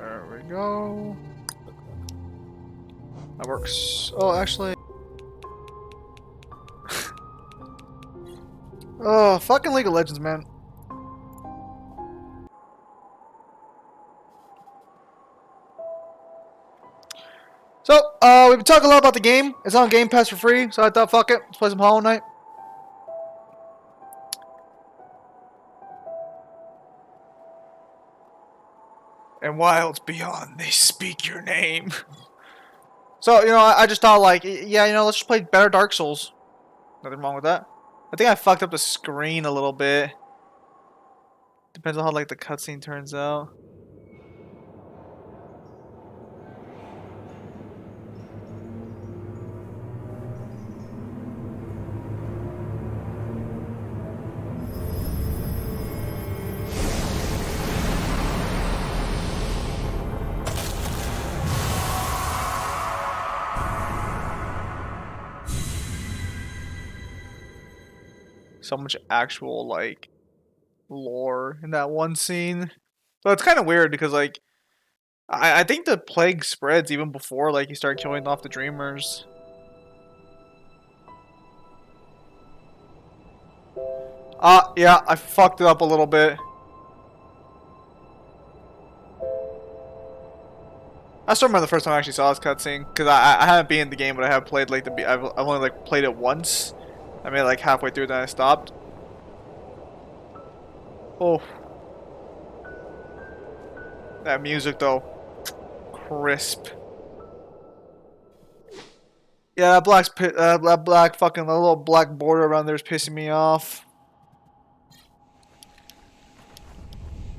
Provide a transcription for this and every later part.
There we go. That works. Oh, actually. Oh, fucking League of Legends, man. So, we've been talking a lot about the game. It's on Game Pass for free, so I thought, fuck it, let's play some Hollow Knight. And wilds beyond, they speak your name. So, I just thought, like, yeah, let's just play better Dark Souls. Nothing wrong with that. I think I fucked up the screen a little bit. Depends on how, like, the cutscene turns out. So much actual, like, lore in that one scene. But it's kind of weird because, like, I think the plague spreads even before, like, you start killing off the dreamers. Yeah, I fucked it up a little bit. I still remember the first time I actually saw this cutscene because I haven't been in the game, but I have played like I've only like played it once. I made it like halfway through, then I stopped. Oh, that music though, crisp. Yeah, that black fucking the little black border around there is pissing me off.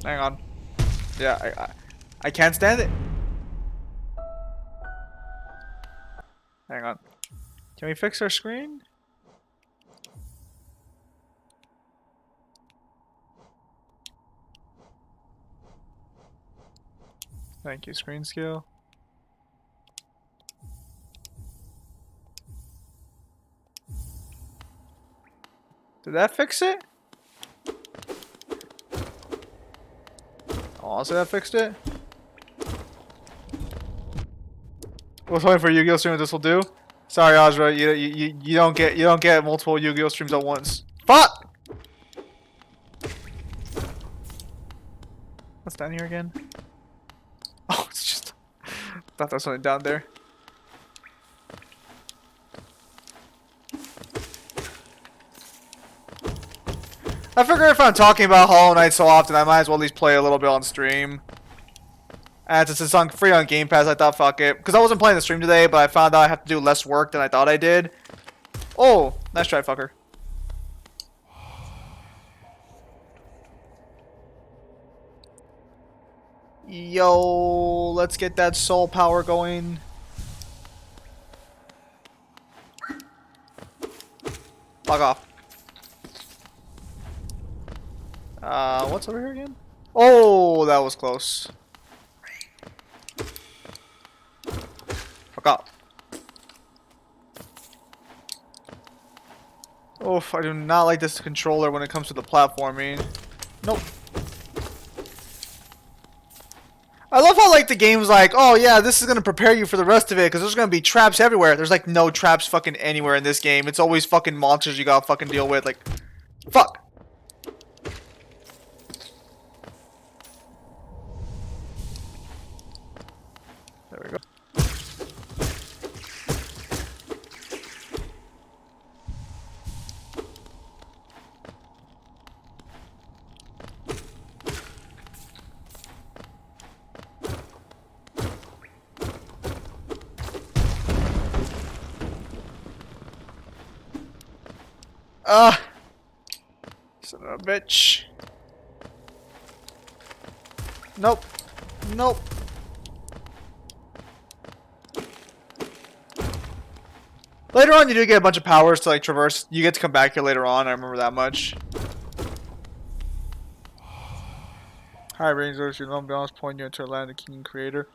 Hang on. Yeah, I can't stand it. Hang on. Can we fix our screen? Thank you, screen scale. Did that fix it? Honestly, that fixed it. Was waiting for Yu-Gi-Oh stream. This will do. Sorry, Azra. You don't get multiple Yu-Gi-Oh streams at once. Fuck. What's down here again? Oh, it's just. Thought there was something down there. I figure if I'm talking about Hollow Knight so often, I might as well at least play a little bit on stream. And since it's on free on Game Pass, I thought fuck it. Because I wasn't playing the stream today, but I found out I have to do less work than I thought I did. Oh, nice try, fucker. Yo, let's get that soul power going. Fuck off. What's over here again? Oh, that was close. Fuck off. Oof, I do not like this controller when it comes to the platforming. Nope. I love how, like, the game's like, oh yeah, this is gonna prepare you for the rest of it, because there's gonna be traps everywhere. There's, like, no traps fucking anywhere in this game. It's always fucking monsters you gotta fucking deal with, like, fuck. There we go. Son of a bitch. Nope. Nope. Later on, you do get a bunch of powers to, like, traverse. You get to come back here later on. I remember that much. Hi, Rangers. Your lone balance point you into a land of the King Creator.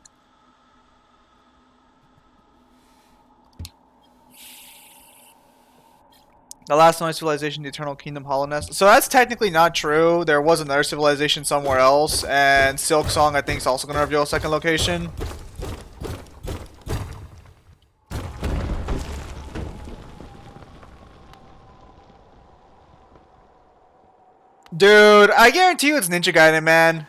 The last known civilization, the Eternal Kingdom Hollownest. So that's technically not true. There was another civilization somewhere else, and Silk Song I think is also going to reveal a second location. Dude, I guarantee you it's Ninja Gaiden, man.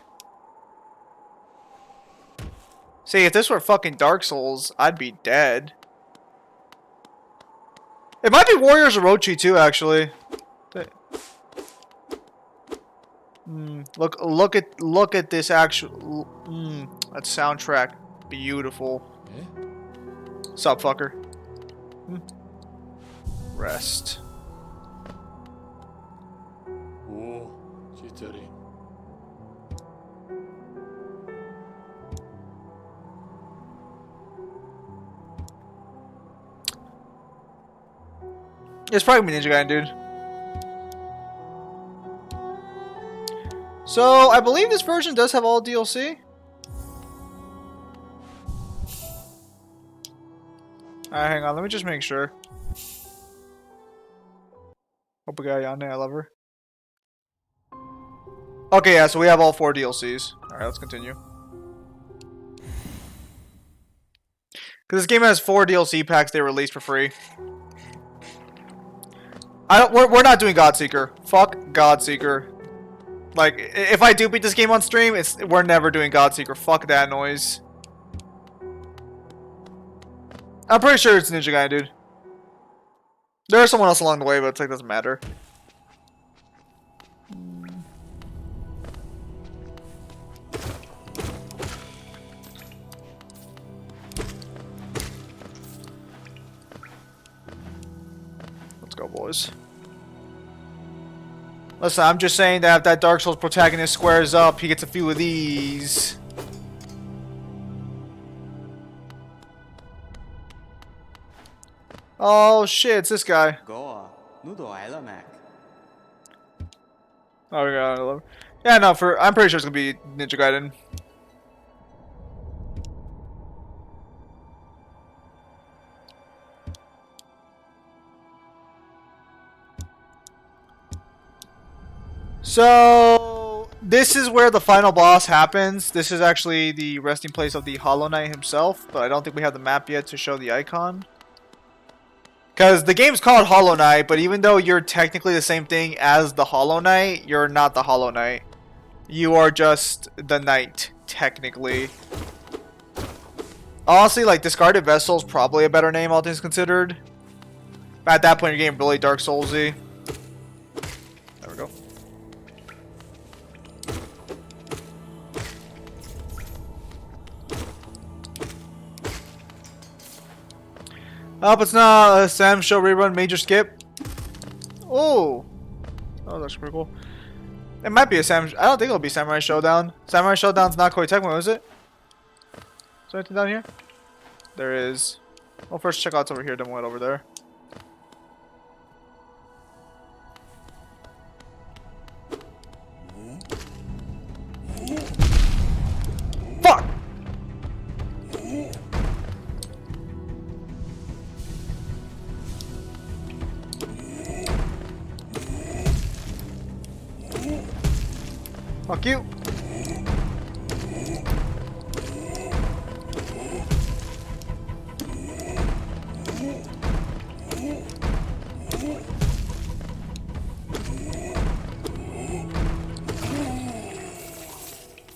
See, if this were fucking Dark Souls, I'd be dead. It might be Warriors Orochi too, actually. Look at this actual. That soundtrack, beautiful. Sup, fucker. Rest. It's probably gonna be Ninja Gaiden, dude. So, I believe this version does have all DLC. Alright, hang on, let me just make sure. Hope we got Yane, I love her. Okay, yeah, so we have all 4 DLCs. Alright, let's continue. Because this game has 4 DLC packs they released for free. We're not doing Godseeker. Fuck Godseeker. Like, if I do beat this game on stream, we're never doing Godseeker. Fuck that noise. I'm pretty sure it's Ninja Gaiden, dude. There's someone else along the way, but it's like, doesn't matter. Let's go, boys. Listen, I'm just saying that if that Dark Souls protagonist squares up, he gets a few of these. Oh shit, it's this guy. Oh, we got another. Yeah, no, I'm pretty sure it's gonna be Ninja Gaiden. So, this is where the final boss happens. This is actually the resting place of the Hollow Knight himself, but I don't think we have the map yet to show the icon. Because the game's called Hollow Knight, but even though you're technically the same thing as the Hollow Knight, you're not the Hollow Knight. You are just the Knight, technically. Honestly, like, Discarded Vessel is probably a better name, all things considered. At that point, you're getting really Dark Souls-y. There we go. Up, it's not a Sam Show rerun major skip. Oh, that's pretty cool. It might be a Sam. I don't think it'll be Samurai Showdown. Samurai Showdown's not Koei Tecmo, is it? Is there anything down here? There is. Well, first check out what's over here, then we'll head over there. Fuck! Fuck you.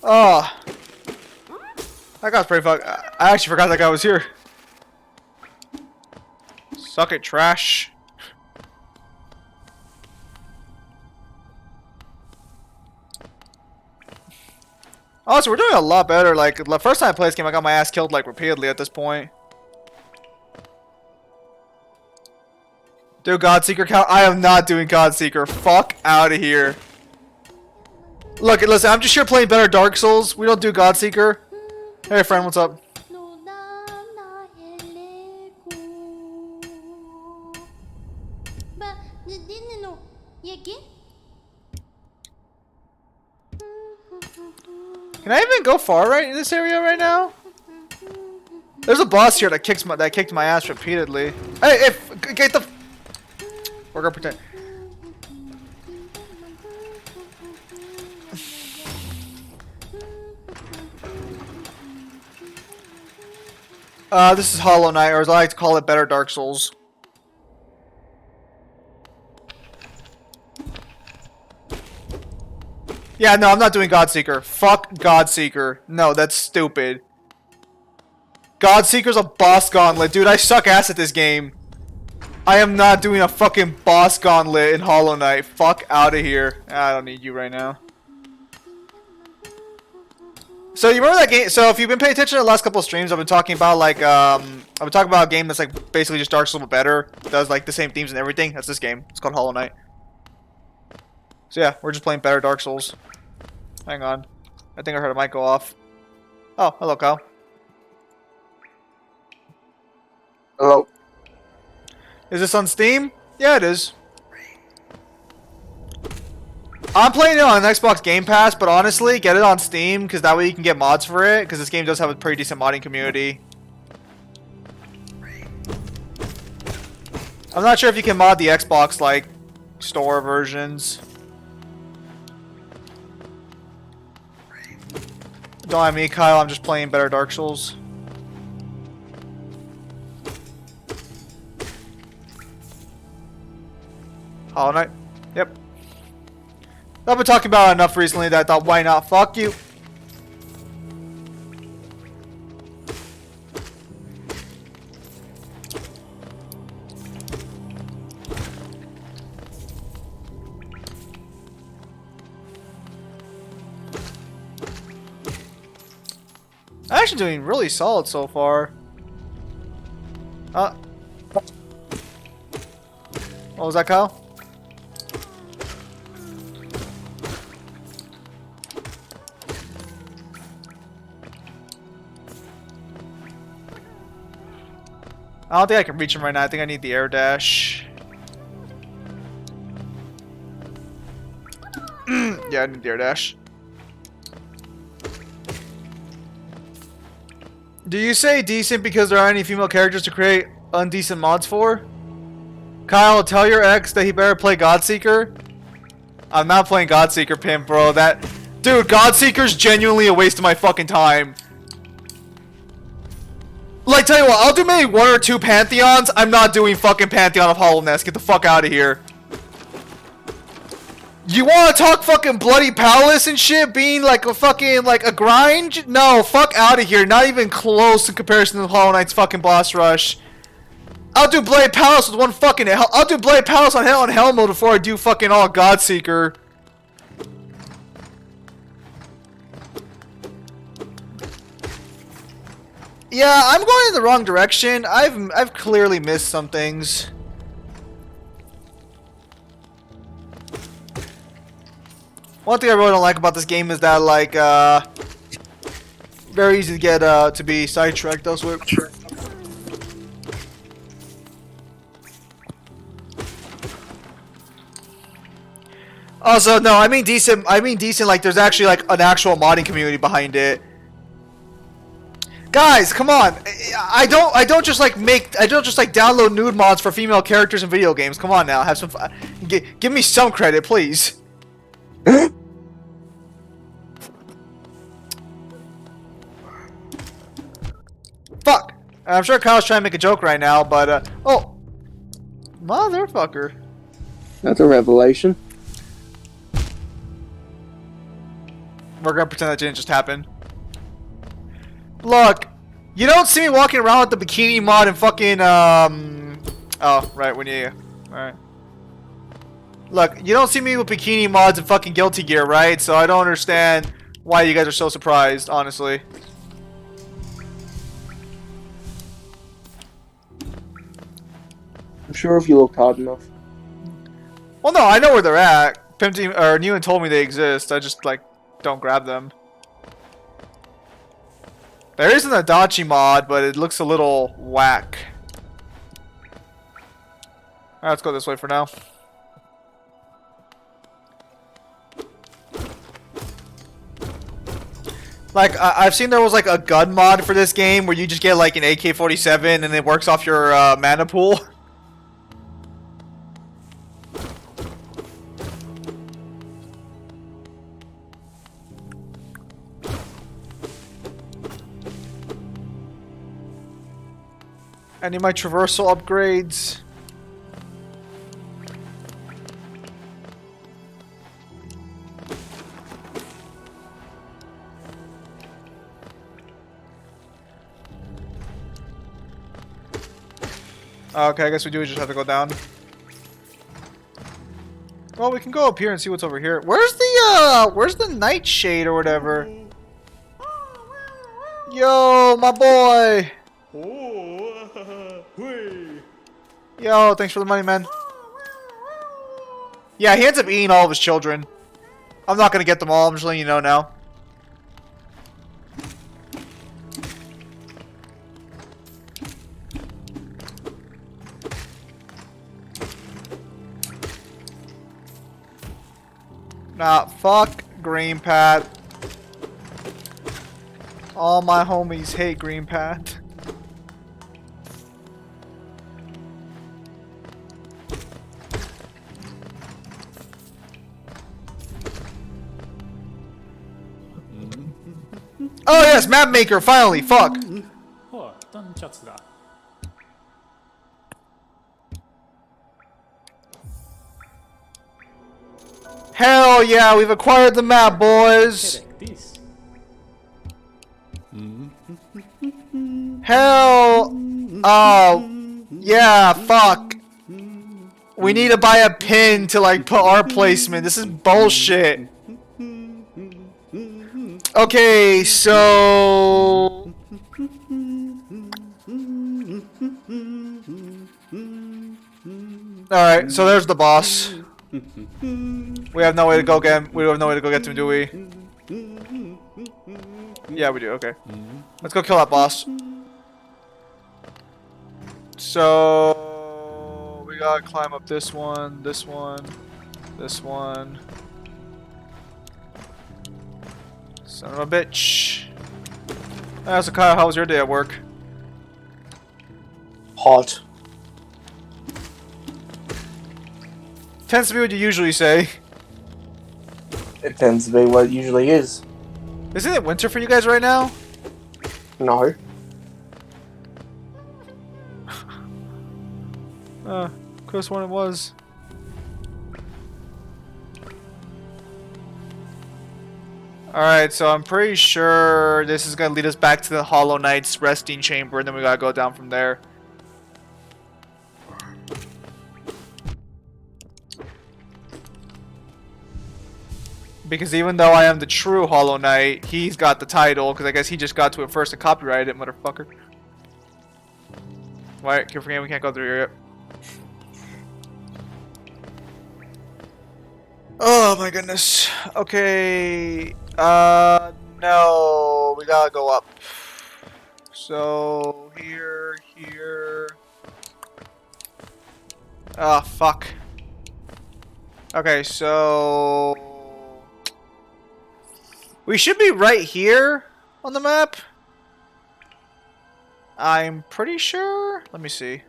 Oh. That guy's pretty fucked. I actually forgot that guy was here. Suck it, trash. Oh, so we're doing a lot better. Like, the first time I played this game, I got my ass killed, like, repeatedly at this point. Do Godseeker count? I am not doing Godseeker. Fuck out of here. Look, listen, I'm just here playing better Dark Souls. We don't do Godseeker. Hey, friend, what's up? Can I even go far right in this area right now? There's a boss here that kicked my ass repeatedly. Hey, get the. We're gonna pretend. This is Hollow Knight, or as I like to call it, Better Dark Souls. Yeah, no, I'm not doing Godseeker. Fuck Godseeker. No, that's stupid. Godseeker's a boss gauntlet. Dude, I suck ass at this game. I am not doing a fucking boss gauntlet in Hollow Knight. Fuck out of here. I don't need you right now. So you remember that game? So if you've been paying attention to the last couple of streams, I've been talking about like I've been talking about a game that's like basically just Dark Souls but better. Does like the same themes and everything. That's this game. It's called Hollow Knight. So yeah, we're just playing better Dark Souls. Hang on. I think I heard a mic go off. Oh, hello, Kyle. Hello. Is this on Steam? Yeah, it is. I'm playing it on Xbox Game Pass, but honestly, get it on Steam, because that way you can get mods for it, because this game does have a pretty decent modding community. I'm not sure if you can mod the Xbox, like, store versions. Don't mind me, Kyle, I'm just playing better Dark Souls. Hollow Knight? Yep. I've been talking about it enough recently that I thought, why not? Fuck you. I'm actually doing really solid so far. What was that, Kyle? I don't think I can reach him right now. I think I need the air dash. Yeah, I need the air dash. Do you say decent because there aren't any female characters to create undecent mods for? Kyle, tell your ex that he better play Godseeker. I'm not playing Godseeker, pimp, bro. Dude, Godseeker's genuinely a waste of my fucking time. Like, tell you what, I'll do maybe 1 or 2 Pantheons. I'm not doing fucking Pantheon of Hollowness. Get the fuck out of here. You wanna talk fucking Bloody Palace and shit being like a fucking, like, a grind? No, fuck out of here. Not even close in comparison to Hollow Knight's fucking boss rush. I'll do Bloody Palace with one fucking hell. I'll do Bloody Palace on Hell mode before I do fucking all Godseeker. Yeah, I'm going in the wrong direction. I've clearly missed some things. One thing I really don't like about this game is that, like, very easy to get to be sidetracked elsewhere. Also, no, I mean decent. I mean decent. Like, there's actually like an actual modding community behind it. Guys, come on! I don't just like download nude mods for female characters in video games. Come on now, have some fun. Give me some credit, please. Fuck! I'm sure Kyle's trying to make a joke right now, but oh, motherfucker! That's a revelation. We're gonna pretend that didn't just happen. Look, you don't see me walking around with the bikini mod and fucking, oh, right, when you, alright. Look, you don't see me with bikini mods and fucking Guilty Gear, right? So I don't understand why you guys are so surprised, honestly. I'm sure if you looked hard enough. Well, no, I know where they're at. Pimp Team, or Newen told me they exist. I just, like, don't grab them. There is an Adachi mod, but it looks a little whack. Alright, let's go this way for now. Like, I've seen there was like a gun mod for this game where you just get like an AK-47 and it works off your mana pool. Any of my traversal upgrades? Okay, I guess we do just have to go down. Well, we can go up here and see what's over here. Where's the nightshade or whatever? Yo, my boy! Yo, thanks for the money, man. Yeah, he ends up eating all of his children. I'm not gonna get them all, I'm just letting you know now. Nah, fuck Green Pat. All my homies hate Green Pat. Oh yes, map maker, finally, fuck. おい、ダンチャツだ。Hell yeah, we've acquired the map, boys. Take this. Hell, oh, yeah, fuck. We need to buy a pin to like put our placement. This is bullshit. Okay, so alright, so there's the boss. We have no way to go get him. We have no way to go get him, do we? Yeah, we do, okay. Let's go kill that boss. So we gotta climb up this one, this one, this one. Son of a bitch. So Kyle, how was your day at work? Hot. Tends to be what you usually say. It tends to be what it usually is. Isn't it winter for you guys right now? No. Could've sworn it was. Alright, so I'm pretty sure this is gonna lead us back to the Hollow Knight's resting chamber, and then we gotta go down from there. Because even though I am the true Hollow Knight, he's got the title, because I guess he just got to it first and copyrighted it, motherfucker. Why? Keep forgetting we can't go through here yet. Oh my goodness. Okay. No. We gotta go up. So, here. Ah, fuck. Okay, so we should be right here on the map. I'm pretty sure. Let me see.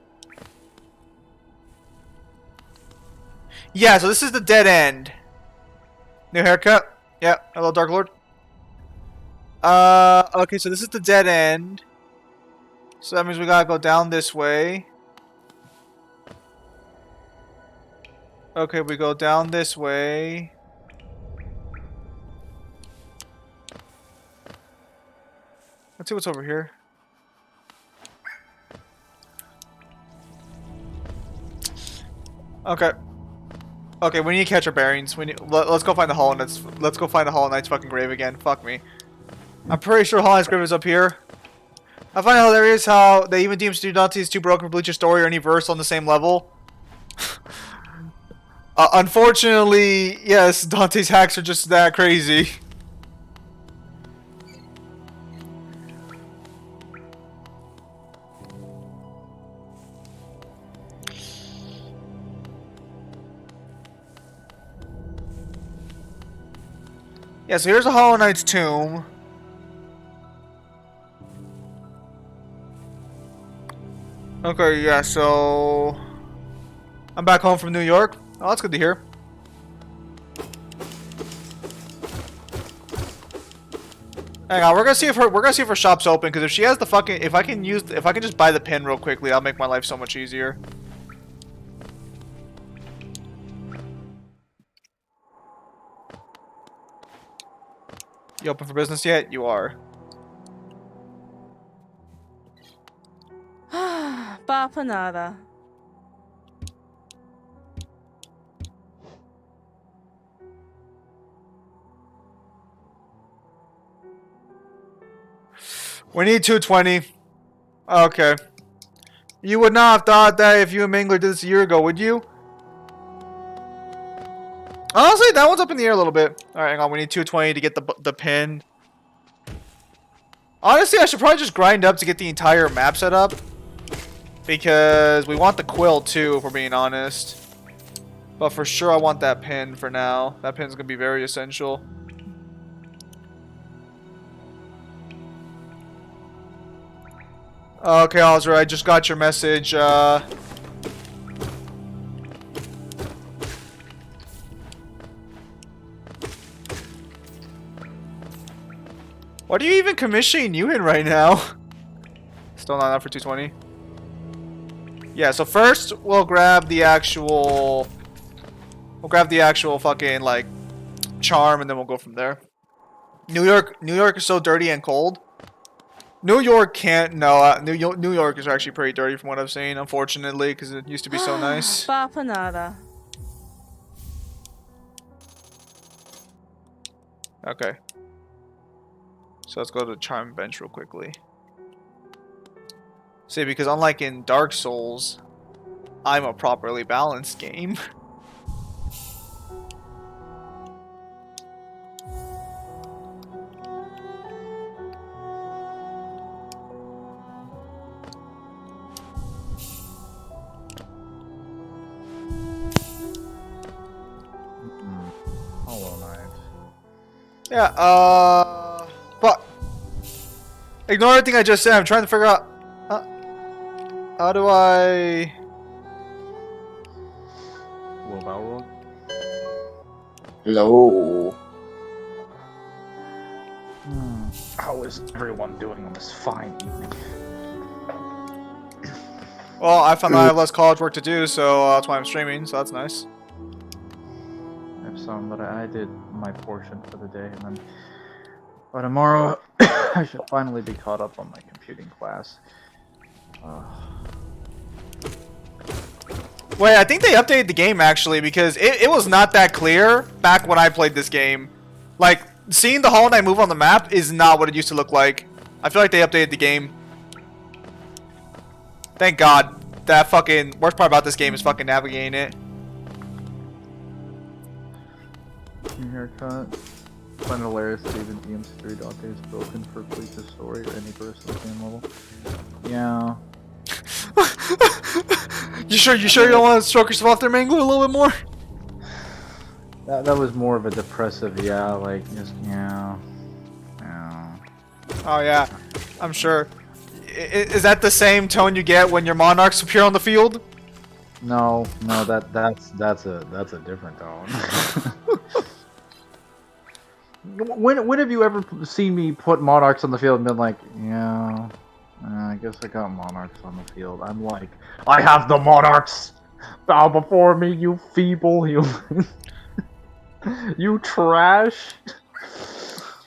Yeah, so this is the dead end. New haircut. Yeah, hello, Dark Lord. Okay, so this is the dead end. So that means we gotta go down this way. Okay, we go down this way. Let's see what's over here. Okay. Okay, we need to catch our bearings. Let's go find the Hollow Knight's. Let's go find the Hollow Knight's fucking grave again. Fuck me. I'm pretty sure Hollow Knight's grave is up here. I find it hilarious how they even deem Dante is too broken for Bleach's story or any verse on the same level. Unfortunately, yes, Dante's hacks are just that crazy. Yeah, so here's a Hollow Knight's tomb. Okay, yeah, so I'm back home from New York. Oh, that's good to hear. Hang on, we're gonna see if her shop's open. Because if she has the fucking, if I can just buy the pin real quickly, that'll make my life so much easier. You open for business yet? You are. Papa nada. We need 220. Okay. You would not have thought that if you and Mingler did this a year ago, would you? Honestly, that one's up in the air a little bit. Alright, hang on. We need 220 to get the pin. Honestly, I should probably just grind up to get the entire map set up. Because we want the quill too, if we're being honest. But for sure, I want that pin for now. That pin's going to be very essential. Okay, Ozra, I just got your message. What are you even commissioning you in right now? Still not enough for 220. Yeah, so first we'll grab the actual fucking like charm, and then we'll go from there. New York is so dirty and cold. New York can't. No, New York is actually pretty dirty from what I've seen, unfortunately, because it used to be so nice. Papa nada. Okay. So let's go to the charm bench real quickly. See, because unlike in Dark Souls, I'm a properly balanced game. Hollow Knight. Yeah, fuck. Ignore everything I just said. I'm trying to figure out. How do I? Will Balrog? Hello. How is everyone doing on this fine evening? Well, I found out I have less college work to do, so that's why I'm streaming. So that's nice. I have some, but I did my portion for the day, and then by tomorrow I should finally be caught up on my computing class. Wait, I think they updated the game actually, because it was not that clear back when I played this game. Like, seeing the Hollow Knight move on the map is not what it used to look like. I feel like they updated the game. Thank God. That fucking worst part about this game is fucking navigating it. New haircut. Find it hilarious that even DMC3 Dante is broken for Bleach's story or any burst of the game level. Yeah. You sure you don't want to stroke yourself off there, Mango, a little bit more? That was more of a depressive, yeah, like, just, yeah. Oh yeah, I'm sure. Is that the same tone you get when your monarchs appear on the field? No, that's a different tone. When have you ever seen me put monarchs on the field and been like, yeah, I guess I got monarchs on the field? I'm like, I have the monarchs! Bow before me, you feeble human. You trash!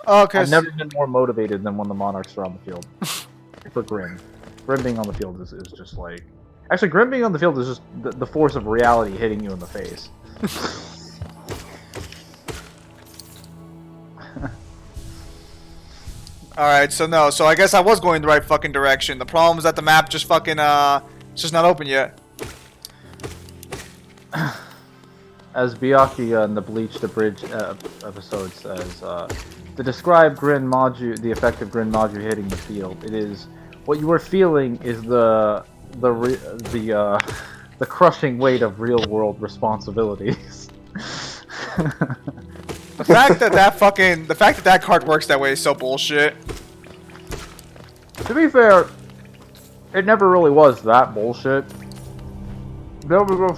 Okay. I've never been more motivated than when the monarchs are on the field. For Grim. Grim being on the field is just like... Actually, Grim being on the field is just the force of reality hitting you in the face. Alright, so no. So I guess I was going the right fucking direction. The problem is that the map just fucking, it's just not open yet. As Byakuya in the Bleach the Bridge episode says, to describe the effect of Grin Maju hitting the field, it is what you are feeling is the crushing weight of real world responsibilities. The fact that that card works that way is so bullshit. To be fair, it never really was that bullshit. There we go.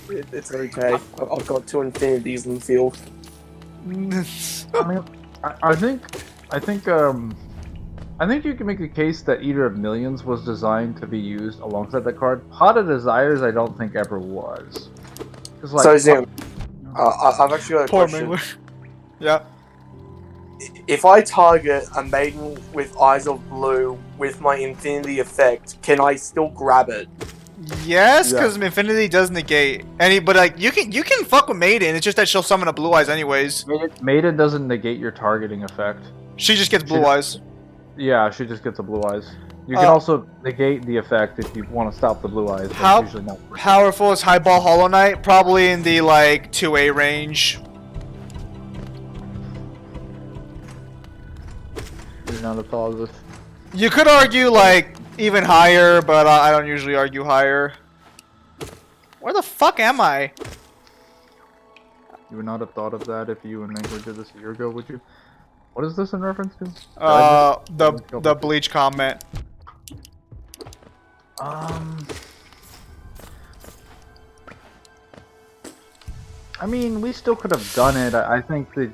It's okay. I've got two infinities in the field. I mean, I think I think you can make a case that Eater of Millions was designed to be used alongside that card. Pot of Desires, I don't think ever was. 'Cause, like, So Zoom, I've actually got a Poor question. Mingler. Yeah. If I target a maiden with eyes of blue with my infinity effect, can I still grab it? Yes, Yeah. because Infinity does negate any, but like you can fuck with Maiden. It's just that she'll summon a Blue Eyes anyways. Maiden doesn't negate your targeting effect. She just gets Blue Eyes. Yeah, she just gets a Blue Eyes. You can Uh, also negate the effect if you want to stop the Blue Eyes. But How it's usually not. powerful is Highball Hollow Knight? Probably in the like 2A range. You're not a positive. You could argue like even higher, but I don't usually argue higher. Where the fuck am I? You would not have thought of that if you and Mangler did this a year ago, would you? What is this in reference to? The Bleach comment. I mean, we still could have done it. I think the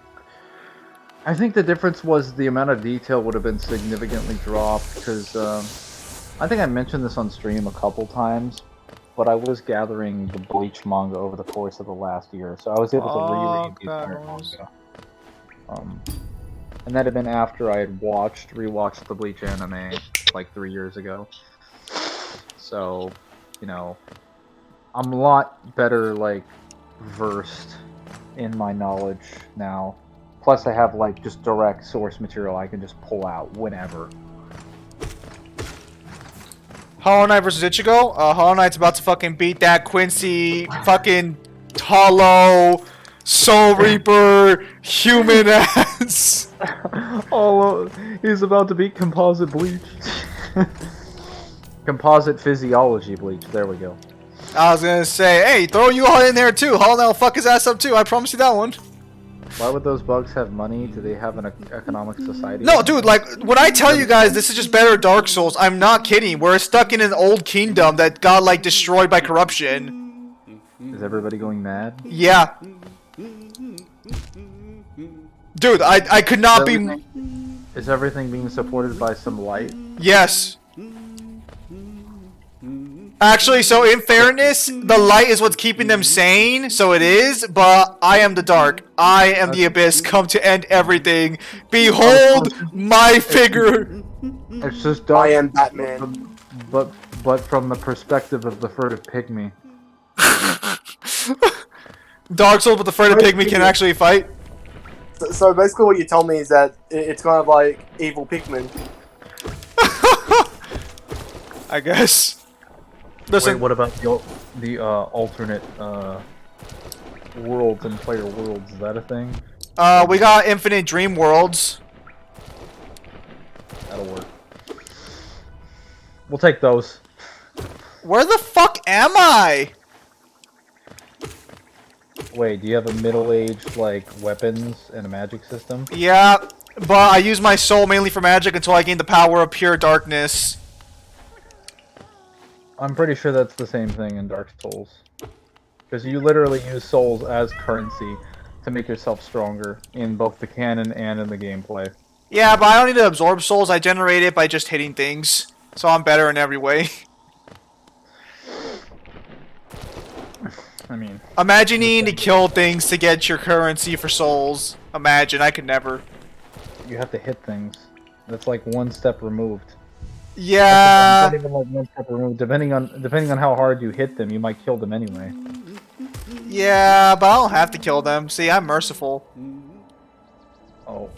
difference was the amount of detail would have been significantly dropped because I think I mentioned this on stream a couple times, but I was gathering the Bleach manga over the course of the last year, so I was able to reread the entire manga. And that had been after I had rewatched the Bleach anime like 3 years ago. So, you know, I'm a lot better like versed in my knowledge now. Plus, I have like just direct source material I can just pull out whenever. Hollow Knight versus Ichigo. Hollow Knight's about to fucking beat that Quincy fucking Hollow Soul Reaper human ass. He's about to beat Composite Bleach. Composite Physiology Bleach. There we go. I was gonna say, hey, throw you all in there too. Hollow Knight will fuck his ass up too. I promise you that one. Why would those bugs have money? Do they have an economic society? No, dude, like, when I tell you guys this is just better Dark Souls, I'm not kidding. We're stuck in an old kingdom that got, like, destroyed by corruption. Is everybody going mad? Yeah. Dude, I could not be... Is everything being supported by some light? Yes. Actually, so in fairness, the light is what's keeping them sane, so it is, but I am the dark. I am the abyss, come to end everything. Behold my figure! It's just I dark. am Batman. But from the perspective of the furtive pygmy. Dark Souls, but the furtive pygmy can actually fight? So basically what you tell me is that it's kind of like evil Pikmin. I guess. Listen, Wait, what about the alternate worlds and player worlds? Is that a thing? we got Infinite Dream Worlds. That'll work. We'll take those. Where the fuck am I? Wait, do you have a middle-aged like weapons and a magic system? Yeah, but I use my soul mainly for magic until I gain the power of pure darkness. I'm pretty sure that's the same thing in Dark Souls. Because you literally use souls as currency to make yourself stronger in both the canon and in the gameplay. Yeah, but I don't need to absorb souls. I generate it by just hitting things. So I'm better in every way. I mean, Imagine needing to kill things to get your currency for souls. Imagine, I could never. you have to hit things. That's like one step removed. Yeah. Not even like one step removed. Depending on how hard you hit them, you might kill them anyway. Yeah, but I don't have to kill them. See, I'm merciful. Oh.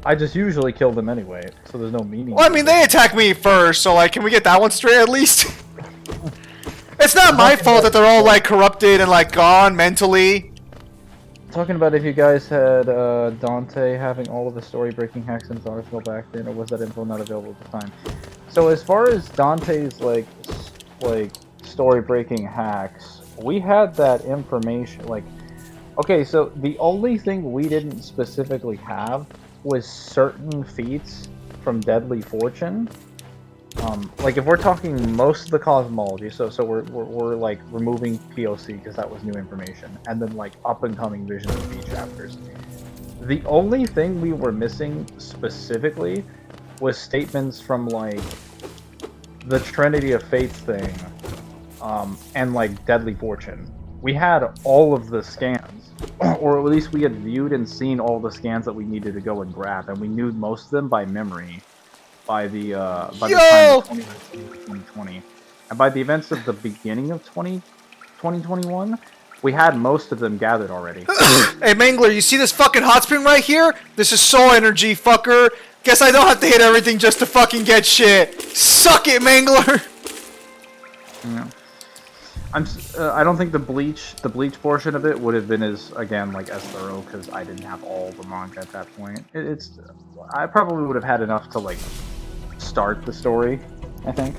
I just usually kill them anyway, so there's no meaning. Well, I mean, they attack me first, so, like, can we get that one straight at least? It's not my fault that they're all, like, corrupted and, like, gone mentally. Talking about if you guys had Dante having all of the story-breaking hacks in his arsenal back then, or was that info not available at the time? So as far as Dante's, like story-breaking hacks, we had that information, like... Okay, so the only thing we didn't specifically have was certain feats from Deadly Fortune. Like if we're talking most of the cosmology, so we're like removing POC because that was new information, and then like up and coming Vision of the Beat chapters. The only thing we were missing specifically was statements from like the Trinity of Fates thing, and like Deadly Fortune. We had all of the scans, or at least we had viewed and seen all the scans that we needed to go and grab, and we knew most of them by memory by the time of 2020. And by the events of the beginning of 2021, we had most of them gathered already. Hey, Mangler, you see this fucking hot spring right here? This is soul energy, fucker. Guess I don't have to hit everything just to fucking get shit. Suck it, Mangler! Yeah. I don't think the bleach portion of it would have been as thorough because I didn't have all the manga at that point. I probably would have had enough to like start the story, I think.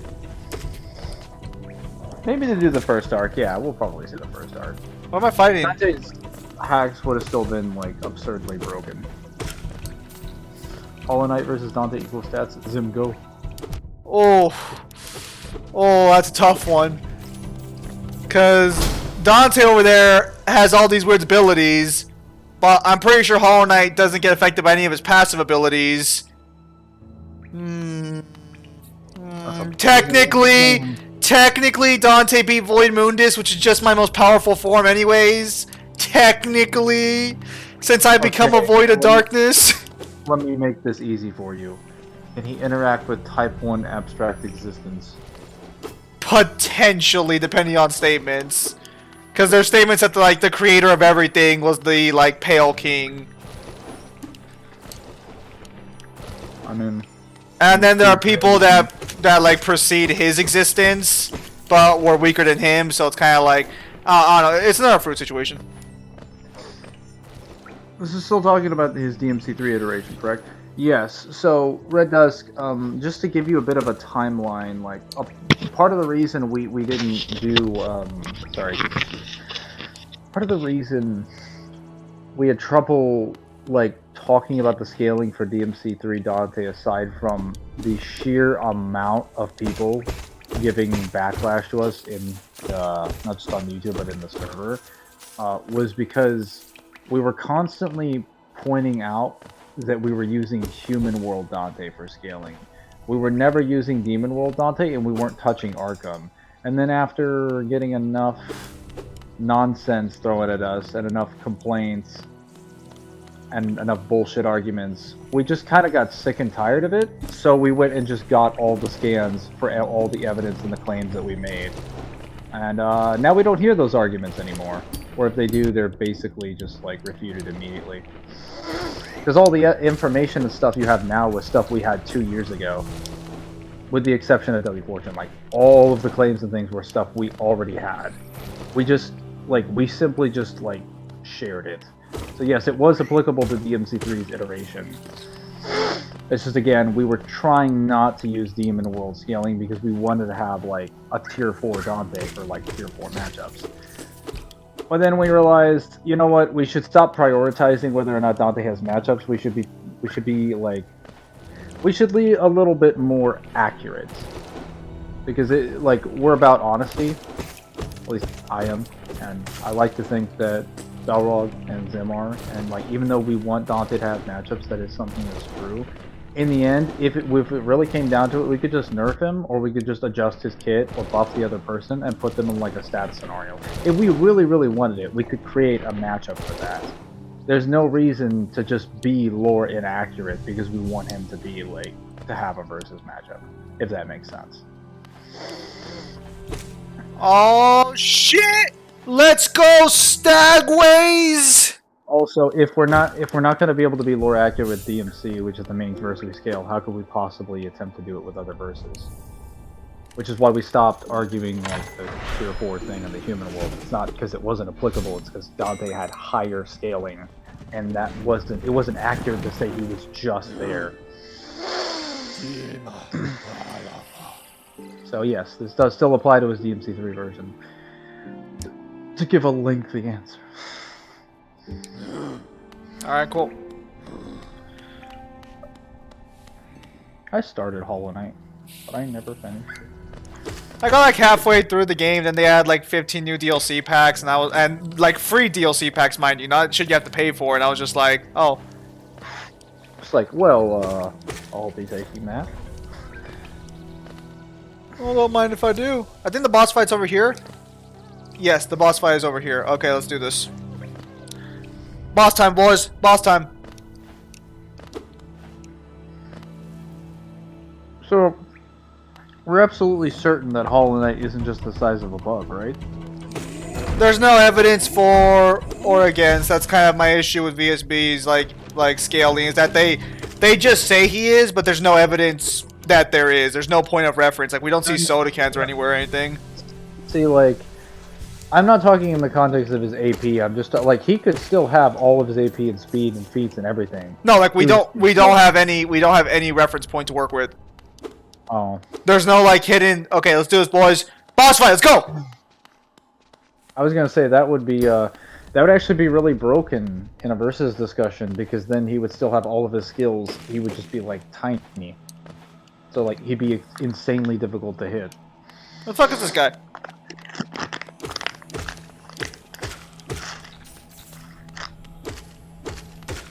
Maybe to do the first arc, yeah, we'll probably see the first arc. What am I fighting? Dante's hacks would have still been like absurdly broken. Hollow Knight versus Dante equals stats. Zim go. Oh, that's a tough one. Cause Dante over there has all these weird abilities, but I'm pretty sure Hollow Knight doesn't get affected by any of his passive abilities. Technically, Dante beat Void Mundus, which is just my most powerful form anyways. Technically, since I become a Void of Darkness. Let me make this easy for you. Can he interact with Type 1 Abstract Existence? Potentially, depending on statements. Because there's statements that the creator of everything was the, Pale King. I mean... And then there are people that precede his existence, but were weaker than him, so it's kind of like, I don't know, it's another fruit situation. This is still talking about his DMC3 iteration, correct? Yes, so Red Dusk, just to give you a bit of a timeline, part of the reason we didn't do, part of the reason we had trouble, talking about the scaling for DMC3 Dante, aside from the sheer amount of people giving backlash to us in, not just on YouTube, but in the server, was because we were constantly pointing out that we were using Human World Dante for scaling. We were never using Demon World Dante, and we weren't touching Arkham. And then after getting enough nonsense thrown at us, and enough complaints, and enough bullshit arguments, we just kind of got sick and tired of it, so we went and just got all the scans for all the evidence and the claims that we made. And now we don't hear those arguments anymore. Or if they do, they're basically just refuted immediately. Because all the information and stuff you have now was stuff we had 2 years ago. With the exception of Deadly Fortune. All of the claims and things were stuff we already had. We just, we simply just, shared it. So yes, it was applicable to DMC3's iteration. It's just, again, we were trying not to use Demon World scaling because we wanted to have, a tier 4 Dante for, tier 4 matchups. But then we realized, you know what, we should stop prioritizing whether or not Dante has matchups. We should be a little bit more accurate. Because, we're about honesty. At least I am. And I like to think that Balrog and Zim are, and even though we want Dante to have matchups, that is something that's true. In the end, if it really came down to it, we could just nerf him, or we could just adjust his kit, or buff the other person, and put them in a stat scenario. If we really, really wanted it, we could create a matchup for that. There's no reason to just be lore inaccurate because we want him to be, to have a versus matchup, if that makes sense. Oh, shit! Let's go, Stagways! Also, if we're not going to be able to be lore accurate with DMC, which is the main verse we scale, how could we possibly attempt to do it with other verses? Which is why we stopped arguing the tier 4 thing in the human world. It's not because it wasn't applicable, it's because Dante had higher scaling, and it wasn't accurate to say he was just there. So yes, this does still apply to his DMC3 version. To give a lengthy answer. Alright, cool. I started Hollow Knight, but I never finished it. I got halfway through the game, then they had 15 new DLC packs, and free DLC packs, mind you, not shit you have to pay for, and I was just like, oh, like, well, I'll be taking that. Well, don't mind if I do. I think the boss fight's over here. Yes, the boss fight is over here. Okay, let's do this. Boss time, boys. Boss time. So, we're absolutely certain that Hollow Knight isn't just the size of a bug, right? There's no evidence for or against. That's kind of my issue with VSB's like scaling, is that they just say he is, but there's no evidence that there is. There's no point of reference. Like, we don't see soda cans or anywhere or anything. See, like, I'm not talking in the context of his AP. I'm just like, he could still have all of his AP and speed and feats and everything. No, like we don't have any reference point to work with. Oh. There's no like hidden. Okay, let's do this, boys. Boss fight. Let's go. I was gonna say that would be that would actually be really broken in a versus discussion, because then he would still have all of his skills. He would just be like tiny. So like he'd be insanely difficult to hit. What the fuck is this guy?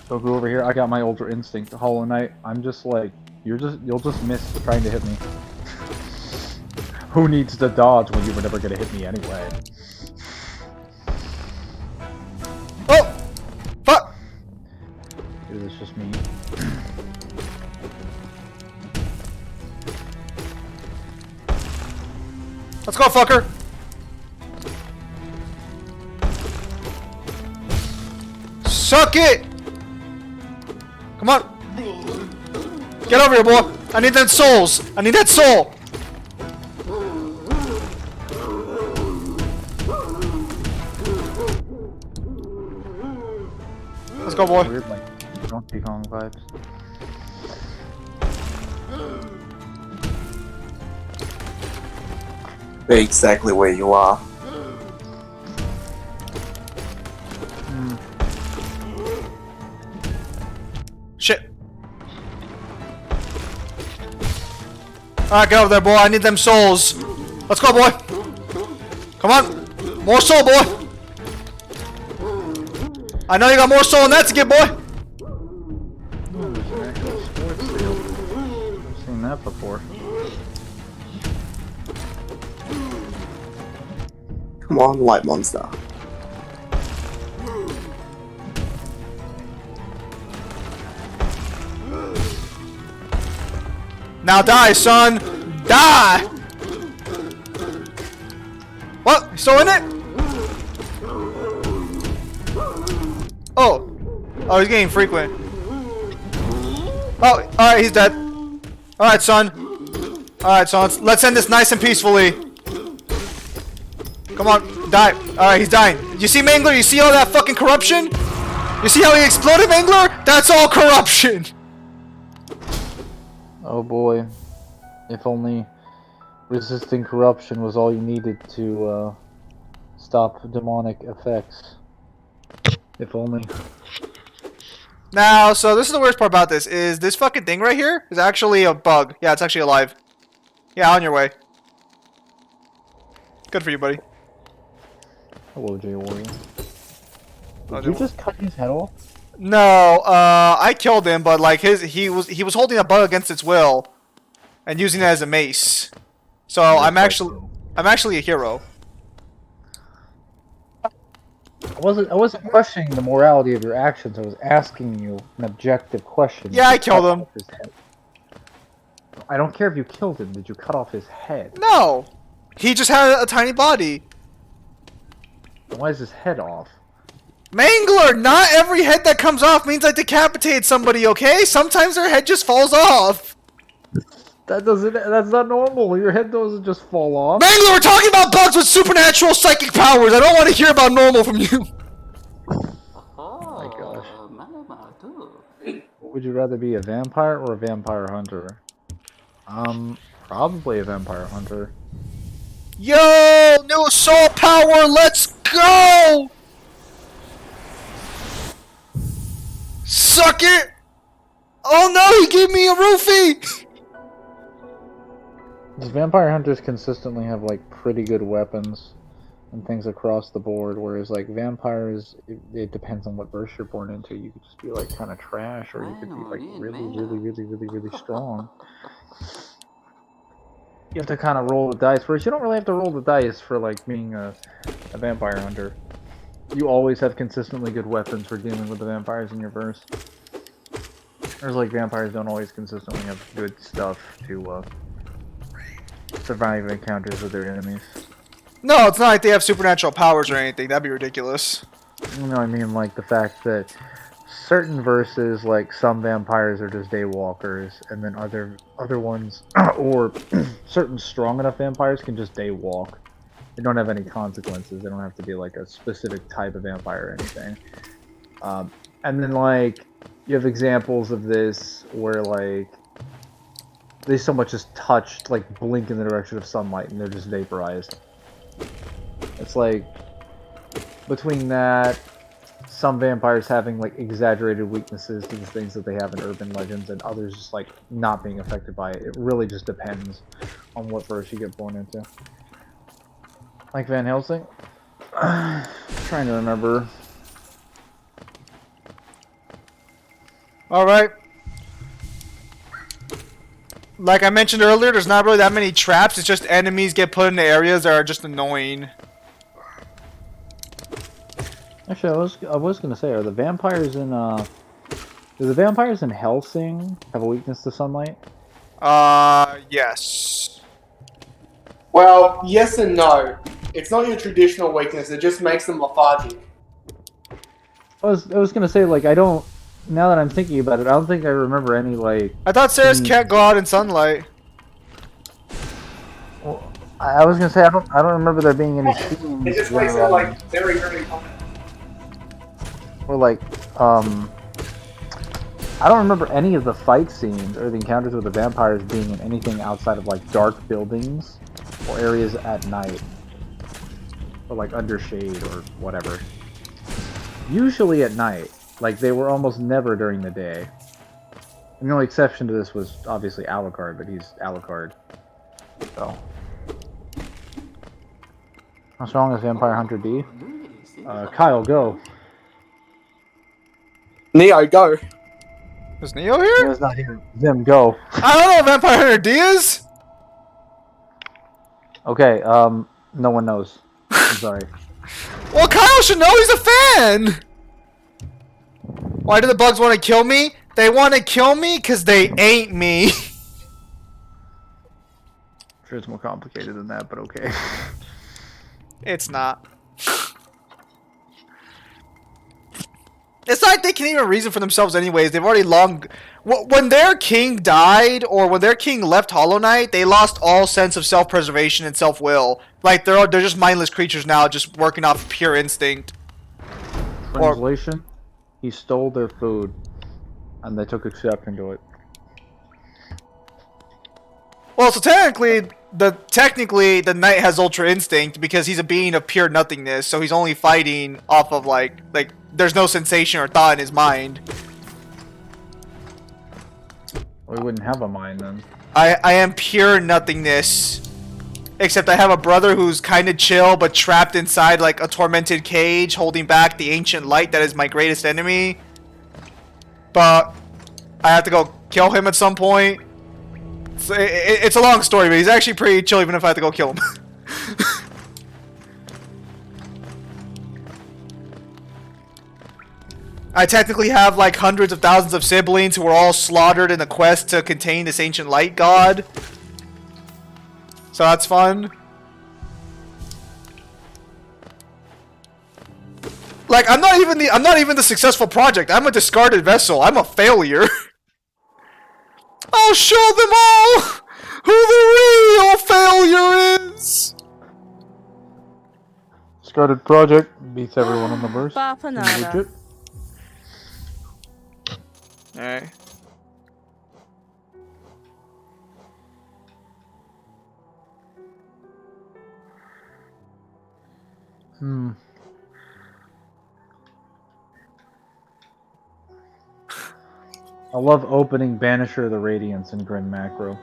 So go over here. I got my Ultra Instinct Hollow Knight. I'm just like, you'll just miss trying to hit me. Who needs to dodge when you were never gonna hit me anyway? Oh, fuck! It was just me. Let's go, fucker. Suck it! Come on. Get over here, boy. I need that souls. I need that soul. Let's go, boy. Weird, like Donkey Kong vibes. Be exactly where you are. Shit. Alright, get over there, boy. I need them souls. Let's go, boy. Come on. More soul, boy. I know you got more soul than that to get, boy. Oh, there's an actual sports field. I've seen that before. Come on, light monster. Now die, son. Die. What? You still in it? Oh. Oh, he's getting frequent. Oh, alright, he's dead. Alright, son. Alright, son. Let's end this nice and peacefully. Come on, die. Alright, he's dying. You see, Mangler? You see all that fucking corruption? You see how he exploded, Mangler? That's all corruption. Oh boy. If only resisting corruption was all you needed to stop demonic effects. If only. Now, so this is the worst part about this, is this fucking thing right here is actually a bug. Yeah, it's actually alive. Yeah, on your way. Good for you, buddy. Hello, J Warrior. Oh, Did you just cut his head off? No, I killed him, but like he was holding a bug against its will, and using it as a mace. So I'm actually a hero. I wasn't questioning the morality of your actions. I was asking you an objective question. Yeah, I Did you killed cut him. off his head? I don't care if you killed him. Did you cut off his head? No, he just had a tiny body. Then why is his head off? Mangler, not every head that comes off means I decapitated somebody, okay? Sometimes their head just falls off. That's not normal. Your head doesn't just fall off. Mangler, we're talking about bugs with supernatural psychic powers. I don't want to hear about normal from you. Oh my gosh. Would you rather be a vampire or a vampire hunter? Probably a vampire hunter. Yo, new soul power, let's go! Suck it! Oh no, he gave me a roofie! Does vampire hunters consistently have like pretty good weapons? and things across the board. Whereas like vampires, it depends on what verse you're born into. You could just be like kind of trash, or you could be like really strong. You have to kind of roll the dice. Whereas you don't really have to roll the dice for like being a vampire hunter. You always have consistently good weapons for dealing with the vampires in your verse. Whereas like vampires don't always consistently have good stuff to survive encounters with their enemies. No, it's not like they have supernatural powers or anything. That'd be ridiculous. You know, I mean, like the fact that certain verses, like some vampires are just daywalkers, and then other ones, or certain strong enough vampires can just daywalk. They don't have any consequences. They don't have to be like a specific type of vampire or anything. And then like you have examples of this where like they so much as touched, like blink in the direction of sunlight, and they're just vaporized. It's like between that, some vampires having like exaggerated weaknesses to the things that they have in urban legends, and others just like not being affected by it. It really just depends on what verse you get born into. Like Van Helsing? Trying to remember. Alright. Like I mentioned earlier, there's not really that many traps. It's just enemies get put into areas that are just annoying. Actually, I was gonna say, are the vampires in do the vampires in Helsing have a weakness to sunlight? Yes. Well, yes and no. It's not your traditional weakness, it just makes them lethargic. I was gonna say, like, I don't. Now that I'm thinking about it, I don't think I remember any like. I thought Sarah's can't go out in sunlight. Well, I was gonna say I don't remember there being any scenes It just makes them like very, very or like I don't remember any of the fight scenes or the encounters with the vampires being in anything outside of like dark buildings or areas at night. Or like under shade or whatever. Usually at night. Like they were almost never during the day. And the only exception to this was obviously Alucard, but he's Alucard. So. How strong is Vampire Hunter D? Kyle, go. Neo, go. Is Neo here? Neo's not here. Zim, go. I don't know what Vampire Hunter D is. Okay, no one knows. I'm sorry. Well, Kyle should know, he's a fan! Why do the bugs want to kill me? They want to kill me because they ain't me. I'm sure it's more complicated than that, but okay. It's not. It's not like they can even reason for themselves anyways. They've already long... When their king died, or when their king left Hollow Knight, they lost all sense of self-preservation and self-will. Like, they're just mindless creatures now, just working off pure instinct. Translation? He stole their food, and they took exception to it. Well, so technically the knight has ultra instinct because he's a being of pure nothingness, so he's only fighting off of like there's no sensation or thought in his mind. We wouldn't have a mind then. I am pure nothingness. Except I have a brother who's kind of chill but trapped inside like a tormented cage holding back the ancient light that is my greatest enemy. But I have to go kill him at some point. It's a long story, but he's actually pretty chill even if I have to go kill him. I technically have like hundreds of thousands of siblings who are all slaughtered in a quest to contain this ancient light god. So that's fun. Like I'm not even the successful project. I'm a discarded vessel. I'm a failure. I'll show them all who the real failure is. Discarded project beats everyone on the verse. Bapanada. Alright. I love opening Banisher of the Radiance in Grin Macro.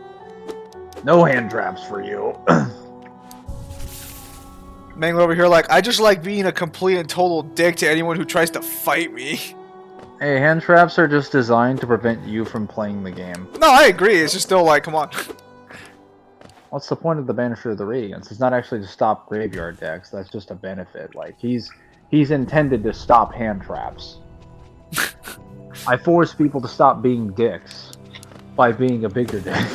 No hand traps for you. Mangler over here like, I just like being a complete and total dick to anyone who tries to fight me. Hey, hand traps are just designed to prevent you from playing the game. No, I agree. It's just still like, come on. What's the point of the Banisher of the Radiance? It's not actually to stop graveyard decks. That's just a benefit. Like he's intended to stop hand traps. I force people to stop being dicks by being a bigger dick.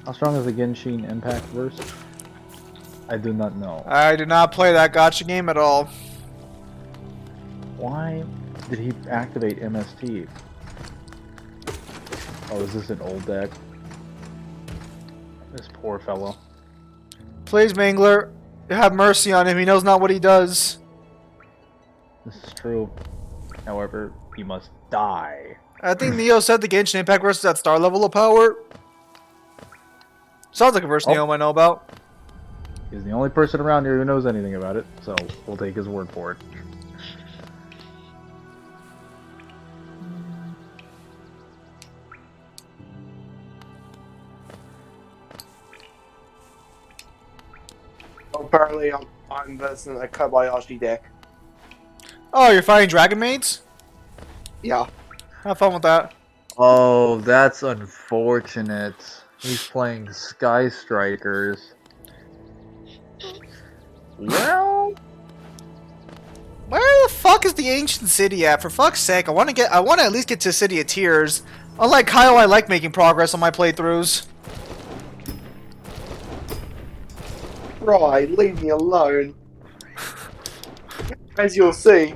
How strong is the Genshin Impact verse? I do not know. I do not play that gotcha game at all. Why did he activate MST? Oh, is this an old deck? This poor fellow. Please, Mangler, have mercy on him. He knows not what he does. This is true. However, he must die. I think Neo said the Genshin Impact versus that star level of power. Sounds like a verse Neo might know about. He's the only person around here who knows anything about it, so we'll take his word for it. Apparently, I'm versing a Kobayashi deck. Oh, you're fighting Dragon Maids? Yeah. Have fun with that. Oh, that's unfortunate. He's playing Sky Strikers. Well, Where the fuck is the ancient city at? For fuck's sake, I want to at least get to City of Tears. Unlike Kyle, I like making progress on my playthroughs. Right, leave me alone. As you'll see,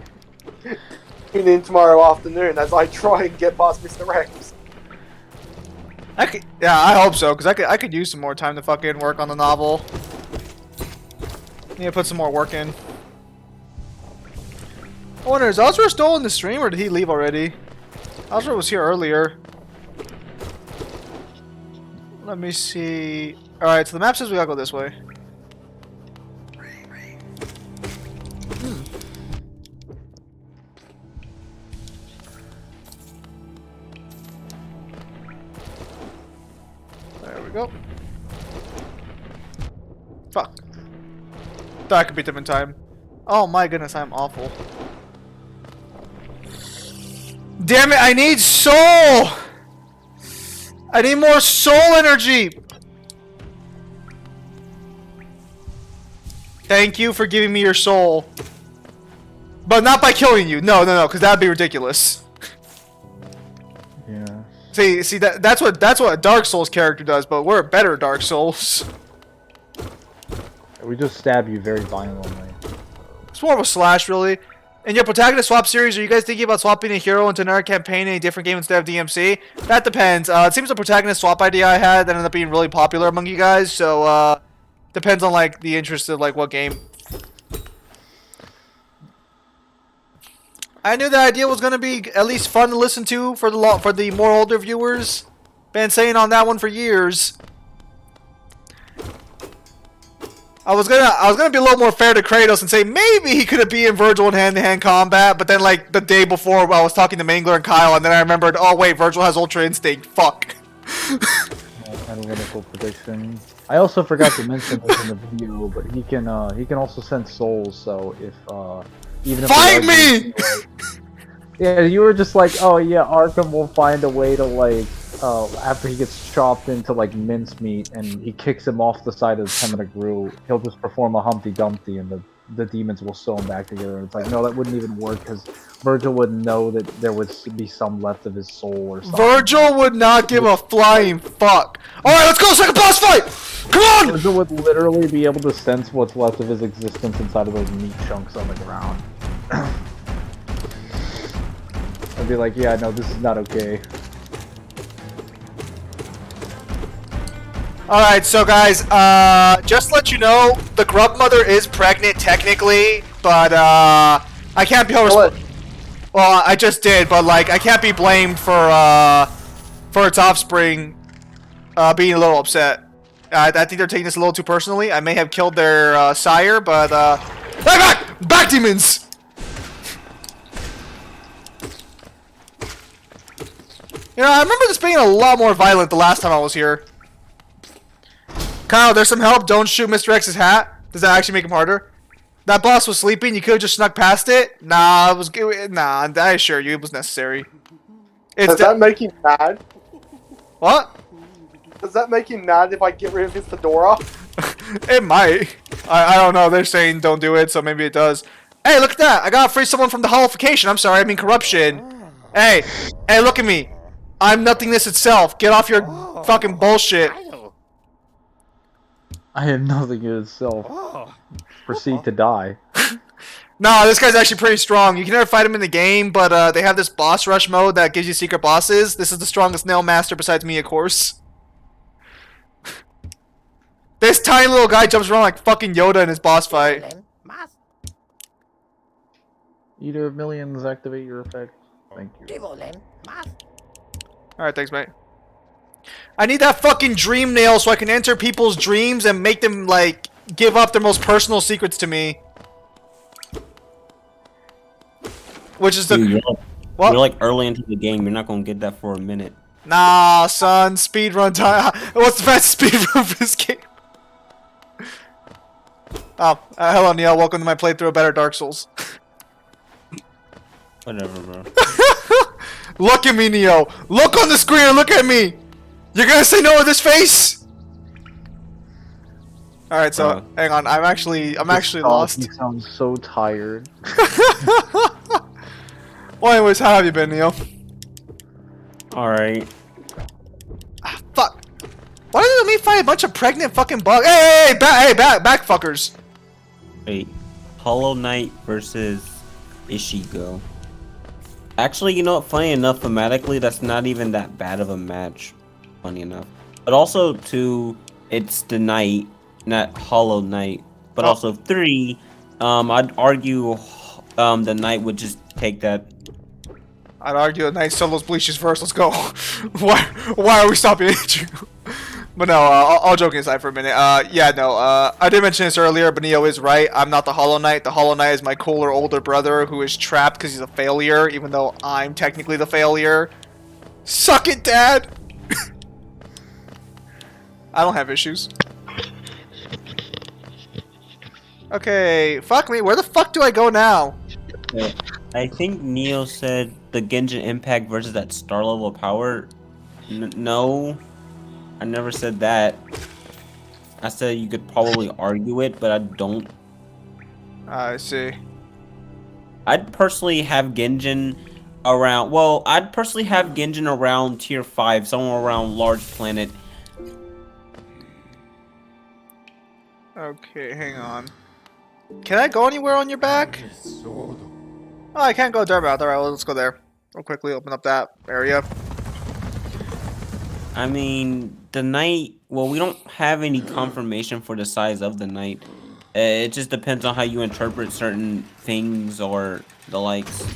tune in tomorrow afternoon as I try and get past Mr. Rex. Yeah, I hope so, because I could use some more time to fucking work on the novel. Need to put some more work in. I wonder, is Ozra still in the stream, or did he leave already? Ozra was here earlier. Let me see. Alright, so the map says we gotta go this way. There we go. Fuck. Thought I could beat them in time. Oh my goodness, I'm awful. Damn it, I need soul! I need more soul energy! Thank you for giving me your soul. But not by killing you. No, because that'd be ridiculous. yeah. See, that's what a Dark Souls character does, but we're a better Dark Souls. We just stab you very violently. It's more of a slash, really. In your protagonist swap series, are you guys thinking about swapping a hero into another campaign in a different game instead of DMC? That depends. It seems the protagonist swap idea I had that ended up being really popular among you guys, so depends on like the interest of like what game. I knew the idea was gonna be at least fun to listen to for the more older viewers. Been saying on that one for years. I was gonna be a little more fair to Kratos and say maybe he could have been in Virgil in hand-to-hand combat, but then like the day before I was talking to Mangler and Kyle, and then I remembered, oh wait, Virgil has Ultra Instinct. Fuck. Analytical prediction. I also forgot to mention this in the video, but he can also sense souls. So if even if fight me. Yeah, you were just like, oh yeah, Arkham will find a way to like. After he gets chopped into like mincemeat and he kicks him off the side of the Temenagru, he'll just perform a Humpty Dumpty and the demons will sew him back together. And it's like, no, that wouldn't even work because Virgil would know that there would be some left of his soul or something. Virgil would not give a flying fuck. Alright, let's go, second boss fight! Come on! Virgil would literally be able to sense what's left of his existence inside of those meat chunks on the ground. I'd be like, yeah, no, this is not okay. Alright, so guys, just to let you know, the Grub Mother is pregnant technically, but I can't be held well, I just did, but like I can't be blamed for its offspring being a little upset. I think they're taking this a little too personally. I may have killed their sire, but back demons. You know, I remember this being a lot more violent the last time I was here. Kyle, there's some help. Don't shoot Mr. X's hat. Does that actually make him harder? That boss was sleeping. You could have just snuck past it. Nah, it was good. Nah, I assure you, it was necessary. It's Does that make him mad? what? Does that make him mad if I get rid of his fedora? It might. I don't know. They're saying don't do it, so maybe it does. Hey, look at that! I gotta free someone from the holification. I'm sorry, I mean corruption. Hey, look at me. I'm nothingness itself. Get off your fucking bullshit. I am nothing in itself. Proceed to die. Nah, this guy's actually pretty strong. You can never fight him in the game, but they have this boss rush mode that gives you secret bosses. This is the strongest nail master besides me, of course. This tiny little guy jumps around like fucking Yoda in his boss fight. Eater of Millions, activate your effect. Thank you. Alright, thanks, mate. I need that fucking dream nail so I can enter people's dreams and make them, like, give up their most personal secrets to me. Which is the... Dude, what? you're like early into the game. You're not gonna get that for a minute. Nah, son. Speedrun time. What's the fastest speedrun for this game? Oh, hello, Neil. Welcome to my playthrough of Better Dark Souls. Whatever, bro. Look at me, Neo. Look on the screen and look at me. You're gonna say no with this face? All right, so hang on. I'm actually lost. You sound so tired. Well, anyways, how have you been, Neo? All right. Ah, fuck. Why did me fight a bunch of pregnant fucking bugs? Hey, back fuckers. Wait. Hollow Knight versus Ishigo. Actually, you know what? Funny enough, thematically, that's not even that bad of a match. Funny enough. But also, too, it's the Knight, not Hollow Knight. But also, 3, I'd argue the Knight would just take that. I'd argue the Knight solos bleaches first. Let's go. Why are we stopping at you? But no, all joking aside for a minute. Yeah, no, I did mention this earlier, but Neo is right. I'm not the Hollow Knight. The Hollow Knight is my cooler older brother who is trapped because he's a failure, even though I'm technically the failure. Suck it, Dad! I don't have issues. Okay, fuck me. Where the fuck do I go now? I think Neo said the Genshin Impact versus that star level power. No. I never said that. I said you could probably argue it, but I don't. I see. I'd personally have Genjin around. Well, I'd personally have Genjin around tier 5, somewhere around Large Planet. Okay, hang on. Can I go anywhere on your back? Oh, I can't go there. Alright, well, let's go there. Real quickly, open up that area. I mean, the Knight. Well, we don't have any confirmation for the size of the Knight. It just depends on how you interpret certain things or the likes.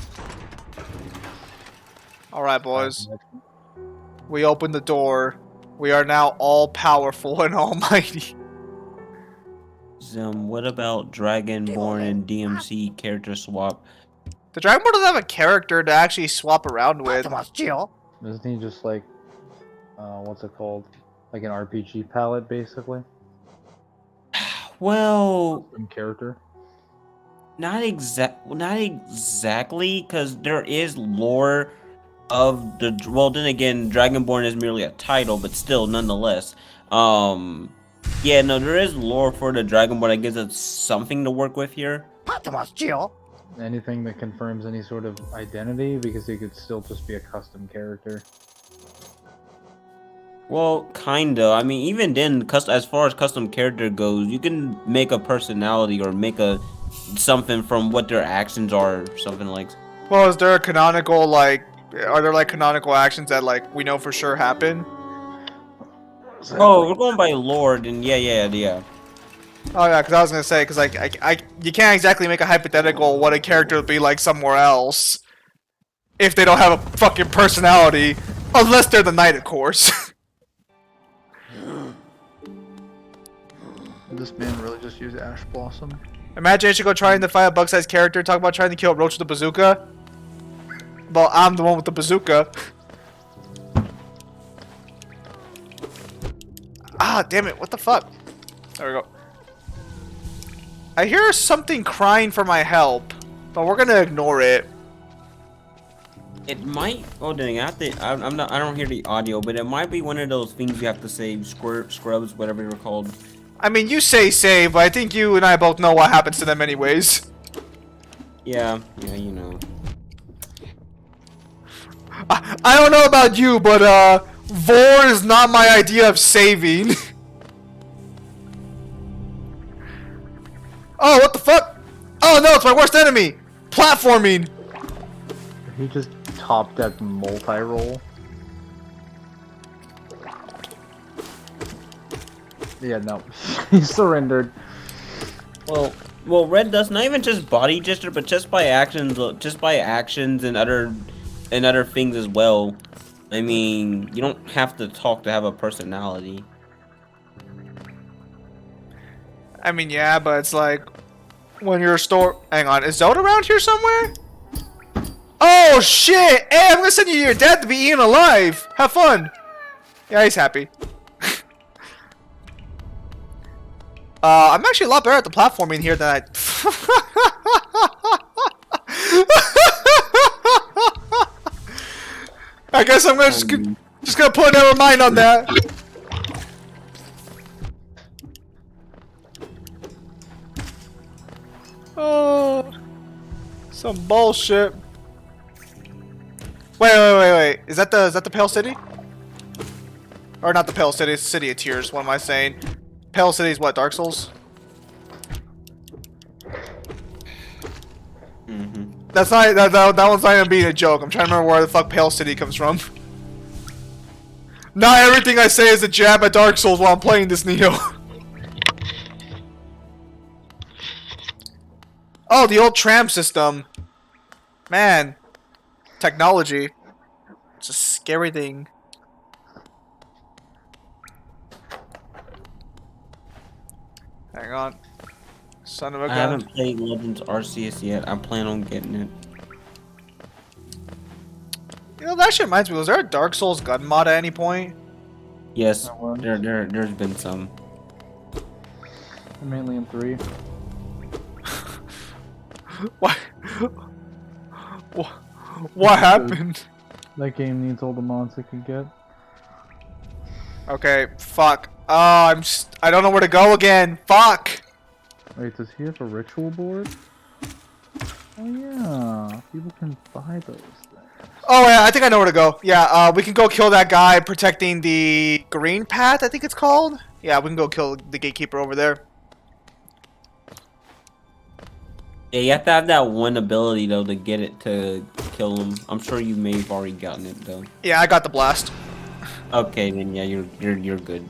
Alright, boys. We opened the door. We are now all powerful and almighty. What about Dragonborn and DMC character swap? The Dragonborn doesn't have a character to actually swap around with. Isn't he just like, what's it called? Like an RPG palette, basically? Well, Some character? not exactly, because there is lore of the. Well, then again, Dragonborn is merely a title, but still, nonetheless. Yeah, no, there is lore for the Dragonborn that gives us something to work with here. Anything that confirms any sort of identity, because he could still just be a custom character. Well, kinda. I mean, even then, as far as custom character goes, you can make a personality or make a something from what their actions are, or something like. Well, is there a canonical, like, are there like canonical actions that like we know for sure happen? Oh, we're going by lore, then yeah. Oh yeah, because I was gonna say, because like you can't exactly make a hypothetical what a character would be like somewhere else if they don't have a fucking personality, unless they're the Knight, of course. Did this man really just use Ash Blossom? Imagine Ichigo trying to fight a bug-sized character, talk about trying to kill a roach with a bazooka. Well, I'm the one with the bazooka. Ah, damn it! What the fuck? There we go. I hear something crying for my help, but we're gonna ignore it. It might. Oh dang! I'm not. I don't hear the audio, but it might be one of those things you have to save. Scrubs, whatever they're called. I mean, you say save, but I think you and I both know what happens to them anyways. Yeah, you know. I don't know about you, but Vor is not my idea of saving. Oh, what the fuck? Oh no, it's my worst enemy! Platforming! He just top deck multi-roll. Yeah, no. He surrendered. Well, Red does not even just body gesture, but just by actions and other things as well. I mean, you don't have to talk to have a personality. I mean, yeah, but it's like when you're hang on, is Zelda around here somewhere? Oh shit! Hey, I'm gonna send you your dad to be eaten alive. Have fun. Yeah, he's happy. I'm actually a lot better at the platforming here than I. I guess I'm gonna just gonna put never mind on that. Oh, some bullshit. Wait. Is that the Pale City? Or not the Pale City, it's City of Tears, what am I saying? Pale City is what, Dark Souls? That's not, that one's not even being a joke. I'm trying to remember where the fuck Pale City comes from. Not everything I say is a jab at Dark Souls while I'm playing this Neo. Oh, the old tram system. Man. Technology. It's a scary thing. Hang on. Son of a gun. I haven't played Legends Arceus yet. I plan on getting it. You know, that actually reminds me, was there a Dark Souls gun mod at any point? Yes, there's been some. Mainly in 3. What? What happened? That game needs all the mods it can get. Okay, fuck. I don't know where to go again. Fuck! Wait, does he have a ritual board? Oh yeah, people can buy those things. Oh yeah, I think I know where to go. Yeah, we can go kill that guy protecting the green path, I think it's called. Yeah, we can go kill the gatekeeper over there. Yeah, you have to have that one ability though to get it to kill him. I'm sure you may have already gotten it though. Yeah, I got the blast. Okay, then yeah, you're good.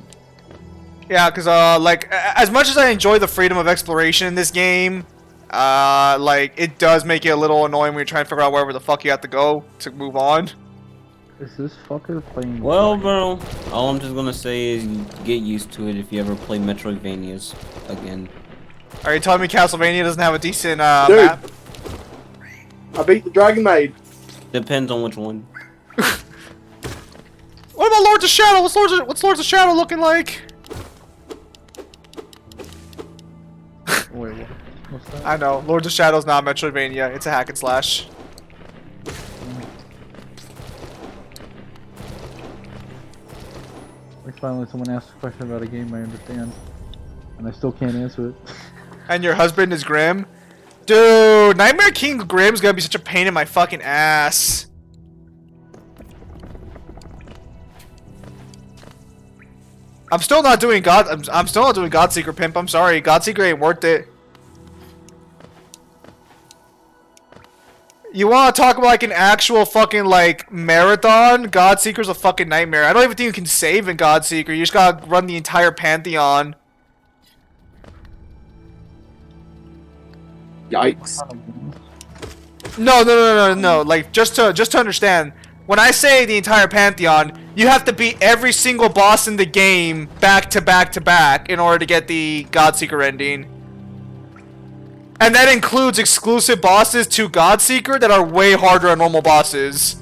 Yeah, cause like as much as I enjoy the freedom of exploration in this game, like it does make it a little annoying when you're trying to figure out wherever the fuck you have to go to move on. Is this fucker playing? Well, bro, all I'm just gonna say is get used to it if you ever play Metroidvanias again. Are you telling me Castlevania doesn't have a decent Dude. map? I beat the Dragon Maid. Depends on which one. What about Lords of Shadow? What's Lords of Shadow looking like? Wait, what's that? I know, Lords of Shadow's not Metroidvania, it's a hack and slash. Like finally someone asked a question about a game I understand. And I still can't answer it. And your husband is Grim? Dude, Nightmare King Grim's gonna be such a pain in my fucking ass. I'm still not doing I'm still not doing Godseeker Pimp, I'm sorry. Godseeker ain't worth it. You wanna talk about like an actual fucking like marathon? Godseeker's a fucking nightmare. I don't even think you can save in Godseeker, you just gotta run the entire Pantheon. Yikes. No. Like just to understand, when I say the entire Pantheon, you have to beat every single boss in the game back to back to back in order to get the Godseeker ending. And that includes exclusive bosses to Godseeker that are way harder than normal bosses.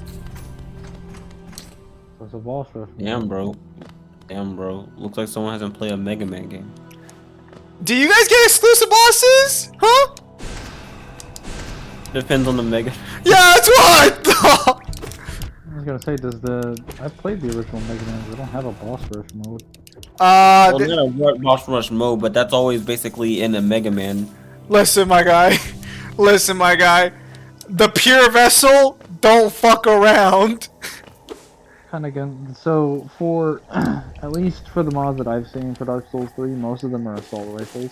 There's a boss rush. Damn, bro. Looks like someone hasn't played a Mega Man game. Do you guys get exclusive bosses? Huh? Depends on the Mega. Yeah, that's what I thought! I was gonna say, I've played the original Mega Man. They don't have a boss rush mode. Well, not a boss rush mode, but that's always basically in a Mega Man. Listen, my guy. Listen, my guy. The pure vessel, don't fuck around. Kind of again. So for at least for the mods that I've seen for Dark Souls 3, most of them are assault rifles.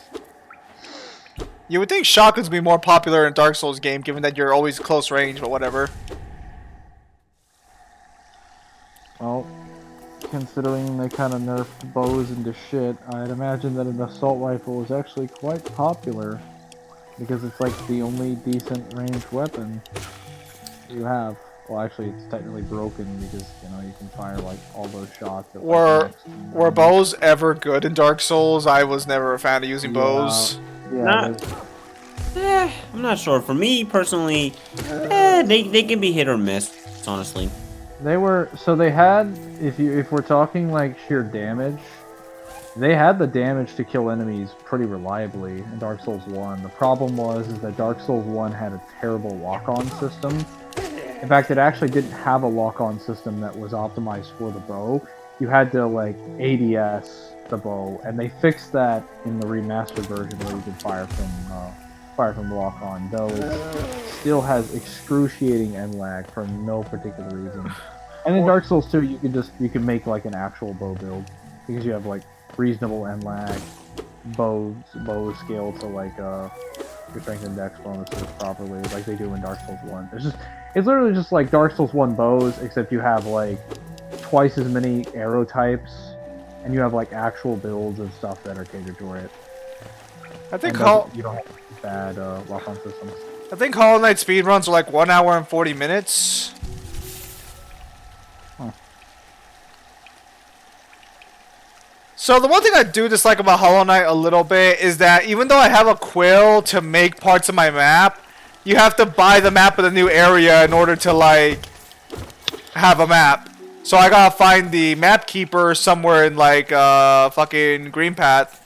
You would think shotguns would be more popular in Dark Souls game, given that you're always close range, but whatever. Well, considering they kind of nerfed bows into shit, I'd imagine that an assault rifle is actually quite popular. Because it's like the only decent ranged weapon you have. Well, actually, it's technically broken because, you know, you can fire like all those shots. At, like, Were bows ever good in Dark Souls? I was never a fan of using bows. Yeah, I'm not sure. For me personally, they can be hit or miss. Honestly, they were. So they had, if we're talking like sheer damage, they had the damage to kill enemies pretty reliably in Dark Souls 1. The problem is that Dark Souls 1 had a terrible lock-on system. In fact, it actually didn't have a lock-on system that was optimized for the bow. You had to, like, ADS the bow, and they fixed that in the remastered version where you could fire from lock-on, though it still has excruciating end lag for no particular reason. And in Dark Souls 2, you can make, like, an actual bow build, because you have, like, reasonable end lag, bow scale to like your strength and dex bonuses properly, like they do in Dark Souls 1. It's literally just like Dark Souls 1 bows, except you have like twice as many arrow types, and you have like actual builds and stuff that are catered to it. I think you don't have bad lock-on systems. I think Hollow Knight speedruns are like 1 hour and 40 minutes. So the one thing I do dislike about Hollow Knight a little bit is that even though I have a quill to make parts of my map, you have to buy the map of the new area in order to like have a map. So I gotta find the map keeper somewhere in like fucking Green Path.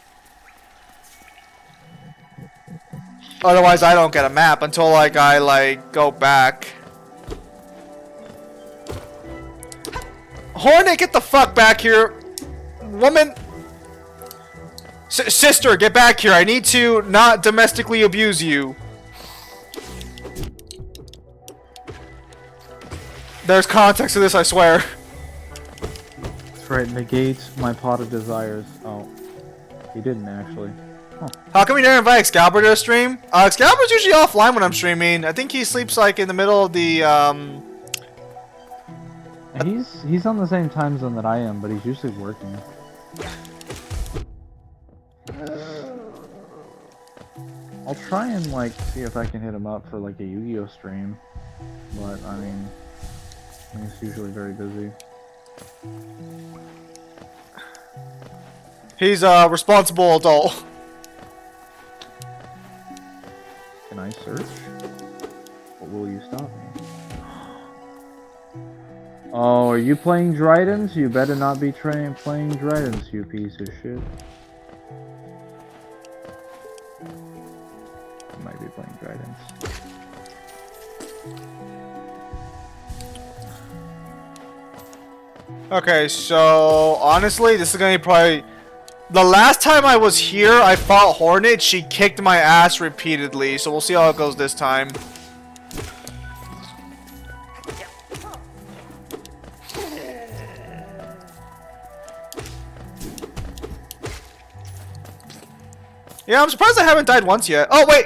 Otherwise I don't get a map until like I like go back. Hornet, get the fuck back here. Woman! Sister, get back here. I need to not domestically abuse you. There's context to this, I swear. That's right, negates my pot of desires. Oh, he didn't actually. Huh. How come you didn't invite Excalibur to a stream? Excalibur's usually offline when I'm streaming. I think he sleeps like in the middle of the He's on the same time zone that I am, but he's usually working. I'll try and like see if I can hit him up for like a Yu-Gi-Oh stream, but I mean he's usually very busy. He's a responsible adult. Can I search? Or will you stop me? Oh, are you playing Dryden's? You better not be playing Dryden's, you piece of shit. You might be playing Dryden's. Okay, so honestly, this is gonna be probably the last time I was here. I fought Hornet. She kicked my ass repeatedly. So we'll see how it goes this time. Yeah, I'm surprised I haven't died once yet. Oh wait,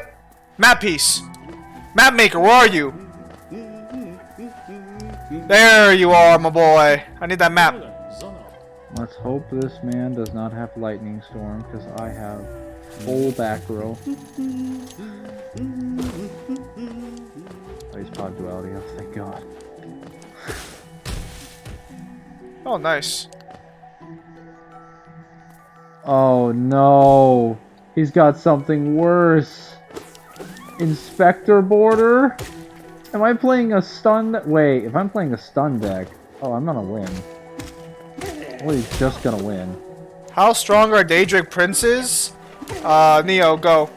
map piece, map maker. Where are you? There you are, my boy. I need that map. Let's hope this man does not have lightning storm, because I have full back row. Oh, he's pod duality. Oh, thank God. Oh, nice. Oh no, he's got something worse. Inspector border? Am I playing a stun? Wait, if I'm playing a stun deck, oh, I'm gonna win. Well, he's just gonna win. How strong are Daedric princes? Neo, go.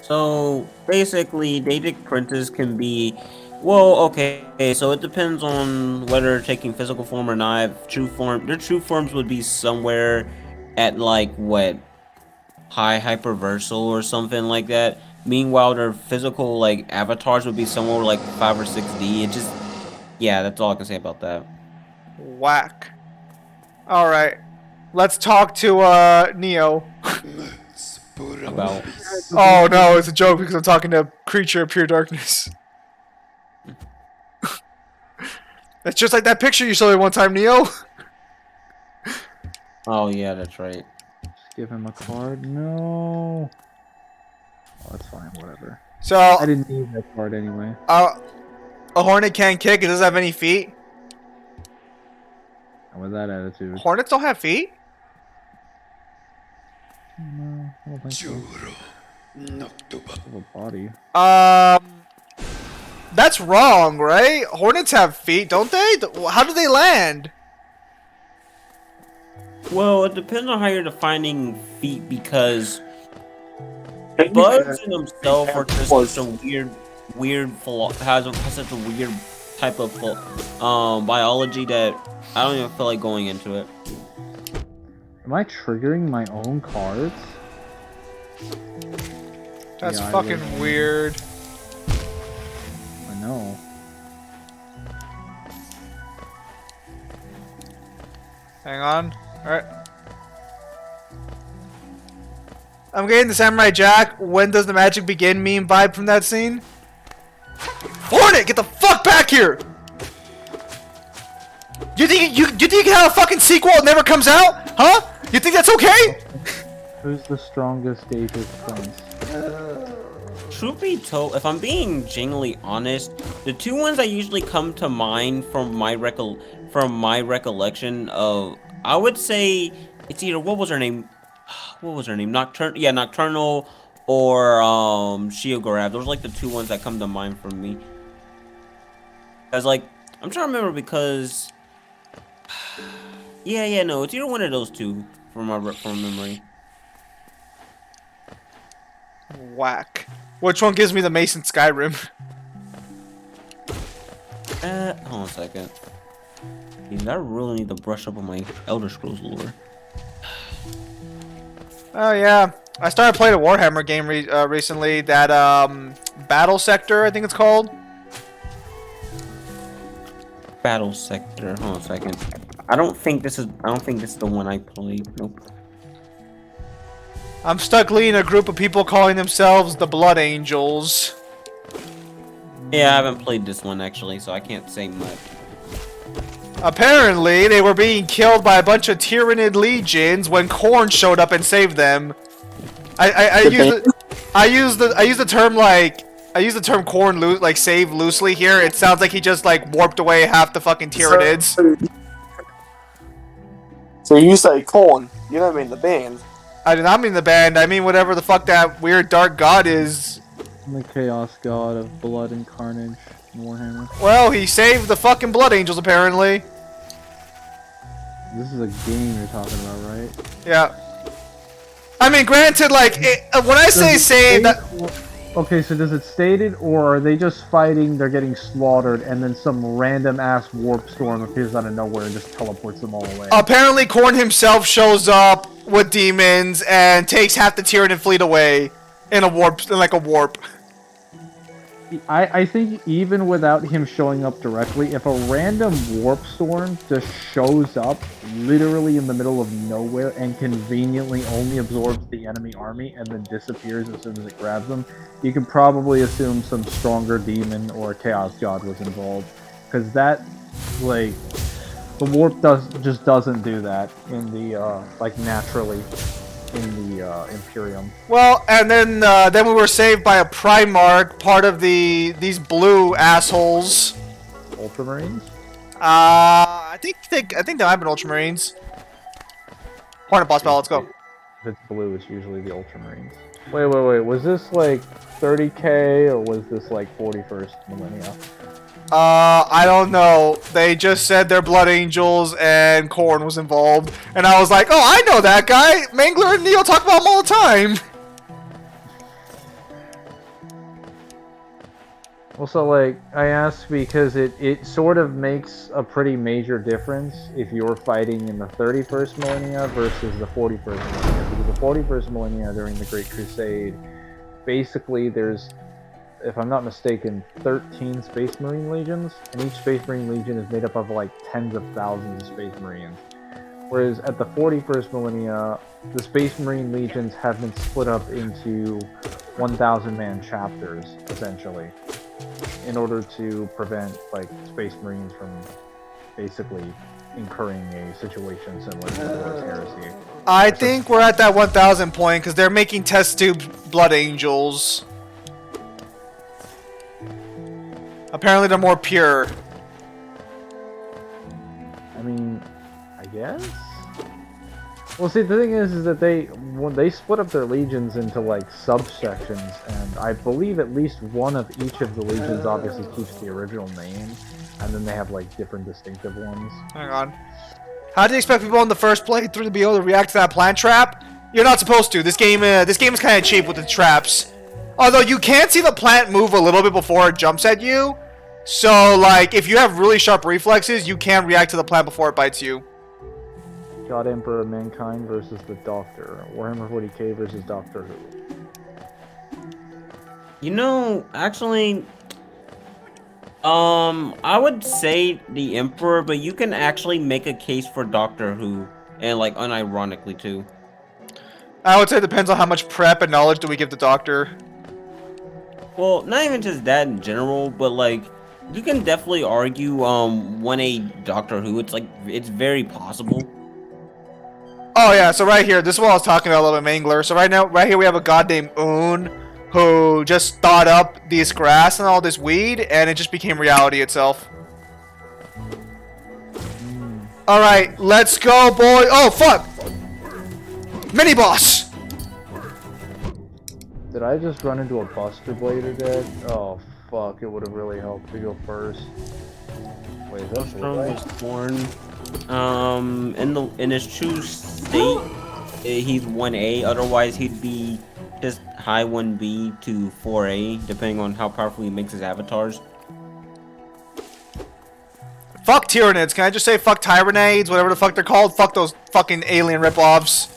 So basically, Daedric Princes can be, well, okay. So it depends on whether taking physical form or not. True form, their true forms would be somewhere at like what, high hyperversal or something like that. Meanwhile, their physical like avatars would be somewhere like 5 or 6D. It just, yeah, that's all I can say about that. Whack. Alright. Let's talk to, Neo. About Oh no, it's a joke because I'm talking to Creature of Pure Darkness. It's just like that picture you showed me one time, Neo. oh yeah, that's right. Just give him a card. No. Oh, that's fine. Whatever. So, I didn't need that card anyway. a hornet can't kick. It doesn't have any feet. And with that attitude. Hornets don't have feet? No, I don't think so. Have a body. That's wrong, right? Hornets have feet, don't they? How do they land? Well, it depends on how you're defining feet because bugs in themselves are just such a has such a weird type of biology that I don't even feel like going into it. Am I triggering my own cards? That's Yeah, I fucking would. weird. I know. Hang on. Alright. I'm getting the Samurai Jack, when does the magic begin meme vibe from that scene. Hornet, get the fuck back here! You think you can have a fucking sequel that never comes out? Huh? You think that's okay? Who's the strongest Daedric Prince? Truth be told, if I'm being genuinely honest, the two ones that usually come to mind from my recollection of, I would say it's either what was her name, Nocturnal or Sheogorath. Those are like the two ones that come to mind from me. Cause like I'm trying to remember because no, it's either one of those two from memory. Whack. Which one gives me the Mason Skyrim? Hold on a second. Dude, I really need to brush up on my Elder Scrolls lore. Oh yeah, I started playing a Warhammer game recently. That Battle Sector, I think it's called. Battle Sector. Hold on a second. I don't think this is the one I played. Nope. I'm stuck leading a group of people calling themselves the Blood Angels. Yeah, I haven't played this one actually, so I can't say much. Apparently, they were being killed by a bunch of Tyranid legions when Khorne showed up and saved them. I use the term Khorne like save loosely here. It sounds like he just like warped away half the fucking Tyranids. So you say corn, you don't mean the band. I do not mean the band. I mean whatever the fuck that weird dark god is. I'm the Chaos God of Blood and Carnage in Warhammer. Well, he saved the fucking Blood Angels apparently. This is a game you're talking about, right? Yeah. I mean, granted, like when I say save, that Okay, so does it state it, or are they just fighting, they're getting slaughtered, and then some random ass warp storm appears out of nowhere and just teleports them all away? apparently Khorne himself shows up with demons and takes half the Tyranid fleet away in a warp. I think even without him showing up directly, if a random warp storm just shows up literally in the middle of nowhere and conveniently only absorbs the enemy army and then disappears as soon as it grabs them, you can probably assume some stronger demon or chaos god was involved. Because that, like, the warp just doesn't do that in the, like, naturally in the, Imperium. Well, and then we were saved by a Primarch, part of these blue assholes. Ultramarines? I think they might have been Ultramarines. Hornet boss battle, let's go. If it's blue, it's usually the Ultramarines. Wait. Was this like 30k or was this like 41st millennia? I don't know. They just said they're Blood Angels and Korn was involved. And I was like, oh, I know that guy. Mangler and Neo talk about him all the time. Also, like, I ask because it sort of makes a pretty major difference if you're fighting in the 31st millennia versus the 41st millennia. Because the 41st millennia during the Great Crusade, basically there's, if I'm not mistaken, 13 Space Marine Legions, and each Space Marine Legion is made up of like tens of thousands of Space Marines. Whereas at the 41st millennia, the Space Marine Legions have been split up into 1,000-man chapters, essentially, in order to prevent like Space Marines from basically incurring a situation similar to the Horus Heresy. I think we're at that 1,000 point because they're making test tube Blood Angels. Apparently they're more pure. I mean, I guess? Well, see, the thing is that when they split up their legions into like subsections, and I believe at least one of each of the legions obviously keeps the original name, and then they have like different distinctive ones. Hang on. How do you expect people on the first playthrough to be able to react to that plant trap? You're not supposed to. This game is kind of cheap with the traps. Although you can see the plant move a little bit before it jumps at you. So, like, if you have really sharp reflexes, you can react to the plant before it bites you. God Emperor of Mankind versus the Doctor. Warhammer 40k versus Doctor Who. You know, actually, I would say the Emperor, but you can actually make a case for Doctor Who, and like unironically too. I would say it depends on how much prep and knowledge do we give the Doctor. Well, not even just that in general, but like, you can definitely argue, when a Doctor Who, it's very possible. Oh yeah, so right here, this is what I was talking about a little bit, Mangler. So right here we have a god named Un, who just thought up this grass and all this weed, and it just became reality itself. Alright, let's go, boy. Oh, fuck! Mini-boss! Did I just run into a Buster Blade or dead? Oh, fuck, it would have really helped to go first. Wait, that's Strong right. was born, in his true state, he's 1A, otherwise he'd be just high 1B to 4A, depending on how powerful he makes his avatars. Fuck Tyranids. Can I just say fuck Tyranids? Whatever the fuck they're called. Fuck those fucking alien ripoffs.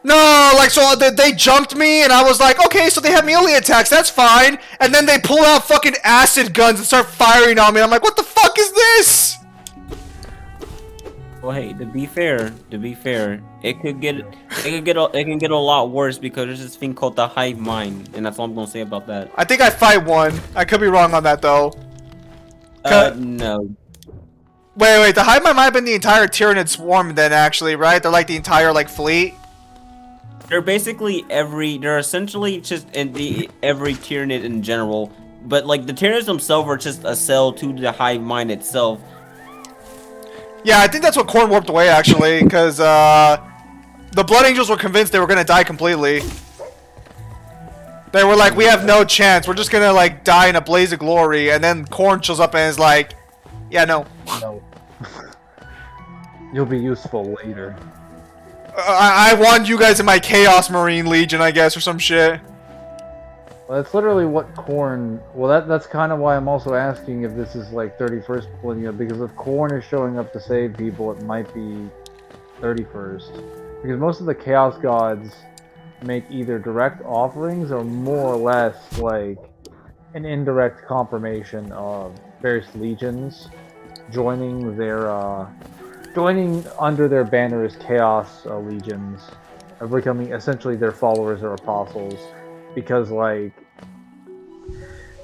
No, like, so they jumped me, and I was like, okay, so they have melee attacks, that's fine. And then they pull out fucking acid guns and start firing on me. I'm like, what the fuck is this? Well, hey, to be fair, it can get a lot worse because there's this thing called the hive mind, and that's all I'm gonna say about that. I think I fight one. I could be wrong on that, though. No. Wait, the hive mind might have been the entire Tyranid swarm then, actually, right? They're like the entire, like, fleet. They're essentially just every Tyranid in general, but like the Tyranids themselves are just a cell to the hive mind itself. Yeah, I think that's what Korn warped away, actually, because the Blood Angels were convinced they were gonna die completely. They were like, we have no chance, we're just gonna, like, die in a blaze of glory, and then Korn shows up and is like, yeah, no. No. You'll be useful later. I want you guys in my Chaos Marine Legion, I guess, or some shit. Well, that's literally what Korn... Well, that's kind of why I'm also asking if this is, like, 31st millennia, because if Korn is showing up to save people, it might be 31st. Because most of the Chaos Gods make either direct offerings or more or less, like, an indirect confirmation of various legions joining their, joining under their banner as Chaos Legions, becoming essentially their followers or apostles, because like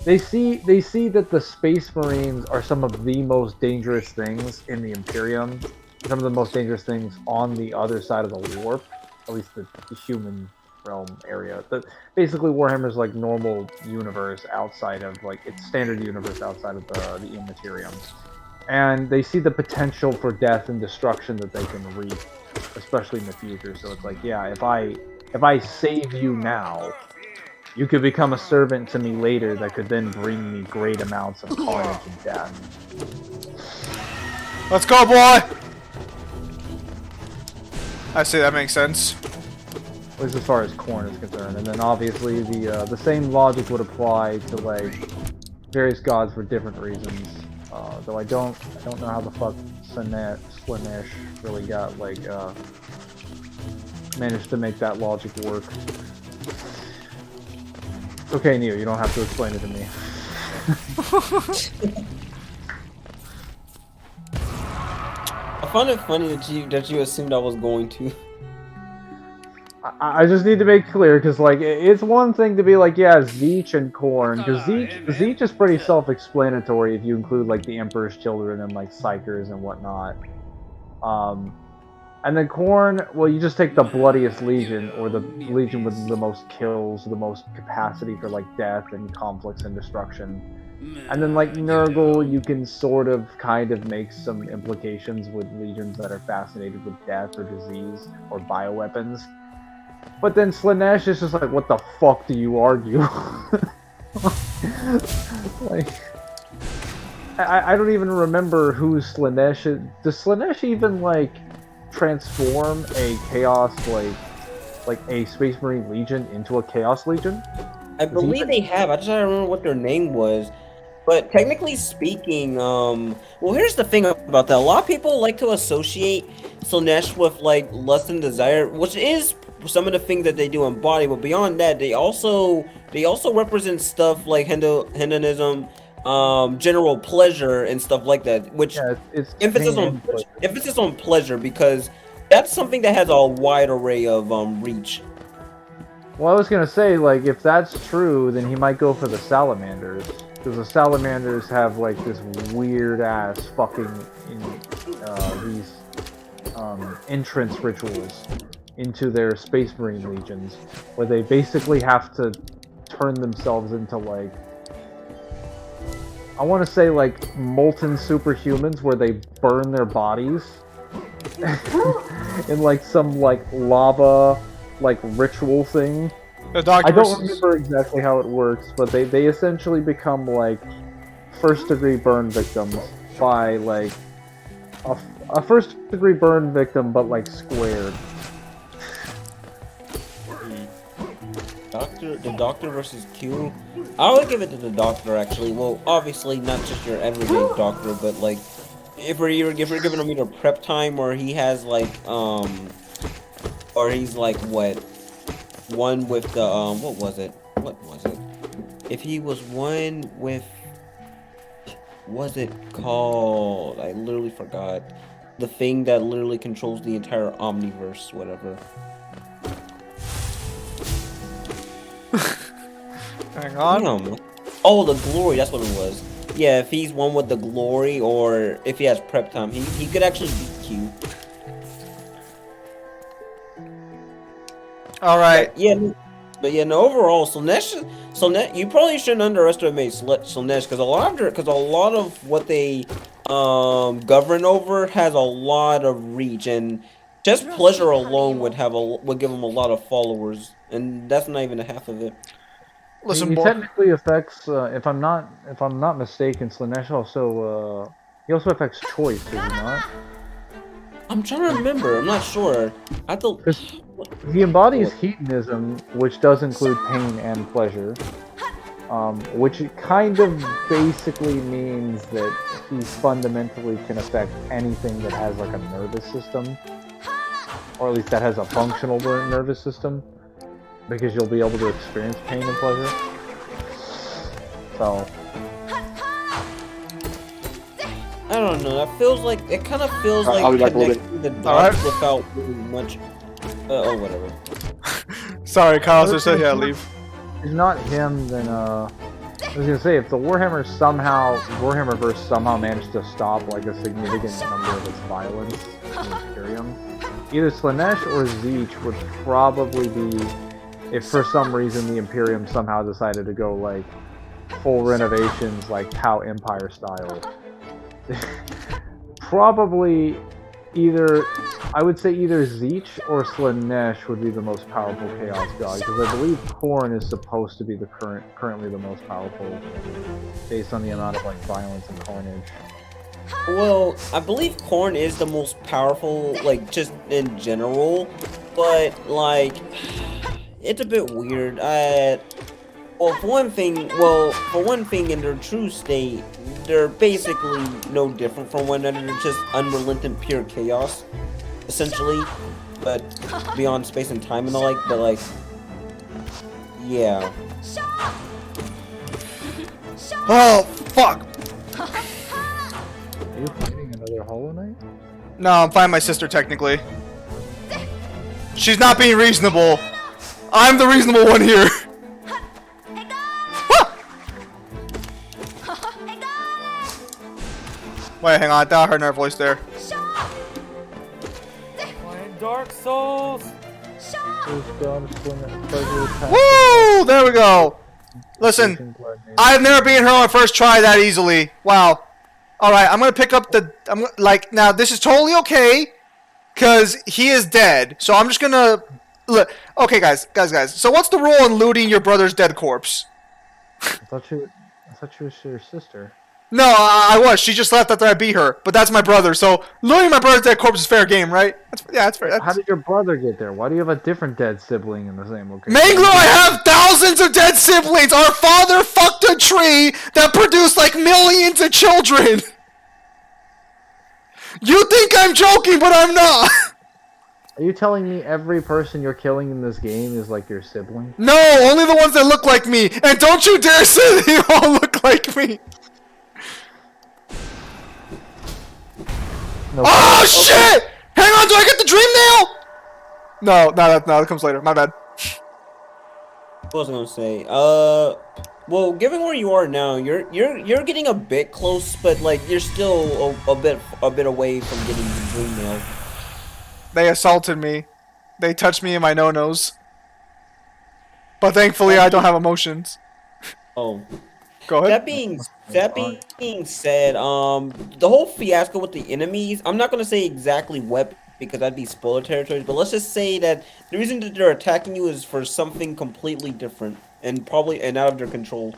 they see that the Space Marines are some of the most dangerous things in the Imperium, some of the most dangerous things on the other side of the warp, at least the human realm area. Basically, Warhammer's like normal universe outside of like its standard universe outside of the Immaterium. And they see the potential for death and destruction that they can reap, especially in the future. So it's like, yeah, if I save you now, You could become a servant to me later that could then bring me great amounts of carnage and death. Let's go, boy! I see, that makes sense. At least as far as corn is concerned. And then obviously the same logic would apply to like various gods for different reasons. Though I don't know how the fuck Slaanesh really got like managed to make that logic work. Okay, Neo, you don't have to explain it to me. I found it funny that you assumed I was going to. I just need to make clear, because like it's one thing to be like, yeah, Zeech and Korn, because Zeech is pretty self-explanatory if you include like the Emperor's Children and like Psychers and whatnot. And then Korn, well, you just take the bloodiest Legion, or the Legion with the most kills, the most capacity for like death and conflicts and destruction. And then like Nurgle, you can sort of kind of make some implications with legions that are fascinated with death or disease or bioweapons. But then Slaanesh is just like, what the fuck do you argue? Like, I don't even remember who Slaanesh is. Does Slaanesh even like transform a Chaos like a Space Marine Legion into a Chaos Legion? I believe they have. I just don't remember what their name was. But technically speaking, well, here's the thing about that. A lot of people like to associate Slaanesh with like lust and desire, which is some of the things that they do embody. But beyond that, they also represent stuff like hedonism, general pleasure, and stuff like that. Which it's emphasis on pleasure, because that's something that has a wide array of reach. Well, I was gonna say, like, if that's true, then he might go for the salamanders. Because the salamanders have, like, this weird-ass fucking, these, entrance rituals into their Space Marine legions, where they basically have to turn themselves into, like, I want to say, like, molten superhumans, where they burn their bodies in, like, some, like, lava, like, ritual thing. I don't remember exactly how it works, but they essentially become, like, first-degree burn victims by, like, a first-degree burn victim, but, like, squared. The Doctor versus Q? I would give it to the Doctor, actually. Well, obviously, not just your everyday Doctor, but, like, if we're giving him either prep time, or he has, like, or he's, like, what? One with the, what was it? If he was one with, what's it called? I literally forgot. The thing that literally controls the entire Omniverse, whatever. Hang on. Damn. Oh, the Glory, that's what it was. Yeah, if he's one with the Glory, or if he has prep time, he could actually beat Q. Alright. But yeah, no, overall, Slaanesh, you probably shouldn't underestimate Slaanesh, because a lot of what they govern over has a lot of reach, and just pleasure alone would give them a lot of followers, and that's not even a half of it. Listen, he boy. technically affects, if I'm not mistaken, Slaanesh also he also affects choice, does he not? I'm trying to remember. I'm not sure. I thought he embodies hedonism, which does include pain and pleasure, which kind of basically means that he fundamentally can affect anything that has like a nervous system, or at least that has a functional nervous system, because you'll be able to experience pain and pleasure. So I don't know. It kind of feels like I'll be back connecting the dots without really much. Oh, whatever. Sorry, Kyle, just said yeah, leave. If not him, then I was gonna say, if the Warhammerverse somehow managed to stop like a significant number of its violence in Imperium, either Slaanesh or Zeech would probably be, if for some reason the Imperium somehow decided to go like full renovations, like Tau Empire style. Probably either I would say either Zeech or Slanesh would be the most powerful Chaos God, because I believe Korn is supposed to be the currently the most powerful, based on the amount of like violence and carnage. Well, I believe Korn is the most powerful, like, just in general, but, like, it's a bit weird. Well, for one thing, in their true state, they're basically no different from one another. They're just unrelenting pure chaos, essentially, but beyond space and time and the like, but, like, yeah. Oh, fuck! Are you fighting another Hollow Knight? No, I'm fighting my sister, technically. She's not being reasonable. I'm the reasonable one here. Ah! Wait, hang on. I thought I heard her voice there. Playing Dark Souls. Woo! There we go. Listen, I've never beaten her on my first try that easily. Wow. All right, I'm gonna pick up the. Now this is totally okay, cause he is dead. So I'm just gonna look. Okay, guys. So what's the rule in looting your brother's dead corpse? I thought she was your sister. No, I was. She just left after I beat her. But that's my brother. So looting my brother's dead corpse is fair game, right? That's fair. How did your brother get there? Why do you have a different dead sibling in the same location? Manglo, I have thousands of dead siblings! Our father fucked a tree that produced like millions of children! You think I'm joking, but I'm not! Are you telling me every person you're killing in this game is like your sibling? No, only the ones that look like me! And don't you dare say they all look like me! No. Oh shit! Hang on, do I get the dream nail? No, that comes later. My bad. What was I gonna say? Well, given where you are now, you're getting a bit close, but like you're still a bit away from getting the dream nail. They assaulted me. They touched me in my no-nos. But thankfully, I don't have emotions. Oh. Go ahead. That being said, the whole fiasco with the enemies, I'm not gonna say exactly what because that'd be spoiler territory, but let's just say that the reason that they're attacking you is for something completely different and probably out of their control.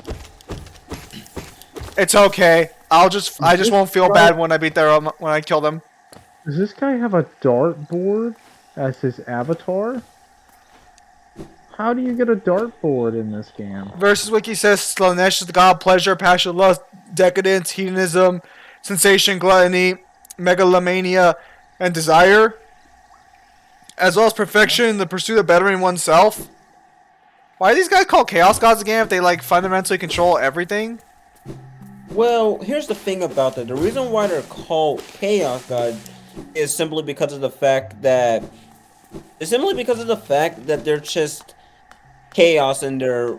It's okay. I just won't feel bad when I beat their when I kill them. Does this guy have a dartboard as his avatar? How do you get a dartboard in this game? Versus Wiki says Slanesh is the god of pleasure, passion, lust, decadence, hedonism, sensation, gluttony, megalomania, and desire, as well as perfection, the pursuit of bettering oneself. Why are these guys called Chaos Gods again if they like fundamentally control everything? Well, here's the thing about that. The reason why they're called Chaos Gods is simply because of the fact that they're just chaos in their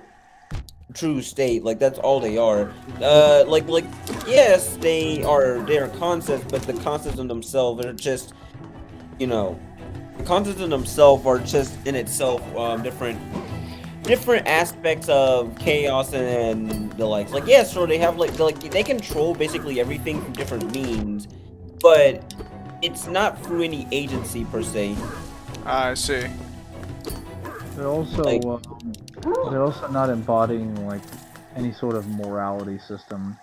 true state. Like that's all they are. Like yes, they are concepts, but the concepts in themselves are just, you know, the concepts in themselves are just in itself different aspects of chaos and the likes. Like yeah, sure they have they control basically everything from different means, but it's not through any agency per se. I see. They're also they're also not embodying like any sort of morality system.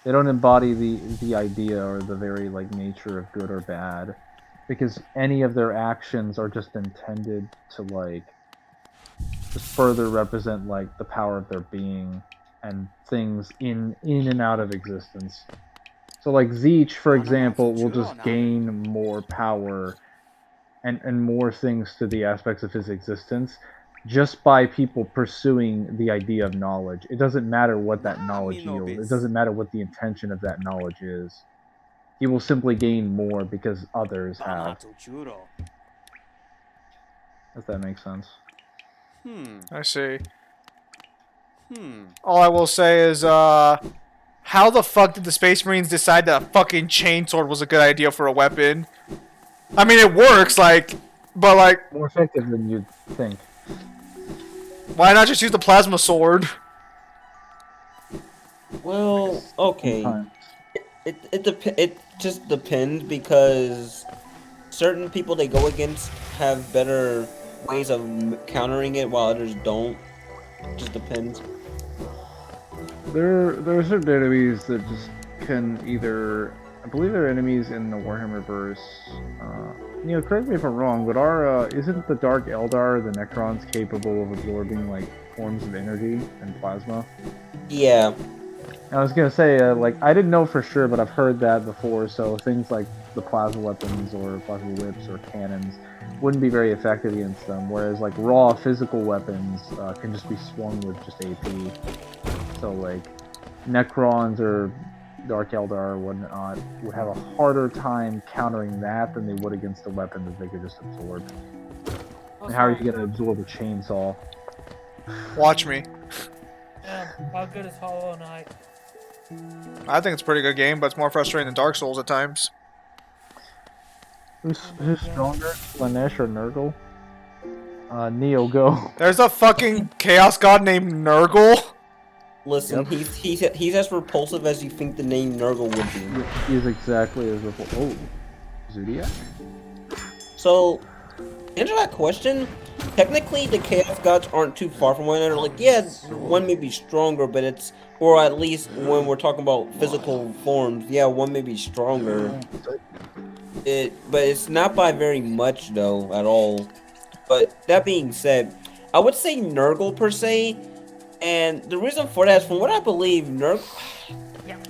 They don't embody the idea or the very like nature of good or bad, because any of their actions are just intended to like just further represent like the power of their being and things in and out of existence. So like Zeech, for example, will just gain more power and more things to the aspects of his existence just by people pursuing the idea of knowledge. It doesn't matter what that knowledge yields. It doesn't matter what the intention of that knowledge is. He will simply gain more because others have. If that makes sense. I see. All I will say is, how the fuck did the Space Marines decide that a fucking chainsword was a good idea for a weapon? I mean, it works, like, but like... More effective than you'd think. Why not just use the plasma sword? Well, okay. Sometimes. It just depends because certain people they go against have better ways of countering it, while others don't. Just depends. There are certain enemies that just can either. I believe there are enemies in the Warhammer verse. Correct me if I'm wrong, but isn't the Dark Eldar, the Necrons, capable of absorbing like forms of energy and plasma? Yeah. I was gonna say, I didn't know for sure, but I've heard that before. So things like the plasma weapons or plasma whips or cannons wouldn't be very effective against them. Whereas like raw physical weapons can just be swung with just AP. So like Necrons or Dark Eldar or whatnot would have a harder time countering that than they would against a weapon that they could just absorb. And how are you gonna absorb a chainsaw? Watch me. Yeah, how good is Hollow Knight? I think it's a pretty good game, but it's more frustrating than Dark Souls at times. Who's stronger, Lanesh or Nurgle? Neo, go. There's a fucking Chaos God named Nurgle. Listen, he's as repulsive as you think the name Nurgle would be. He's exactly as repulsive. Oh, Zodiac? So, to answer that question, technically the Chaos Gods aren't too far from one another. Like, yeah, one may be stronger, but it's, or at least when we're talking about physical forms, yeah, one may be stronger. But it's not by very much though, at all. But that being said, I would say Nurgle per se, and the reason for that is from what I believe, I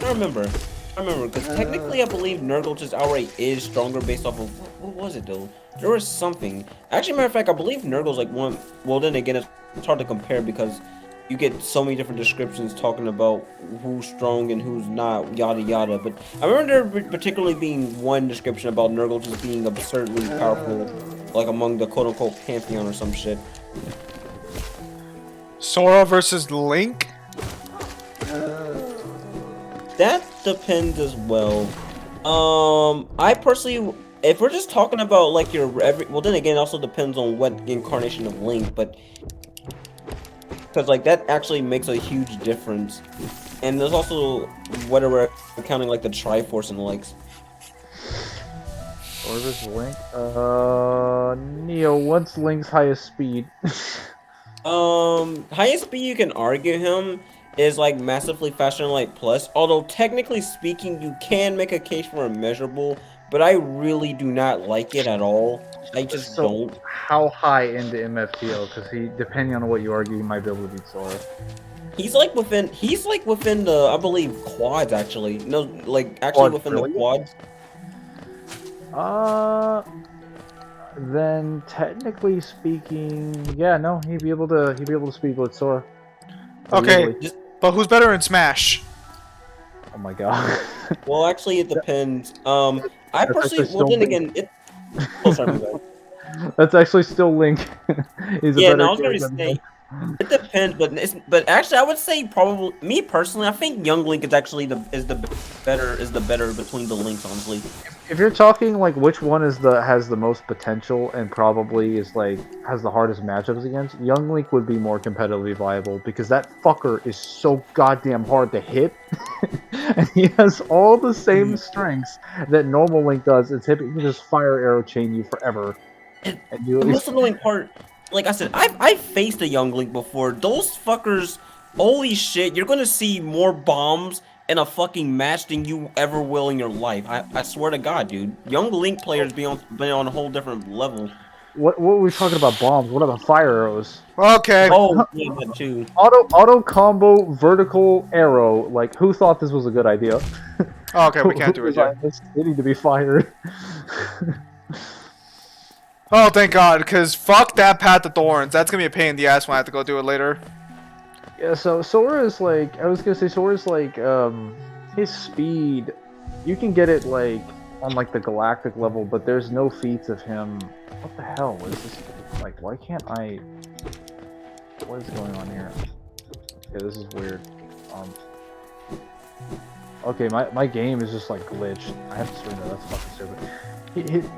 remember, because technically I believe Nurgle just outright is stronger based off of, what was it though? There was something. Actually, matter of fact, I believe Nurgle's like one, well then again, it's hard to compare because you get so many different descriptions talking about who's strong and who's not, yada yada. But I remember there particularly being one description about Nurgle just being absurdly powerful, like among the quote-unquote pantheon or some shit. Sora versus Link? That depends as well. I personally, if we're just talking about like well then again, it also depends on what incarnation of Link, but because like that actually makes a huge difference. And there's also whether we're counting like the Triforce and the likes. Or this Link? Neo, what's Link's highest speed? Highest speed you can argue him is like massively faster than like Plus. Although technically speaking, you can make a case for immeasurable, but I really do not like it at all. I just don't. How high into MFTO? Because depending on what you argue, he might be able to beat Sora. He's like within the, I believe, quads actually. No, like actually within the quads. Then technically speaking, yeah, no, he'd be able to speed with Sora. Okay, but who's better in Smash? Oh my god. Well, actually, it depends. I personally, well, then again, oh, sorry, my bad. That's actually still Link. Yeah, no, I was gonna say it depends, but actually, I would say probably me personally, I think Young Link is actually the better between the Links, honestly. If you're talking like which one has the most potential and probably is like has the hardest matchups against, Young Link would be more competitively viable because that fucker is so goddamn hard to hit, and he has all the same strengths that normal Link does. It's him, he can just fire arrow chain you forever. And the most annoying part, like I said, I've faced a Young Link before. Those fuckers, holy shit, you're gonna see more bombs in a fucking match than you ever will in your life. I swear to God, dude. Young Link players been on a whole different level. What were we talking about bombs? What about fire arrows? Okay. Oh, yeah, that too. Auto combo vertical arrow. Like, who thought this was a good idea? Okay, we can't do it yet. They need to be fired. Oh, thank God, because fuck that Path of Thorns. That's gonna be a pain in the ass when I have to go do it later. Yeah, so Sora's like, I was gonna say Sora's like, his speed, you can get it like on like the galactic level, but there's no feats of him. What the hell is this? Like, why can't I? What is going on here? Okay, this is weird. Okay, my game is just like glitched. I have to stream that. That's fucking stupid.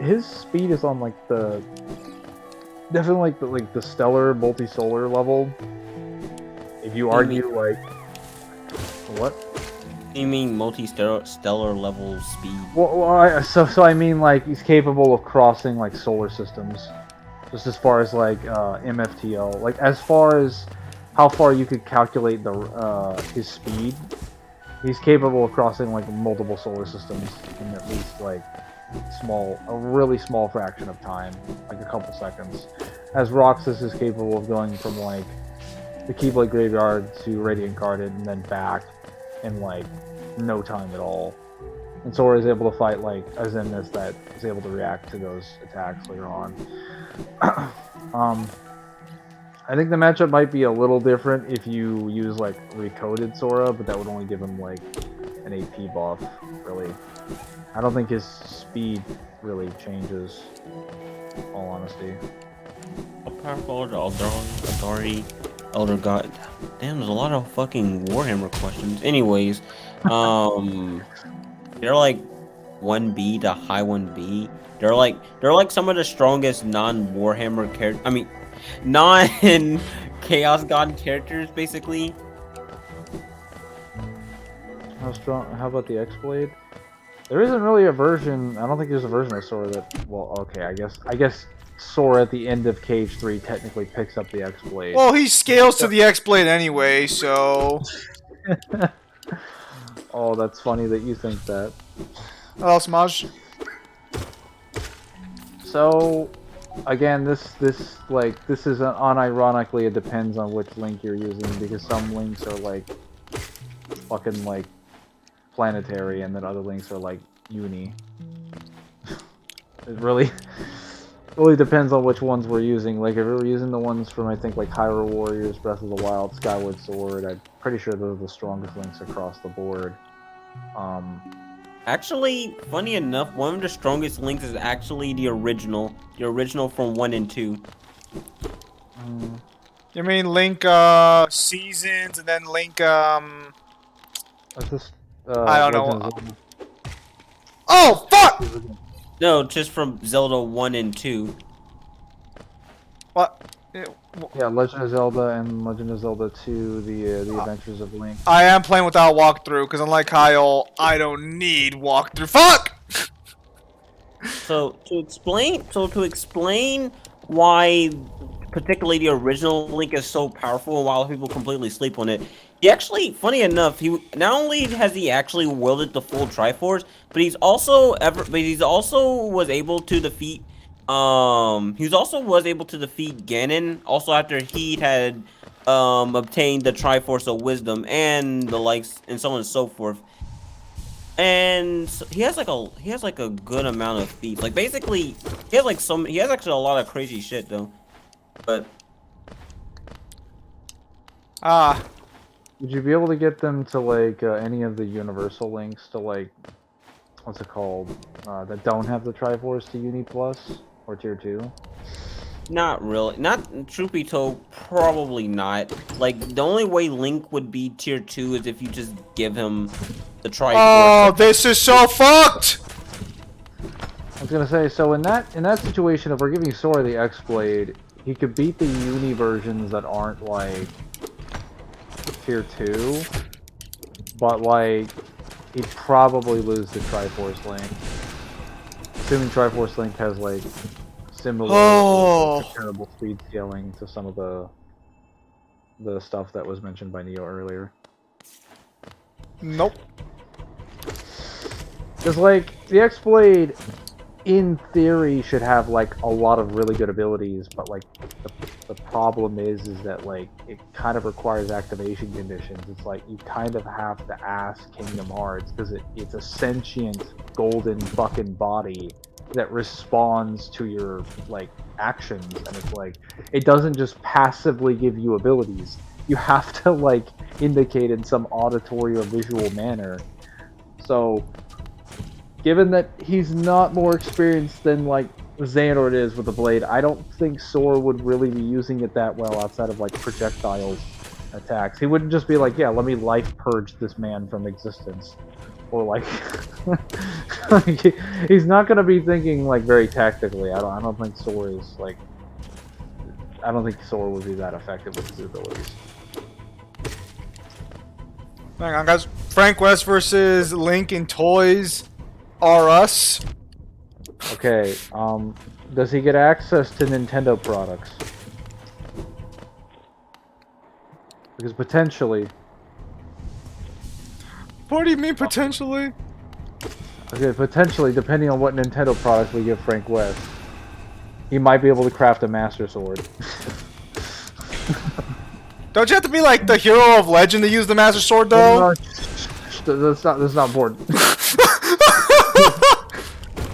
His speed is on like the definitely like the stellar multi-solar level. If you argue like what? You mean multi-stellar level speed? So I mean like he's capable of crossing like solar systems, just as far as like MFTL, like as far as how far you could calculate the his speed. He's capable of crossing like multiple solar systems in at least like a really small fraction of time, like a couple seconds. As Roxas is capable of going from like the Keyblade Graveyard to Radiant Garden and then back in like no time at all. And Sora is able to fight like a Xemnas that is able to react to those attacks later on. I think the matchup might be a little different if you use like recoded Sora, but that would only give him like an AP buff, really. I don't think his speed really changes, in all honesty. How powerful are the Authority, Elder God? Damn, there's a lot of fucking Warhammer questions. Anyways, they're like 1B to high 1B. They're like some of the strongest non-Warhammer characters. I mean, non-Chaos God characters, basically. How strong? How about the X-Blade? There isn't really a version. I don't think there's a version of Sora that. Well, okay, I guess Sora at the end of Cage 3 technically picks up the X-Blade. Well, he scales to the X-Blade anyway, so... Oh, that's funny that you think that. Hello, Smaj. So, again, this is unironically, it depends on which link you're using, because some links are like fucking like planetary, and then other links are like uni. It really depends on which ones we're using. Like if we were using the ones from I think like Hyrule Warriors, Breath of the Wild, Skyward Sword, I'm pretty sure those are the strongest links across the board. Actually, funny enough, one of the strongest links is actually the original from 1 and 2. You mean Link Seasons and then Link Just, I don't know. Legend of Zelda. Oh fuck! No, just from Zelda 1 and 2. What? Yeah, Legend of Zelda and Legend of Zelda 2, the Adventures of Link. I am playing without walkthrough because unlike Kyle, I don't need walkthrough. Fuck! So to explain why particularly the original Link is so powerful and why people completely sleep on it, he actually, funny enough, he not only has he actually wielded the full Triforce, but he's also was able to defeat Ganon also after he had obtained the Triforce of Wisdom and the likes and so on and so forth. And so he has like a good amount of feats. Like basically, he has actually a lot of crazy shit though. But would you be able to get them to like any of the universal links to like what's it called that don't have the Triforce to Uni Plus or Tier 2? not really. Not truth be told, probably not. Like the only way Link would be Tier 2 is if you just give him the Triforce. Oh, this is so fucked! I was gonna say, so in that situation, if we're giving Sora the X-Blade, he could beat the Uni versions that aren't like Tier 2, but like he'd probably lose the Triforce Link. Assuming Triforce Link has like similar terrible speed scaling to some of the stuff that was mentioned by Neo earlier. Nope. Because like the X-Blade in theory should have like a lot of really good abilities, but like the problem is that like it kind of requires activation conditions. It's like you kind of have to ask Kingdom Hearts because it's a sentient golden fucking body that responds to your like actions, and it's like it doesn't just passively give you abilities. You have to like indicate in some auditory or visual manner. So given that he's not more experienced than like Xehanort is with the blade, I don't think Sora would really be using it that well outside of like projectile attacks. He wouldn't just be like, yeah, let me life purge this man from existence. Or like, he's not gonna be thinking like very tactically. I don't think Sora is like, I don't think Sora would be that effective with his abilities. Hang on, guys. Frank West versus Link in Toys R Us. Okay, does he get access to Nintendo products? Because potentially, What do you mean potentially? okay, potentially, depending on what Nintendo products we give Frank West, he might be able to craft a Master Sword. Don't you have to be like the hero of legend to use the Master Sword though? That's not important.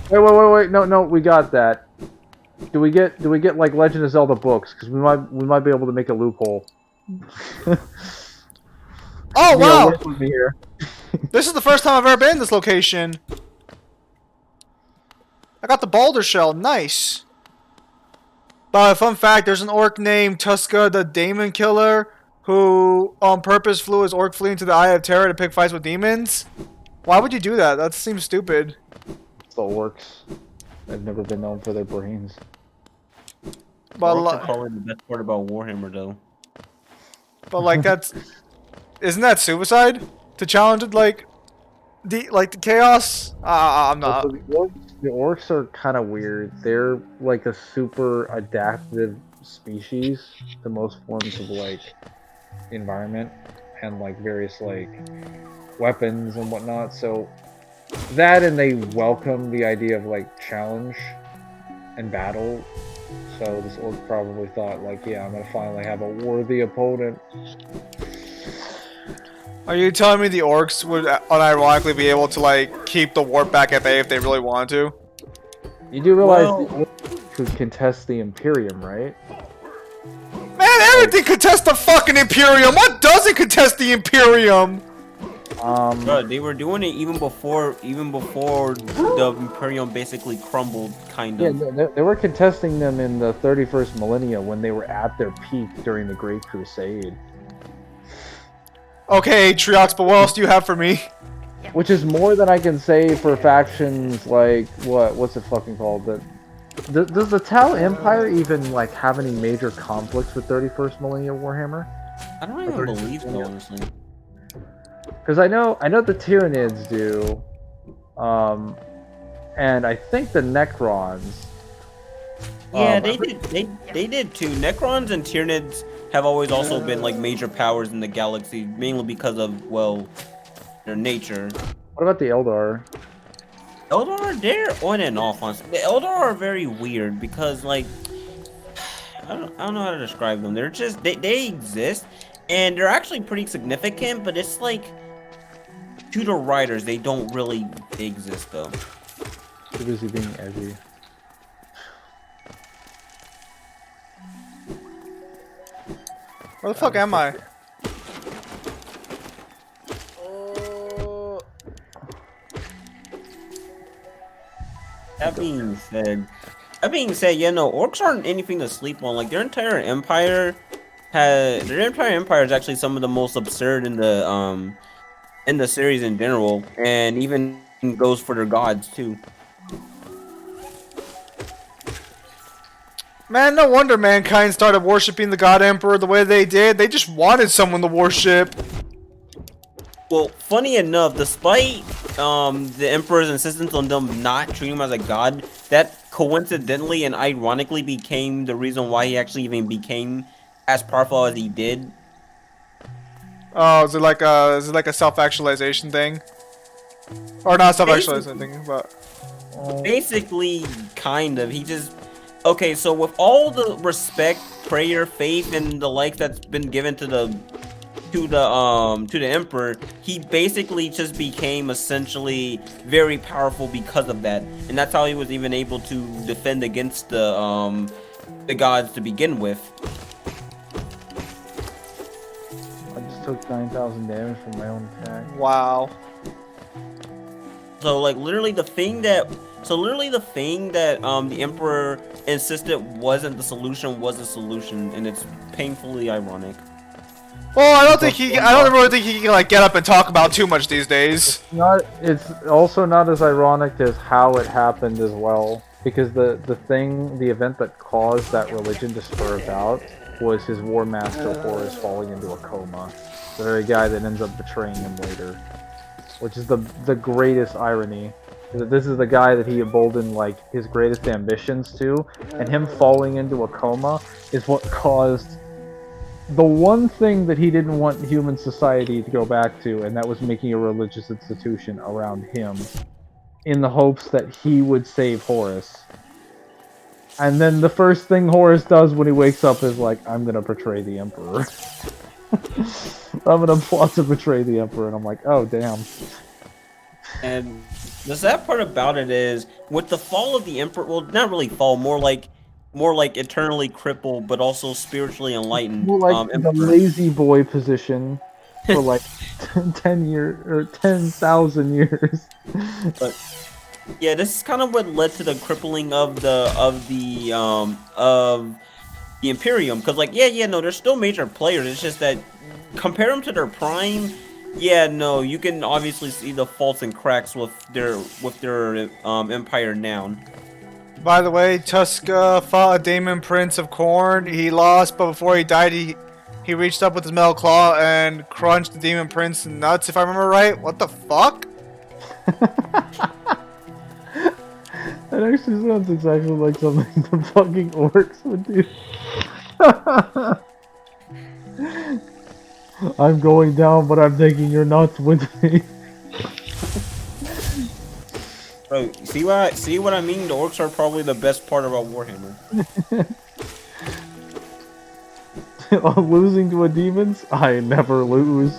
Wait, no, we got that. Do we get like Legend of Zelda books? Because we might be able to make a loophole. Oh wow! Work with me here. This is the first time I've ever been in this location. I got the Boulder Shell, nice. Fun fact, there's an orc named Tuska the Demon Killer who on purpose flew his orc fleet into the Eye of Terror to pick fights with demons. Why would you do that? That seems stupid. The orcs. They've never been known for their brains. But, Orcs are probably the best part about Warhammer, though. but like that's... Isn't that suicide? To challenge it like the chaos? I'm not... The orcs are kind of weird. They're like a super adaptive species to most forms of like environment and like various like weapons and whatnot. So that, and they welcome the idea of like challenge and battle. So this orc probably thought like, yeah, I'm gonna finally have a worthy opponent. Are you telling me the orcs would unironically be able to like keep the warp back at bay if they really wanted to? You do realize Well- the orcs could contest the Imperium, right? Man, everything contests the fucking Imperium! What doesn't contest the Imperium? Bro, they were doing it even before the Imperium basically crumbled, kind Yeah, of. they were contesting them in the 31st millennia when they were at their peak during the Great Crusade. Okay, Triox, but what else do you have for me? Which is more than I can say for factions like, what's it fucking called? Does the Tau Empire even like have any major conflicts with 31st millennia Warhammer? I don't even believe so, honestly. Because I know the Tyranids do, and I think the Necrons. Yeah, they did too. Necrons and Tyranids have always also been like major powers in the galaxy, mainly because of, well, their nature. What about the Eldar? Eldar, they're on and off. Honestly, the Eldar are very weird because, like, I don't know how to describe them. They're just they exist, and they're actually pretty significant. But it's like, to the writers, they don't really exist though. Too busy being edgy. Where the fuck am I? That being said, yeah, no, orcs aren't anything to sleep on. Like their entire empire is actually some of the most absurd in the series in general, and even goes for their gods too. Man, no wonder mankind started worshipping the God Emperor the way they did. They just wanted someone to worship. Well, funny enough, despite the Emperor's insistence on them not treating him as a god, that coincidentally and ironically became the reason why he actually even became as powerful as he did. Oh, is it like a self-actualization thing? Or not self-actualization thing, but... Basically, kind of. He just... Okay, so with all the respect, prayer, faith, and the like that's been given to the Emperor, he basically just became essentially very powerful because of that, and that's how he was even able to defend against the gods to begin with. I just took 9,000 damage from my own attack. Wow. So like literally the thing that the Emperor insisted wasn't the solution was the solution, and it's painfully ironic. Well, I don't really think he can like get up and talk about too much these days. It's also not as ironic as how it happened as well, because the event that caused that religion to spur about was his War Master Horus falling into a coma. the very guy that ends up betraying him later. Which is the greatest irony. That this is the guy that he emboldened like his greatest ambitions to, and him falling into a coma is what caused the one thing that he didn't want human society to go back to, and that was making a religious institution around him, in the hopes that he would save Horus. And then the first thing Horus does when he wakes up is like, I'm gonna betray the Emperor. I'm gonna plot to betray the Emperor, and I'm like, oh damn. And the sad part about it is, with the fall of the Emperor, well, not really fall, more like eternally crippled, but also spiritually enlightened. More like the Emperor. lazy boy position for like 10 years or 10,000 years. But yeah, this is kind of what led to the crippling of the Imperium, because like no, they're still major players. It's just that compare them to their prime. Yeah, no, you can obviously see the faults and cracks with their empire now. By the way, Tuska fought a Demon Prince of Korn. He lost, but before he died, he reached up with his metal claw and crunched the Demon Prince nuts, if I remember right. What the fuck? That actually sounds exactly like something the fucking orcs would do. I'm going down, but I'm taking your nuts with me. Bro, see what I mean? The orcs are probably the best part about Warhammer. Losing to a demons? I never lose.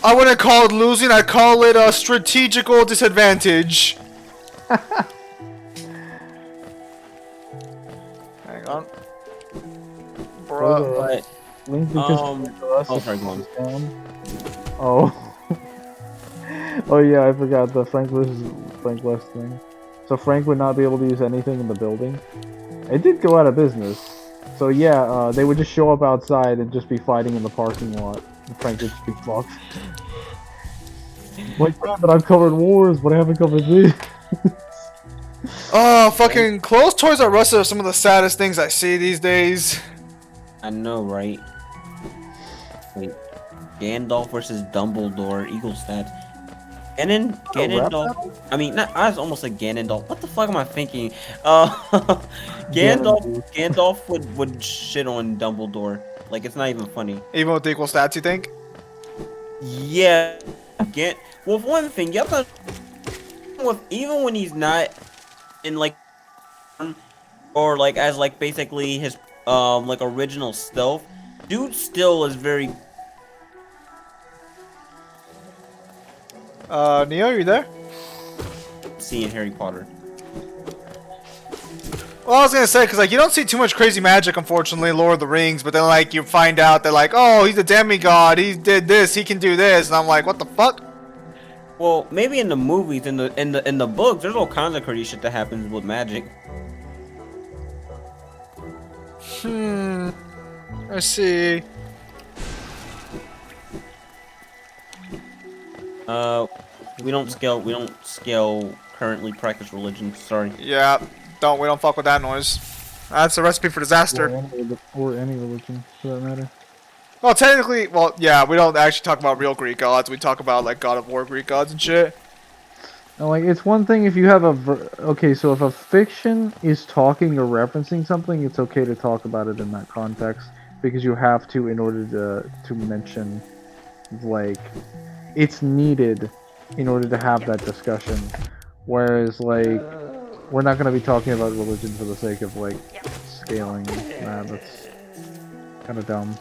I wouldn't call it losing, I'd call it a strategical disadvantage. Hang on. Bruh. But Link because oh, sorry, go on. Oh. Oh yeah, I forgot the Frank versus Frank West thing. So Frank would not be able to use anything in the building. It did go out of business. So yeah, they would just show up outside and just be fighting in the parking lot. And Frank would just be fucked. Like, yeah, but I've covered wars, but I haven't covered this. Oh, fucking closed Toys R Us are some of the saddest things I see these days. I know, right? Wait, Gandalf versus Dumbledore, equal stats. Ganondorf. I mean, not. I was almost like Ganondorf. What the fuck am I thinking? Gandalf would shit on Dumbledore. Like, it's not even funny. Even with equal stats, you think? Yeah. Well, for one thing, you have to. Even when he's not in like, or like as like basically his like original stealth, dude still is very. Neo, are you there? Seeing Harry Potter. Well, I was gonna say, because like you don't see too much crazy magic, unfortunately, in Lord of the Rings. But then like you find out that like, oh, he's a demigod. He did this. He can do this. And I'm like, what the fuck? Well, maybe in the movies, in the books, there's all kinds of crazy shit that happens with magic. Let's see. We don't scale currently practice religion. Sorry. Yeah, we don't fuck with that noise. That's a recipe for disaster. Or any religion, for that matter. Well, technically, well, yeah, we don't actually talk about real Greek gods. We talk about like God of War Greek gods and shit. Now, like, it's one thing if you have okay, so if a fiction is talking or referencing something, it's okay to talk about it in that context because you have to in order to mention, like, it's needed in order to have that discussion. Whereas, like, we're not going to be talking about religion for the sake of, like, scaling. That's kind of dumb.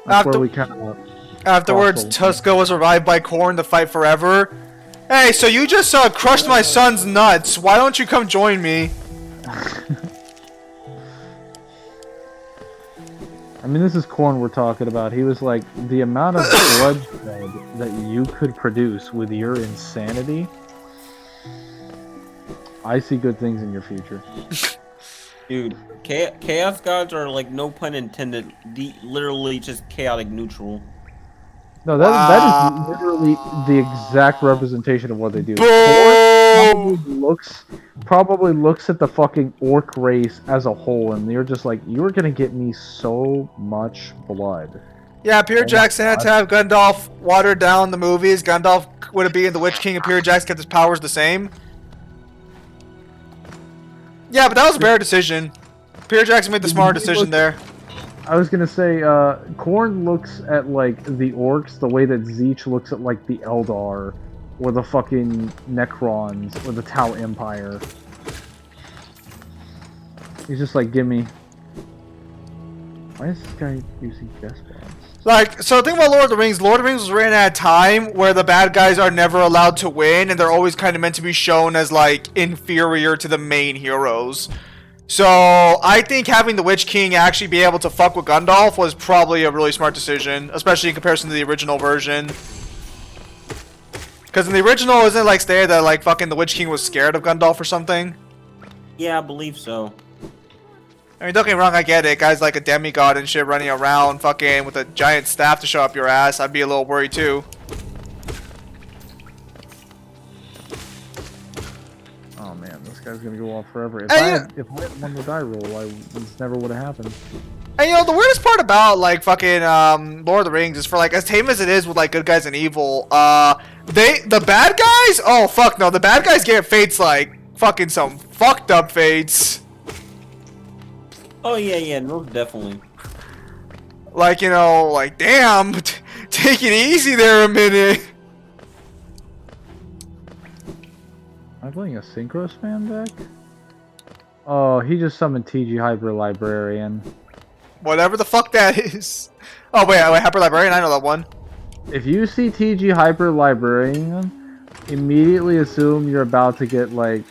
That's where we kind of... Afterwards, Tuska was revived by Korn to fight forever. Hey, so you just crushed my son's nuts. Why don't you come join me? I mean, this is Korn we're talking about. He was like, the amount of bloodshed that you could produce with your insanity. I see good things in your future. Dude, chaos gods are like, no pun intended, literally just chaotic neutral. No, that is literally the exact representation of what they do. Boom! Korn looks probably looks at the fucking orc race as a whole, and you're just like, you're gonna get me so much blood. Yeah, Peter Oh my Jackson had to have Gandalf watered down the movies. Gandalf would have been the Witch King, and Peter Jackson kept his powers the same. Yeah, but that was a better decision. Peter Jackson made the smarter decision there. I was gonna say, Korn looks at like the orcs the way that Zeech looks at like the Eldar, or the fucking Necrons, or the Tau Empire. He's just like, gimme. Why is this guy using best bombs? Like, so the thing about Lord of the Rings was written at a time where the bad guys are never allowed to win, and they're always kind of meant to be shown as, like, inferior to the main heroes. So, I think having the Witch King actually be able to fuck with Gandalf was probably a really smart decision, especially in comparison to the original version. Because in the original, isn't it, like, stated that, like, fucking the Witch King was scared of Gandalf or something? Yeah, I believe so. I mean, don't get me wrong, I get it. Guy's like a demigod and shit running around fucking with a giant staff to show up your ass. I'd be a little worried too. Oh man, this guy's gonna go off forever. If Hey, I had won the die roll, this never would have happened. And you know, the weirdest part about like fucking Lord of the Rings is for like as tame as it is with like good guys and evil, the bad guys, oh fuck no, the bad guys get fates like fucking some fucked up fates. Oh yeah, no, definitely. Like, you know, like damn, take it easy there a minute. Am I playing a Synchro Spam deck? Oh, he just summoned TG Hyper Librarian. Whatever the fuck that is. Oh wait, Hyper Librarian, I know that one. If you see TG Hyper Librarian, immediately assume you're about to get like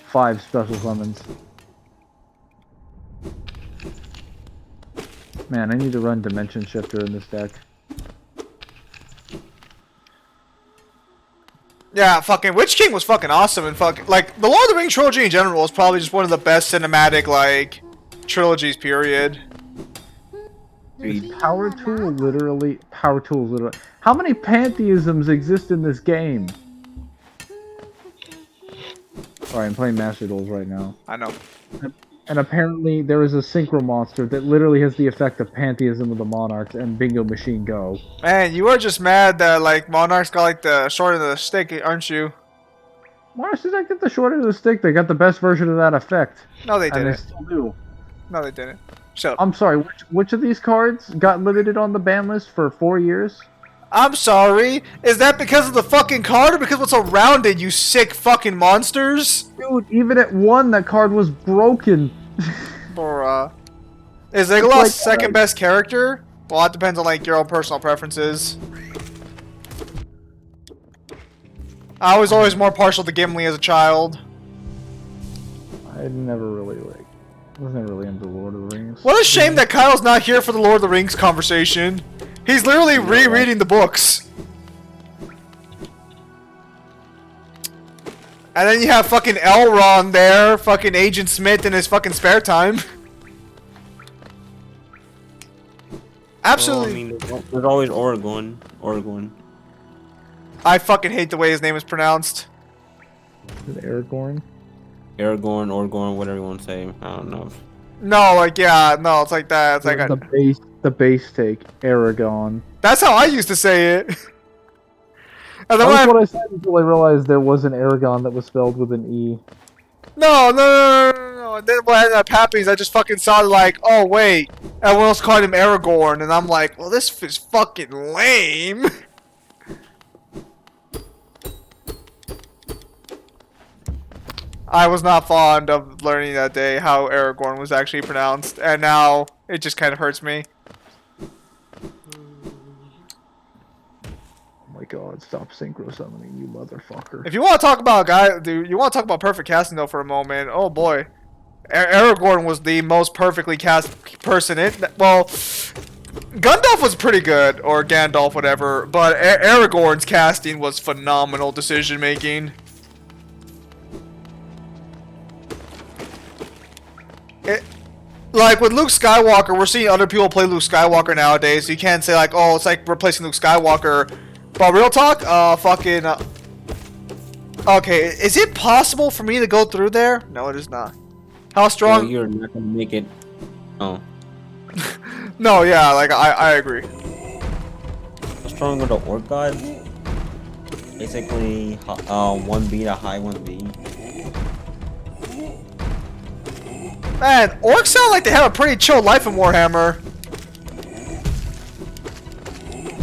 5 special summons. Man, I need to run Dimension Shifter in this deck. Yeah, fucking Witch King was fucking awesome, and fucking like the Lord of the Rings trilogy in general is probably just one of the best cinematic like trilogies. Period. Power Tool literally. How many pantheisms exist in this game? Sorry, I'm playing Master Duels right now. I know. And apparently there is a Synchro monster that literally has the effect of Pantheism of the Monarchs and Bingo Machine Go. Man, you are just mad that like Monarchs got like the short end of the stick, aren't you? Monarchs did not get the short end of the stick. They got the best version of that effect. No, they And they didn't. still do. No, they didn't. Shut up. I'm sorry, which of these cards got limited on the ban list for 4 years? I'm sorry. Is that because of the fucking card or because what's around it, you sick fucking monsters? Dude, even at 1, that card was broken. Bruh. Is Legolas like, second best character? Well, that depends on like your own personal preferences. I was always more partial to Gimli as a child. I never really wasn't really into Lord of the Rings. What a shame that Kyle's not here for the Lord of the Rings conversation. He's literally rereading the books. And then you have fucking Elrond there, fucking Agent Smith in his fucking spare time. Absolutely. Well, I mean, there's always Aragorn. I fucking hate the way his name is pronounced. Is it Aragorn? Aragorn, whatever you want to say. I don't know. No, like, yeah, no, it's like that. It's like The base take, Aragon. that's how I used to say it. And then That's when what I said until I realized there was an Aragon that was spelled with an E. No. And then what ended up happening is I just fucking saw like, oh wait, everyone else called him Aragorn, and I'm like, well, this is fucking lame. I was not fond of learning that day how Aragorn was actually pronounced, and now it just kind of hurts me. Oh my god, stop synchro summoning, you motherfucker. If you want to talk about you want to talk about perfect casting though for a moment. Oh boy, Aragorn was the most perfectly cast person in. Well, Gandalf was pretty good, or Gandalf, whatever. But Aragorn's casting was phenomenal decision making. Like with Luke Skywalker, we're seeing other people play Luke Skywalker nowadays. So you can't say like, oh, it's like replacing Luke Skywalker. But real talk, fucking, Okay, is it possible for me to go through there? No, it is not. How No, strong? you're not gonna make it. Oh, No, yeah, like I agree. how strong are the orc gods? Basically, 1B to high 1B. Man, orcs sound like they have a pretty chill life in Warhammer.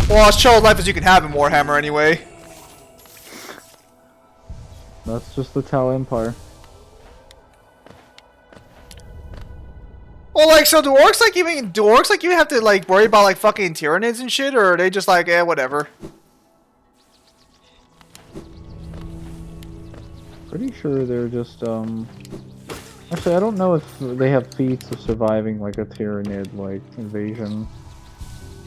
Well, as chill a life as you can have in Warhammer, anyway. That's just the Tau Empire. Well, like, so do orcs even have to like worry about like fucking Tyranids and shit, or are they just like, whatever? Pretty sure they're just Actually, I don't know if they have feats of surviving like a Tyranid like invasion,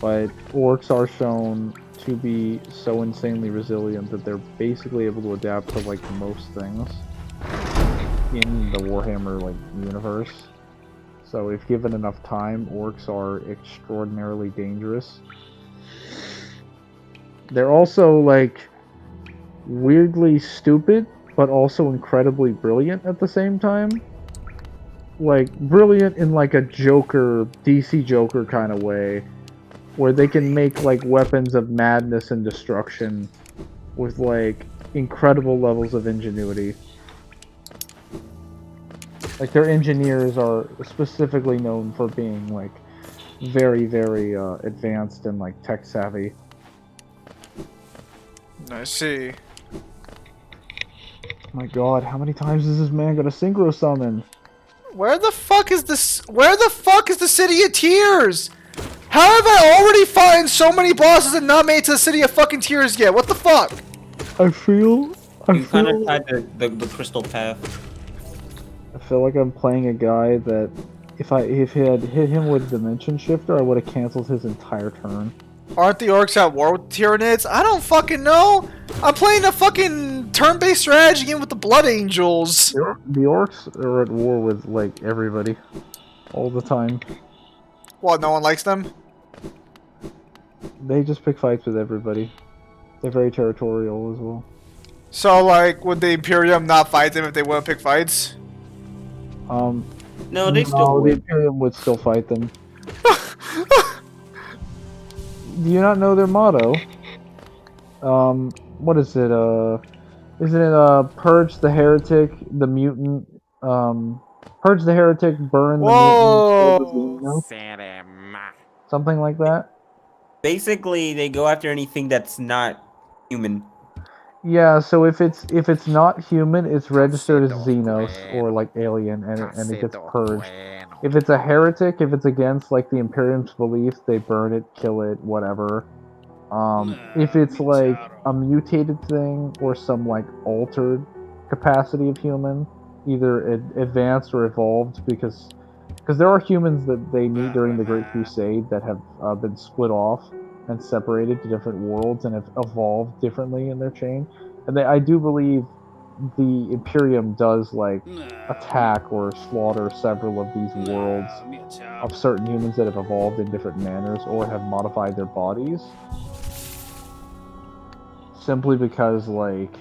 but orcs are shown to be so insanely resilient that they're basically able to adapt to like most things in the Warhammer like universe. So if given enough time, orcs are extraordinarily dangerous. They're also like weirdly stupid, but also incredibly brilliant at the same time. Like brilliant in like a Joker, DC Joker kind of way, where they can make like weapons of madness and destruction with like incredible levels of ingenuity. Like their engineers are specifically known for being like very, very advanced and like tech savvy. I see. My god, how many times is this man gonna synchro summon? Where the fuck is this? Where the fuck is the City of Tears? How have I already fought so many bosses and not made it to the City of fucking Tears yet? What the fuck? I feel You kind of tried the crystal path. I feel like I'm playing a guy that if I had hit him with Dimension Shifter, I would have canceled his entire turn. Aren't the orcs at war with Tyranids? I don't fucking know. I'm playing a fucking turn-based strategy game with the Blood Angels. The orcs are at war with like everybody, all the time. What? No one likes them? They just pick fights with everybody. They're very territorial as well. So, like, would the Imperium not fight them if they wouldn't pick fights? No, they still the would. Imperium would still fight them. Do you not know their motto? What is it? Isn't it purge the heretic, the mutant? Purge the heretic, burn the Whoa! mutant, kill the Xeno? Something like that. Basically, they go after anything that's not human. Yeah, so if it's not human, it's registered as Xenos or like alien, and it gets purged. If it's a heretic, if it's against like the Imperium's beliefs, they burn it, kill it, whatever. If it's like a mutated thing or some like altered capacity of human, either advanced or evolved, because there are humans that they meet during the Great Crusade that have been split off and separated to different worlds and have evolved differently in their chain. And I do believe the Imperium does like attack or slaughter several of these worlds of certain humans that have evolved in different manners or have modified their bodies. Simply because like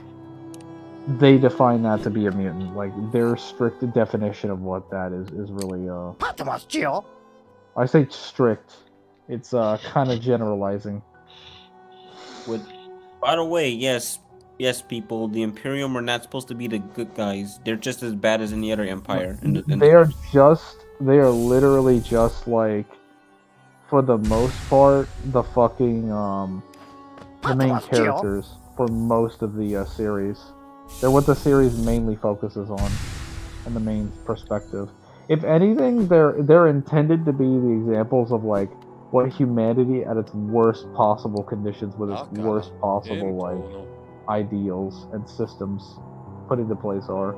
they define that to be a mutant. Like their strict definition of what that is really I say strict. It's kind of generalizing. By the way, yes, people, the Imperium are not supposed to be the good guys. They're just as bad as any other empire. They are literally just like, for the most part, the fucking the main characters for most of the series. They're what the series mainly focuses on, and the main perspective. If anything, they're intended to be the examples of like what humanity at its worst possible conditions with its worst possible like ideals and systems put into place are.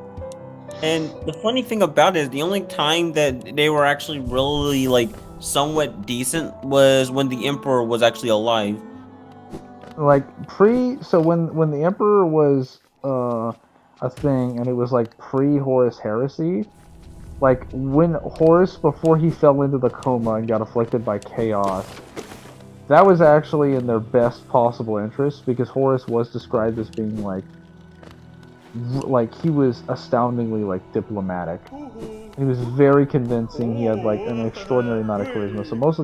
And the funny thing about it is the only time that they were actually really like somewhat decent was when the Emperor was actually alive. Like so when the Emperor was a thing and it was like pre-Horus Heresy, like when Horus, before he fell into the coma and got afflicted by chaos, that was actually in their best possible interest, because Horus was described as being like like he was astoundingly like diplomatic. He was very convincing. He had like an extraordinary amount of charisma. So most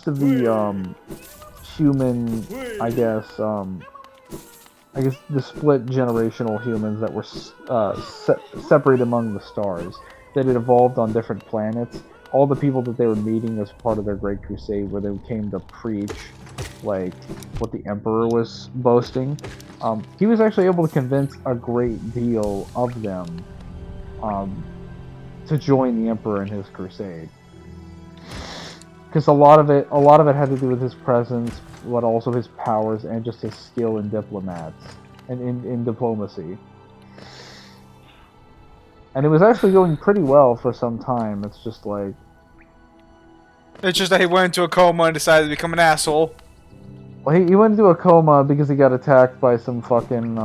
of the human, I guess the split generational humans that were separated among the stars, that had evolved on different planets. All the people that they were meeting as part of their Great Crusade, where they came to preach, like, what the Emperor was boasting. He was actually able to convince a great deal of them to join the Emperor in his crusade. Because a lot of it had to do with his presence, but also his powers and just his skill in diplomats and in diplomacy. And it was actually going pretty well for some time. It's just like... It's just that he went into a coma and decided to become an asshole. Well, he went into a coma because he got attacked by some fucking,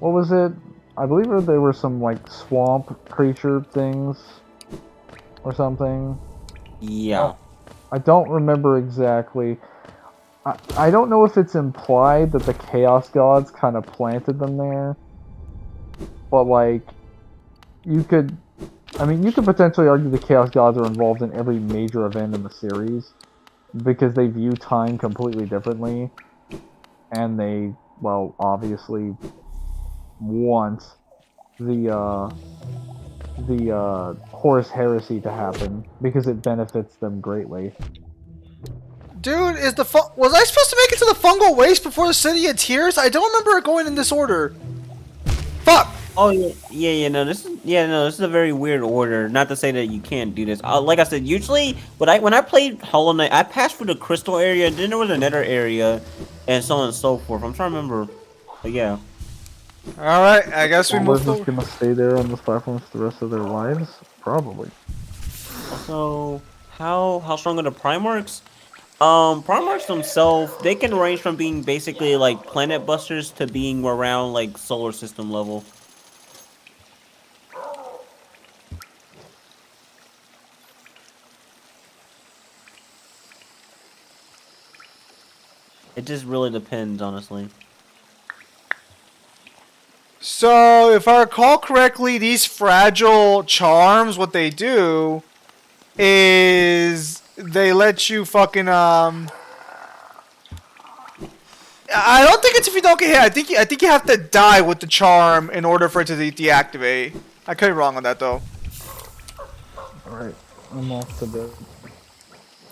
what was it? I believe there were some, like, swamp creature things or something. Yeah. I don't remember exactly. I don't know if it's implied that the Chaos Gods kind of planted them there. But, like, you could potentially argue the Chaos Gods are involved in every major event in the series. Because they view time completely differently. And they, well, obviously want the Horus Heresy to happen. Because it benefits them greatly. Dude, was I supposed to make it to the fungal waste before the City of Tears? I don't remember it going in this order. Fuck! Oh no, this is a very weird order. Not to say that you can't do this. Like I said, usually when I played Hollow Knight, I passed through the crystal area, then there was another area, and so on and so forth. I'm trying to remember, but yeah. All right, I guess we move Was forward. gonna stay there on this platform for the rest of their lives? Probably. So how strong are the Primarchs? Primarchs themselves, they can range from being basically like planet busters to being around like solar system level. It just really depends, honestly. So, if I recall correctly, these fragile charms, what they do is they let you fucking I don't think it's if you don't get hit. I think you have to die with the charm in order for it to deactivate. I could be wrong on that though. Alright, I'm off to bed.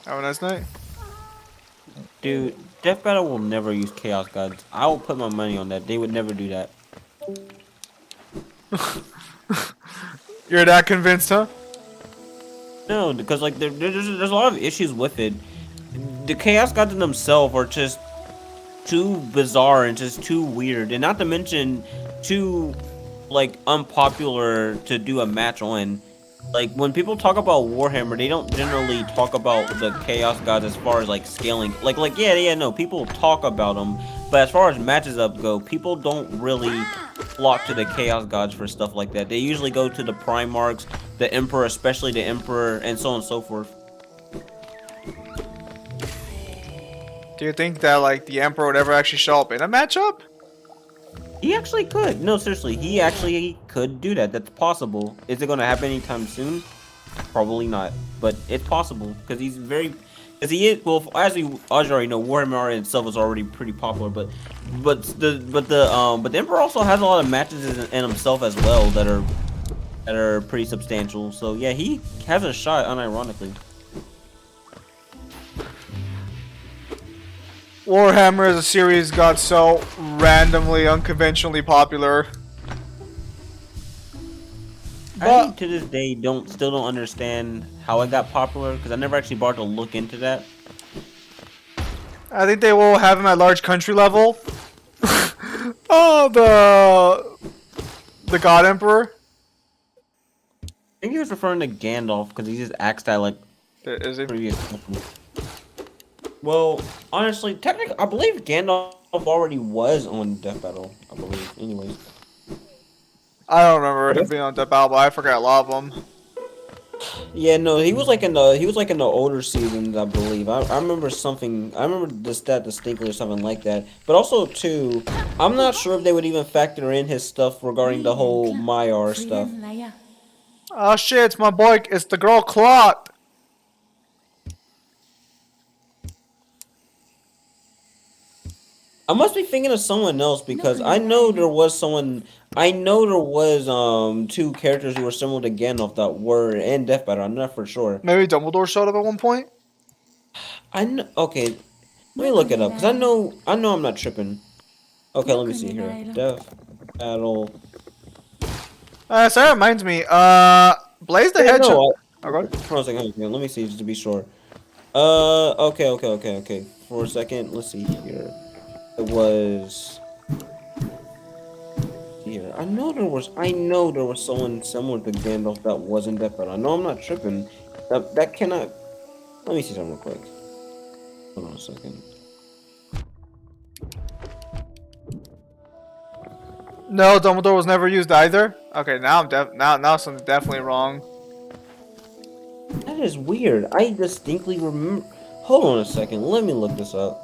Have a nice night. Dude, Death Battle will never use Chaos Gods. I will put my money on that. They would never do that. You're that convinced, huh? No, because like there's a lot of issues with it. The Chaos Gods in themselves are just too bizarre and just too weird, and not to mention too like unpopular to do a match on. Like when people talk about Warhammer, they don't generally talk about the Chaos Gods as far as like scaling. Like no, people talk about them, but as far as matches up go, people don't really flock to the Chaos Gods for stuff like that. They usually go to the Primarchs, the Emperor, especially the Emperor, and so on and so forth. Do you think that like the Emperor would ever actually show up in a matchup? He actually could. No, seriously, he actually could do that. That's possible. Is it going to happen anytime soon? Probably not, but it's possible because he's very. Because he is, well, as you already know, Warhammer itself is already pretty popular, but the Emperor also has a lot of matches in himself as well that are pretty substantial. So yeah, he has a shot, unironically. Warhammer as a series got so randomly, unconventionally popular. I to this day still don't understand how it got popular because I never actually bothered to look into that. I think they will have him at large country level. Oh, the God Emperor. I think he was referring to Gandalf because he just acts that like Is he? previous couple. Well, honestly, technically, I believe Gandalf already was on Death Battle. I believe, anyways. I don't remember him being on Death Battle, but I forgot a lot of them. Yeah, no, he was like in the older seasons, I believe. I remember something. I remember this that distinctly or something like that. But also too, I'm not sure if they would even factor in his stuff regarding the whole Maiar stuff. Oh shit, it's my boy. It's the girl Clot. I must be thinking of someone else because I know there was someone. I know there was two characters who were similar to Gandalf that were in Death Battle. I'm not for sure. Maybe Dumbledore showed up at one point. I know. Okay, let me look it up because I know I'm not tripping. Okay, let me see here. Death Battle. So that reminds me. Blaze the Hey, Hedgehog. no, Oh, go ahead. hold on a second. Let me see just to be sure. Okay. For a second, let's see here. It was here. I know there was someone similar to Gandalf that wasn't Death Battle. I know I'm not tripping. That cannot. Let me see something real quick. Hold on a second. No, Dumbledore was never used either. Okay, now now something's definitely wrong. That is weird. I distinctly remember. Hold on a second. Let me look this up.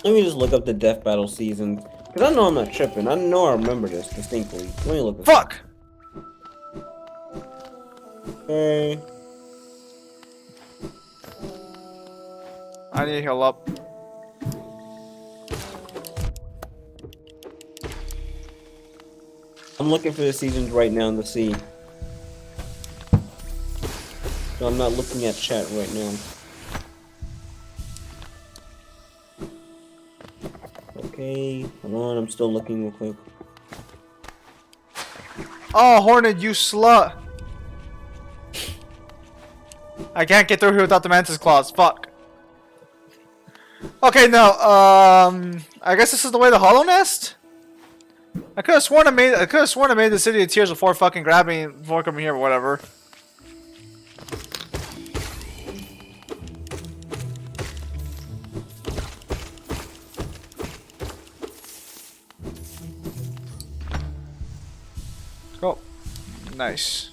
Let me just look up the Death Battle season. Because I know I'm not tripping. I know I remember this distinctly. Let me look this up. Fuck. Okay. I need to heal up. I'm looking for the seasons right now to see. So I'm not looking at chat right now. Okay, hold on, I'm still looking real quick. Oh, Hornet, you slut. I can't get through here without the Mantis Claws. Fuck. Okay, no. I guess this is the way to Hollow Nest. I could have sworn I made the City of Tears before fucking grabbing before coming here or whatever. Oh, nice.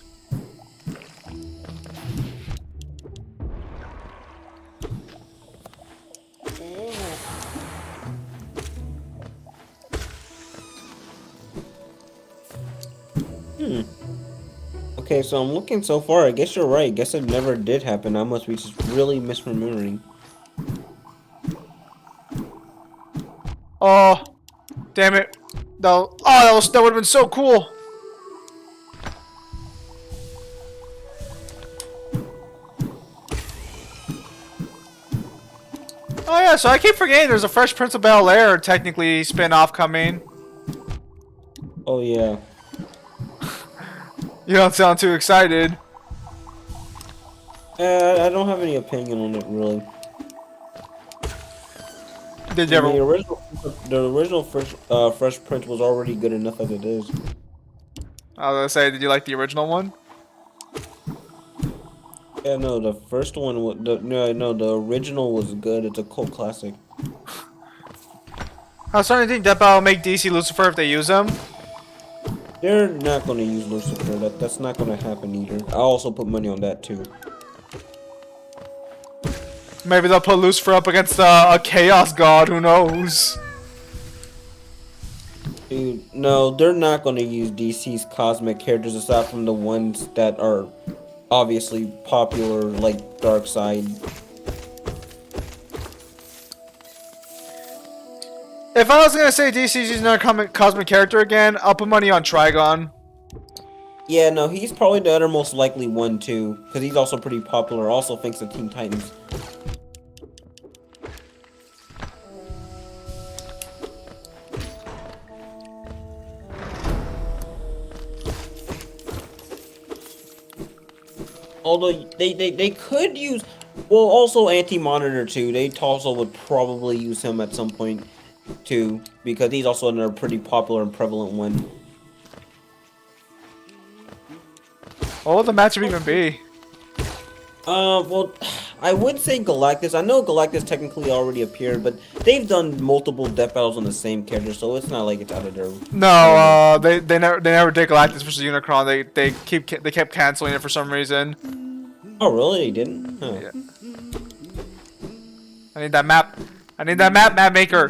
Okay, so I'm looking so far. I guess you're right. Guess it never did happen. I must be just really misremembering. Oh, damn it. No. Oh, that would have been so cool. Oh yeah, so I keep forgetting there's a Fresh Prince of Bel-Air technically spin-off coming. Oh yeah. You don't sound too excited. I don't have any opinion on it really. Did you I mean, ever? the original Fresh Prince was already good enough as it is. I was gonna say, did you like the original one? Yeah, no, the first one was the original was good. It's a cult classic. I was starting to think that will make DC Lucifer if they use him. They're not gonna use Lucifer. That's not gonna happen either. I also put money on that too. Maybe they'll put Lucifer up against a Chaos God. Who knows? Dude, no, they're not gonna use DC's cosmic characters aside from the ones that are obviously popular, like Darkseid. If I was gonna say DC's using another cosmic character again, I'll put money on Trigon. Yeah, no, he's probably the other most likely one too, because he's also pretty popular. Also thanks to Teen Titans. Although they could use, well, also Anti-Monitor too. They also would probably use him at some point too, because he's also another pretty popular and prevalent one. What would the matchup even be? Well, I would say Galactus. I know Galactus technically already appeared, but they've done multiple death battles on the same character, so it's not like it's out of their. No, they never did Galactus versus Unicron. They kept canceling it for some reason. Oh really? They didn't? Huh. Yeah. I need that map. I need that map maker.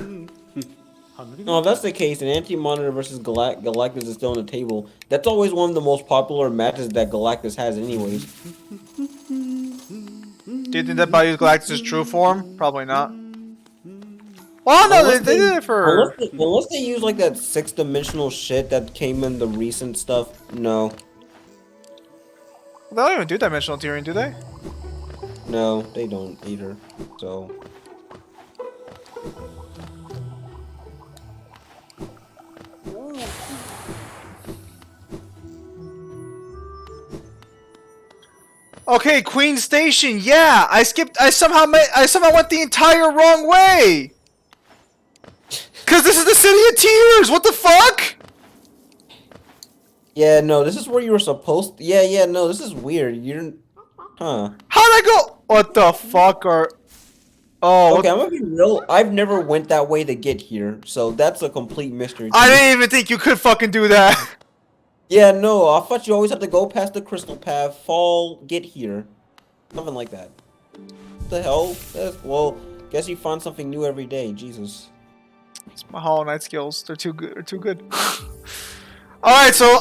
No, if that's the case, and Anti-Monitor versus Galactus is still on the table. That's always one of the most popular matches that Galactus has, anyways. Do you think that Bayou's Galactus' true form? Probably not. Well, no, they did it for. Unless they use like that 6-dimensional shit that came in the recent stuff. No, They don't even do dimensional tearing, do they? no, they don't either. So. Okay, Queen Station. Yeah, I somehow went the entire wrong way. Cause this is the City of Tears. What the fuck? Yeah, no, this is where you were supposed to. Yeah, no, this is weird. You're. Huh. How'd I go? What the fuck are? Oh, Okay, I'm gonna be real. I've never went that way to get here, so that's a complete mystery. to I me. didn't even think you could fucking do that. Yeah, no, I thought you always have to go past the crystal path, fall, get here. Something like that. What the hell? Well, guess you find something new every day. Jesus. It's my Hollow Knight skills. They're too good. They're too good. Alright, so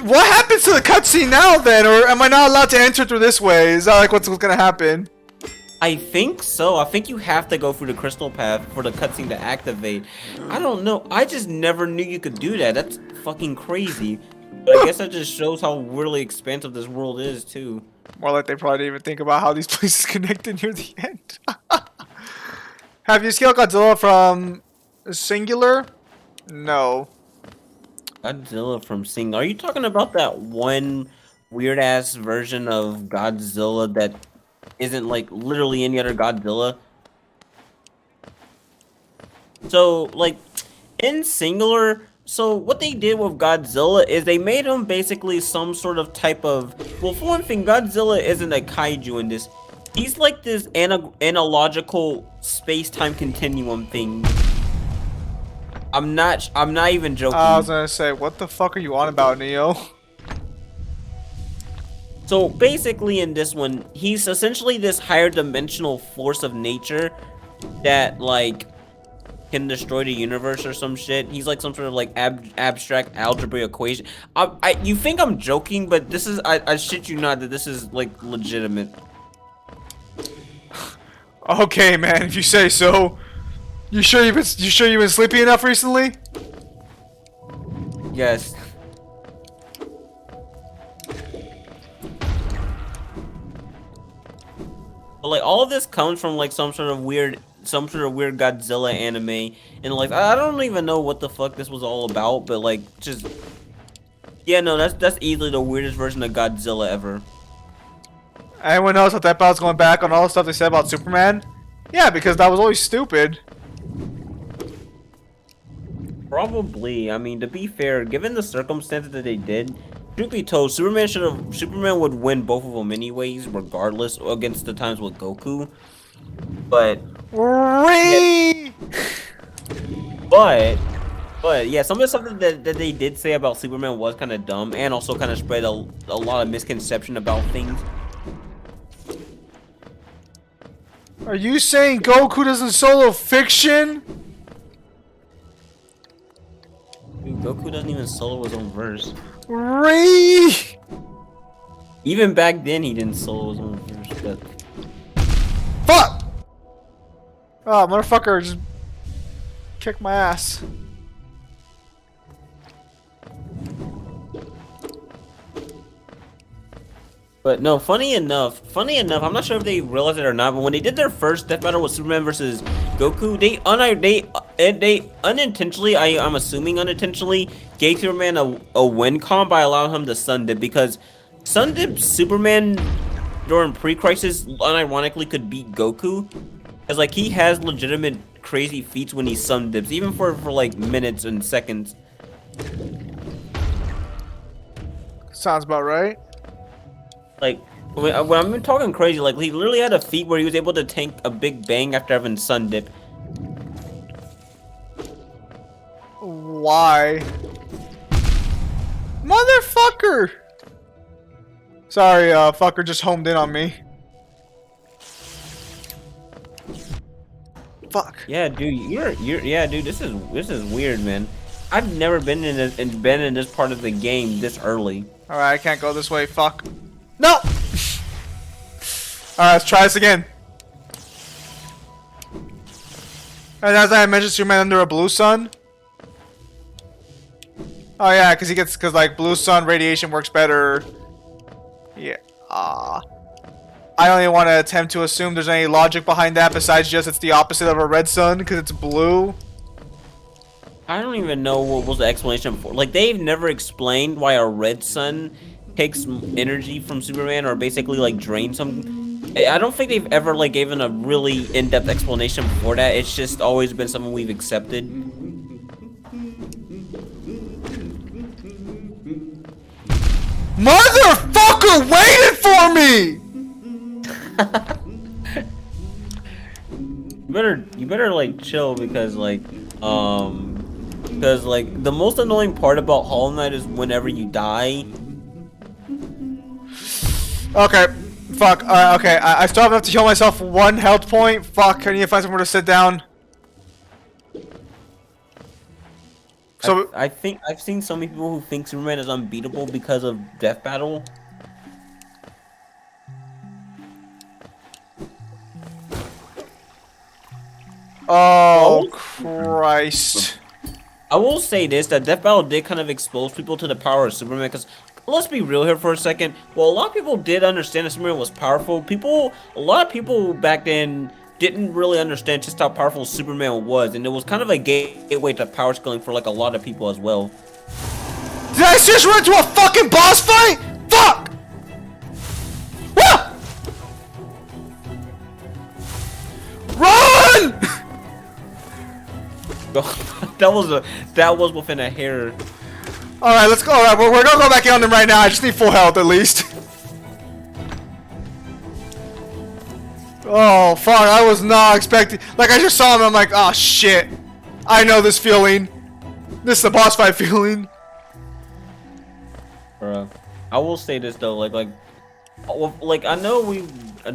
what happens to the cutscene now then? Or am I not allowed to enter through this way? Is that like what's gonna happen? I think so. I think you have to go through the crystal path for the cutscene to activate. I don't know. I just never knew you could do that. That's fucking crazy. But I guess that just shows how really expansive this world is, too. More like they probably didn't even think about how these places connected near the end. Have you scaled Godzilla from Singular? No. Godzilla from Sing. Are you talking about that one weird ass version of Godzilla that isn't like literally any other Godzilla? So, like, in Singular, so what they did with Godzilla is they made him basically some sort of type of. Well, for one thing, Godzilla isn't a kaiju in this. He's like this analogical space-time continuum thing. I'm not even joking. I was gonna say, what the fuck are you on about, Neo? So basically in this one, he's essentially this higher dimensional force of nature that like can destroy the universe or some shit. He's like some sort of like abstract algebra equation. You think I'm joking, but this is, I shit you not that this is like legitimate. Okay, man, if you say so. You sure you've been sleepy enough recently? Yes. But like all of this comes from like some sort of weird Godzilla anime, and like I don't even know what the fuck this was all about, but like just yeah, no, that's easily the weirdest version of Godzilla ever. Anyone knows what that battle's going back on all the stuff they said about Superman? Yeah, because that was always stupid. Probably. I mean, to be fair, given the circumstances that they did, truth be told, Superman would win both of them anyways, regardless, against the times with Goku. But yeah, some of the stuff that they did say about Superman was kind of dumb, and also kind of spread a lot of misconception about things. Are you saying Goku doesn't solo fiction? Dude, Goku doesn't even solo his own verse. Even back then, he didn't solo his own verse. But Fuck! Oh, motherfucker just kicked my ass. But no, funny enough, I'm not sure if they realized it or not, but when they did their first death battle with Superman versus Goku, they unintentionally, I'm assuming unintentionally, gave Superman a win con by allowing him to sun dip, because sun dip Superman during pre-crisis unironically could beat Goku, because like he has legitimate crazy feats when he sun dips, even for like minutes and seconds. Sounds about right. Like, When I'm talking crazy, like he literally had a feat where he was able to tank a big bang after having Sun Dip. Why? Motherfucker! Sorry, fucker just homed in on me. Fuck. Yeah, dude, yeah, dude. This is weird, man. I've never been in this part of the game this early. All right, I can't go this way. Fuck. No. All right, let's try this again. And as I mentioned, Superman under a blue sun. Oh yeah, because like blue sun radiation works better. Yeah. I don't even want to attempt to assume there's any logic behind that besides just it's the opposite of a red sun because it's blue. I don't even know what was the explanation for. Like they've never explained why a red sun takes energy from Superman or basically like drains him. I don't think they've ever like given a really in-depth explanation for that. It's just always been something we've accepted. Motherfucker waited for me! You better like chill because like the most annoying part about Hollow Knight is whenever you die. Okay, fuck. Okay, I still have enough to heal myself 1 health point. Fuck, I need to find somewhere to sit down. So I think I've seen so many people who think Superman is unbeatable because of Death Battle. oh Christ. I will say this, that Death Battle did kind of expose people to the power of Superman, because let's be real here for a second. Well, a lot of people did understand that Superman was powerful. A lot of people back then didn't really understand just how powerful Superman was, and it was kind of a gateway to power scaling for like a lot of people as well. Did I just run into a fucking boss fight? Fuck! Ah! Run! that was within a hair. Alright, let's go. Alright, we're gonna go back on them right now. I just need full health at least. Oh, fuck. I was not expecting. Like, I just saw him and I'm like, oh, shit. I know this feeling. This is the boss fight feeling. Bruh. I will say this though, like I know we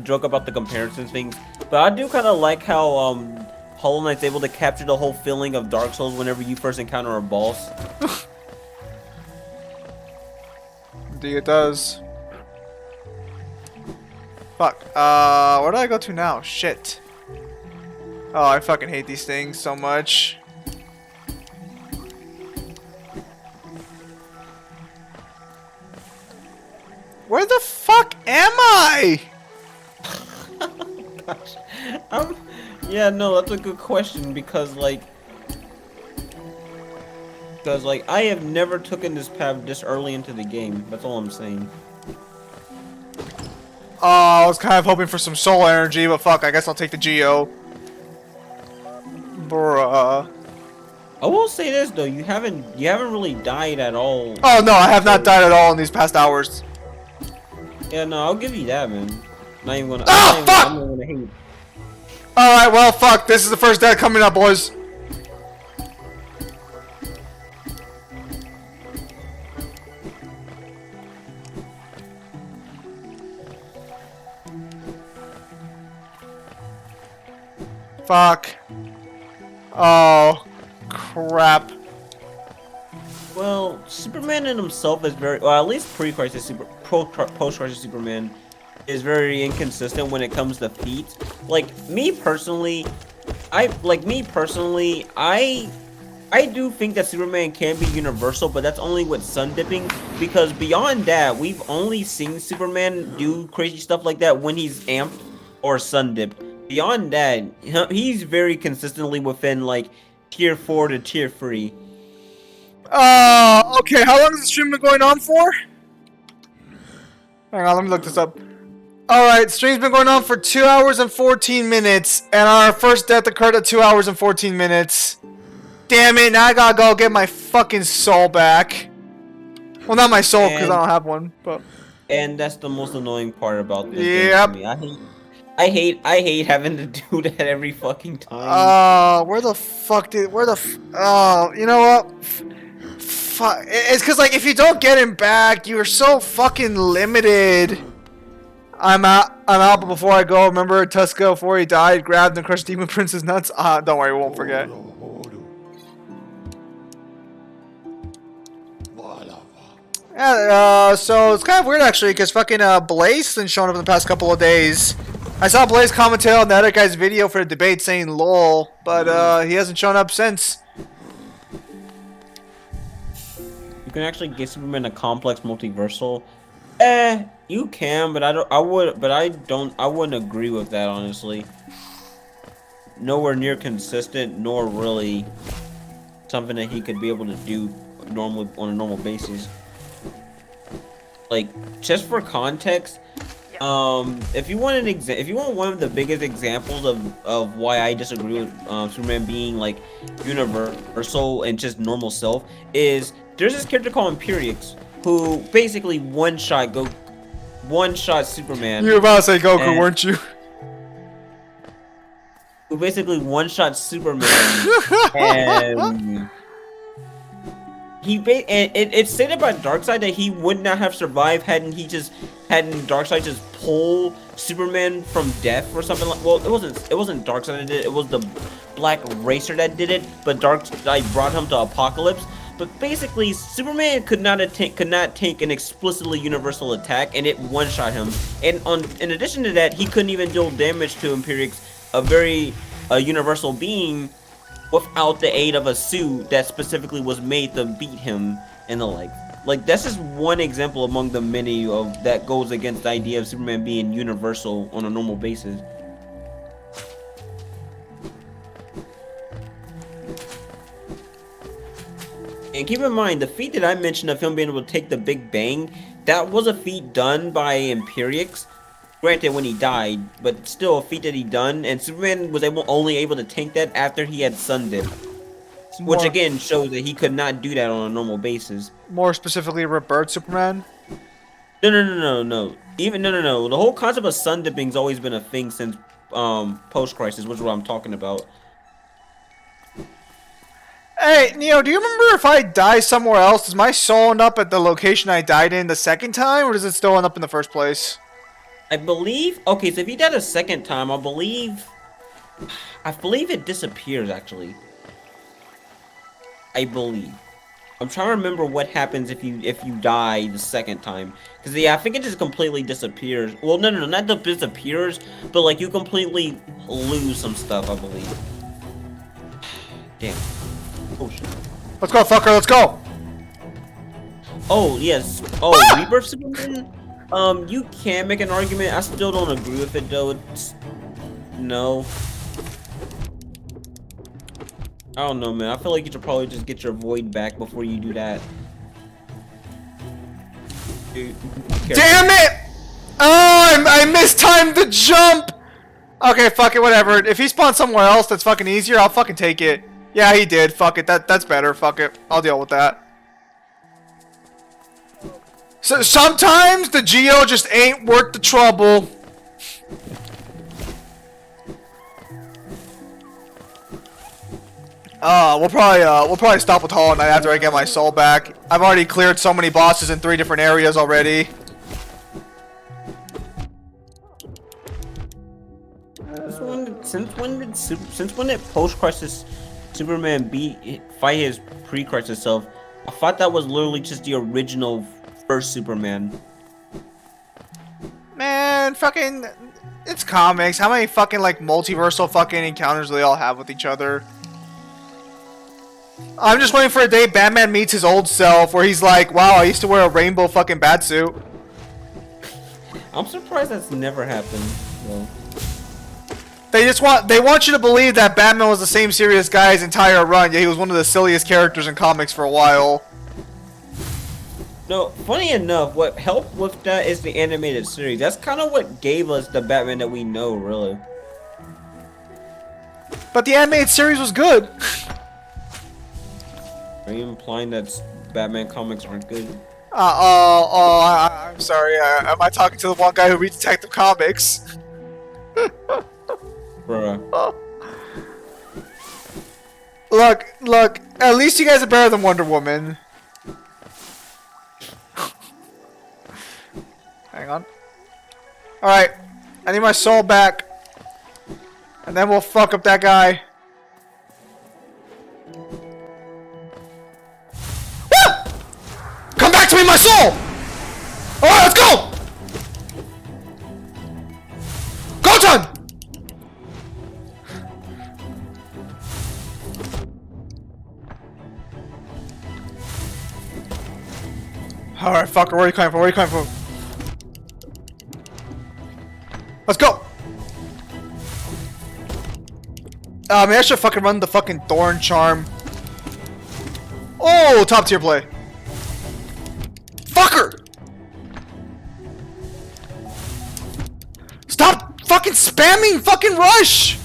joke about the comparison things, but I do kind of like how Hollow Knight's able to capture the whole feeling of Dark Souls whenever you first encounter a boss. Indeed, it does. Fuck. Where do I go to now? Shit. Oh, I fucking hate these things so much. Where the fuck am I? Gosh. Yeah, no, that's a good question because like I have never taken this path this early into the game. That's all I'm saying. Oh, I was kind of hoping for some soul energy, but fuck, I guess I'll take the Geo. Bruh. I will say this though, you haven't really died at all. Oh no, I have not died at all in these past hours. Yeah, no, I'll give you that, man. Not even gonna. Ah, fuck! I'm not gonna hate. Alright, well, fuck. This is the first death coming up, boys. Fuck. Oh, crap. Well, Superman in himself is very, well, at least post-crisis Superman is very inconsistent when it comes to feats. Like me personally, I do think that Superman can be universal, but that's only with sun dipping, because beyond that, we've only seen Superman do crazy stuff like that when he's amped or sun dipped. Beyond that, he's very consistently within like tier 4 to tier 3. Okay, how long has the stream been going on for? Hang on, let me look this up. Alright, stream's been going on for 2 hours and 14 minutes, and our first death occurred at 2 hours and 14 minutes. Damn it, now I gotta go get my fucking soul back. Well, not my soul, because I don't have one, but... And that's the most annoying part about this Yep. game to me. I hate having to do that every fucking time. Where the fuck oh, you know what? Fuck. It's because, like, if you don't get him back, you're so fucking limited. I'm out, but before I go, remember Tuska, before he died, grabbed and crushed Demon Prince's nuts? Don't worry, we won't forget. Yeah, so it's kind of weird, actually, because fucking Blaze hasn't shown up in the past couple of days. I saw Blaze commentate on the other guy's video for the debate saying lol, but he hasn't shown up since. You can actually get Superman a complex multiversal. You can, but I wouldn't agree with that, honestly. Nowhere near consistent, nor really something that he could be able to do normally on a normal basis. Like, just for context, if you want one of the biggest examples of why I disagree with Superman being like universal and just normal self, is there's this character called Imperiex who basically one-shot Superman. You were about to say Goku, And- weren't you? Who basically one-shot Superman and it's said about Darkseid that he would not have survived hadn't Darkseid just pull Superman from death or something like. Well, it wasn't Darkseid that did it. It was the Black Racer that did it. But Darkseid brought him to Apocalypse. But basically, Superman could not take an explicitly universal attack, and it one-shot him. And in addition to that, he couldn't even deal damage to Imperiex, a universal being, without the aid of a suit that specifically was made to beat him and the like. Like, that's just one example among the many of that goes against the idea of Superman being universal on a normal basis. And keep in mind, the feat that I mentioned of him being able to take the Big Bang, that was a feat done by Imperiex. Granted, when he died, but still a feat that he done, and Superman was only able to tank that after he had Sun Dip. Which again shows that he could not do that on a normal basis. More specifically, Rebirth Superman? No. The whole concept of Sun Dipping's always been a thing since post-Crisis, which is what I'm talking about. Hey, Neo, do you remember if I die somewhere else, does my soul end up at the location I died in the second time, or does it still end up in the first place? I believe. Okay, so if he died a second time, I believe it disappears. Actually, I believe. I'm trying to remember what happens if you die the second time. Cause yeah, I think it just completely disappears. Well, no, not that disappears, but like you completely lose some stuff. I believe. Damn. Oh shit. Let's go, fucker, let's go! Oh yes. Oh, Rebirth Superman. You can make an argument. I still don't agree with it though. No. I don't know, man. I feel like you should probably just get your void back before you do that. Dude, Damn it! Oh, I mistimed the jump! Okay, fuck it, whatever. If he spawns somewhere else that's fucking easier, I'll fucking take it. Yeah, he did. Fuck it. That's better. Fuck it. I'll deal with that. So sometimes the Geo just ain't worth the trouble. We'll probably stop with Hollow Knight after I get my soul back. I've already cleared so many bosses in 3 different areas already. Since when did post-Crisis Superman fight his pre-Crisis self? I thought that was literally just the original first Superman. Man, fucking, it's comics. How many fucking like multiversal fucking encounters do they all have with each other? I'm just waiting for a day Batman meets his old self where he's like, wow, I used to wear a rainbow fucking batsuit. I'm surprised that's never happened, though. They want you to believe that Batman was the same serious guy his entire run, yet he was one of the silliest characters in comics for a while. No, funny enough, what helped with that is the animated series. That's kind of what gave us the Batman that we know, really. But the animated series was good. Are you implying that Batman comics aren't good? I'm sorry. Am I talking to the one guy who reads Detective Comics? Bruh. Look. At least you guys are better than Wonder Woman. Hang on. Alright. I need my soul back. And then we'll fuck up that guy. Ah! Come back to me, my soul! Alright, let's go! Go time! Alright, fucker, where are you coming from? Where are you coming from? Let's go! Maybe I should fucking run the fucking Thorn Charm. Oh, top tier play. Fucker! Stop fucking spamming fucking rush!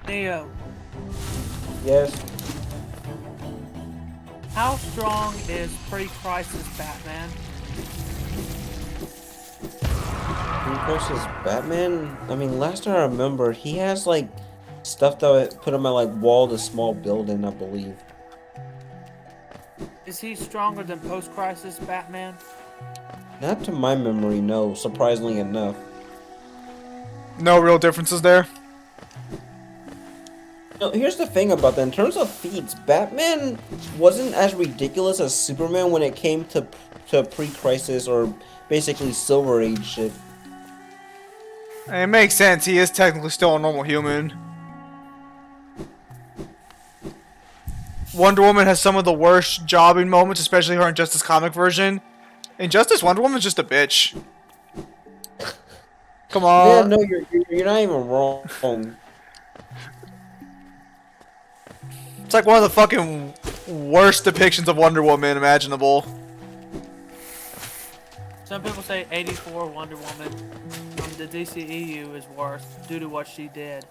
Neo, Yes. how strong is pre-crisis Batman? Versus Batman? I mean, last time I remember, he has like stuff that put him at like wall to small building, I believe. Is he stronger than post-crisis Batman? Not to my memory, no. Surprisingly enough. No real differences there. No, here's the thing about that. In terms of feats, Batman wasn't as ridiculous as Superman when it came to pre-crisis or basically Silver Age shit. It makes sense. He is technically still a normal human. Wonder Woman has some of the worst jobbing moments, especially her Injustice comic version. Injustice, Wonder Woman's just a bitch. Come Yeah, on. no, you're not even wrong. It's like one of the fucking worst depictions of Wonder Woman imaginable. Some people say 84 Wonder Woman from the DCEU is worse due to what she did.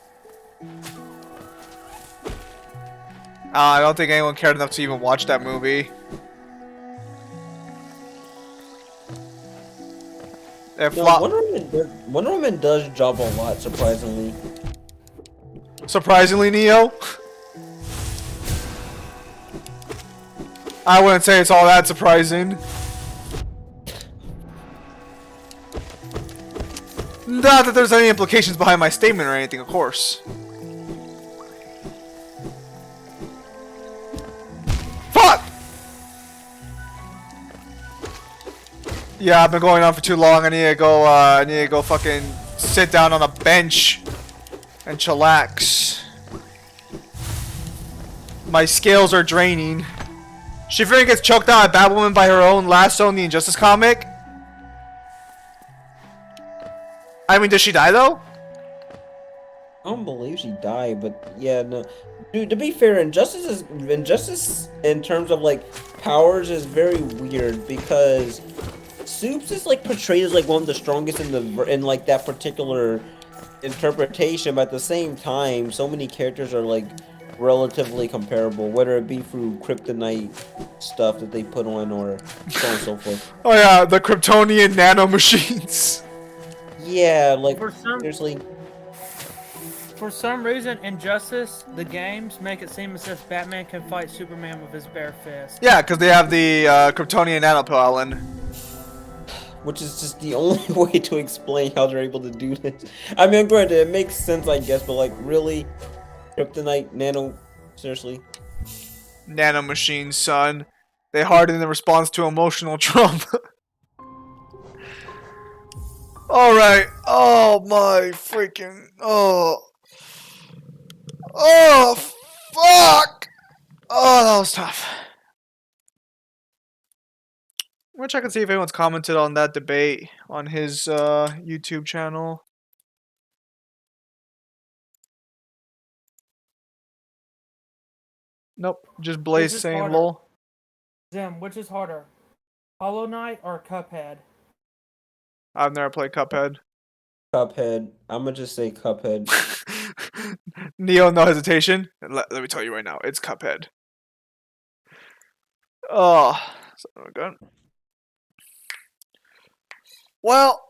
I don't think anyone cared enough to even watch that movie. It No, flop- Wonder Woman does job a lot, surprisingly. Surprisingly, Neo. I wouldn't say it's all that surprising. Not that there's any implications behind my statement or anything, of course. Fuck! Yeah, I've been going on for too long. I need to go fucking sit down on a bench and chillax. My scales are draining. Shifurin gets choked out by Batwoman by her own lasso in the Injustice comic. I mean, does she die though? I don't believe she died, but yeah, no. Dude, to be fair, Injustice in terms of like powers is very weird because Supes is like portrayed as like one of the strongest in like that particular interpretation, but at the same time, so many characters are like relatively comparable, whether it be through kryptonite stuff that they put on or so on and so forth. Oh yeah, the Kryptonian nanomachines. Yeah, like For some- seriously. For some reason, Injustice, the games, make it seem as if Batman can fight Superman with his bare fist. Yeah, because they have the Kryptonian nanopollen. Which is just the only way to explain how they're able to do this. I mean, granted, it makes sense, I guess, but like, really? Kryptonite, nano, seriously? Nanomachines, son. They harden in response to emotional trauma. Alright. Oh my freaking. Oh. Oh, fuck! Oh, that was tough. I'm gonna check and see if anyone's commented on that debate on his YouTube channel. Nope, just Blaze Which is saying harder? lol. Zim, which is harder? Hollow Knight or Cuphead? I've never played Cuphead. Cuphead. I'ma just say Cuphead. Neo, no hesitation. Let me tell you right now, it's Cuphead. Oh, so good. Well,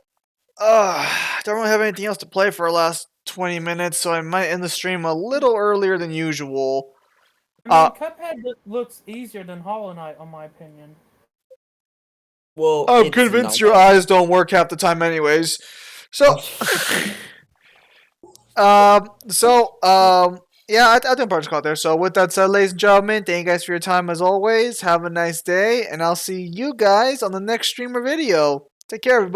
I don't really have anything else to play for our last 20 minutes, so I might end the stream a little earlier than usual. I mean, Cuphead looks easier than Hollow Knight, in my opinion. Well, I'm it's convinced not- your eyes don't work half the time anyways. So, yeah, I think Bart's caught there. So with that said, ladies and gentlemen, thank you guys for your time as always. Have a nice day, and I'll see you guys on the next stream or video. Take care, everybody.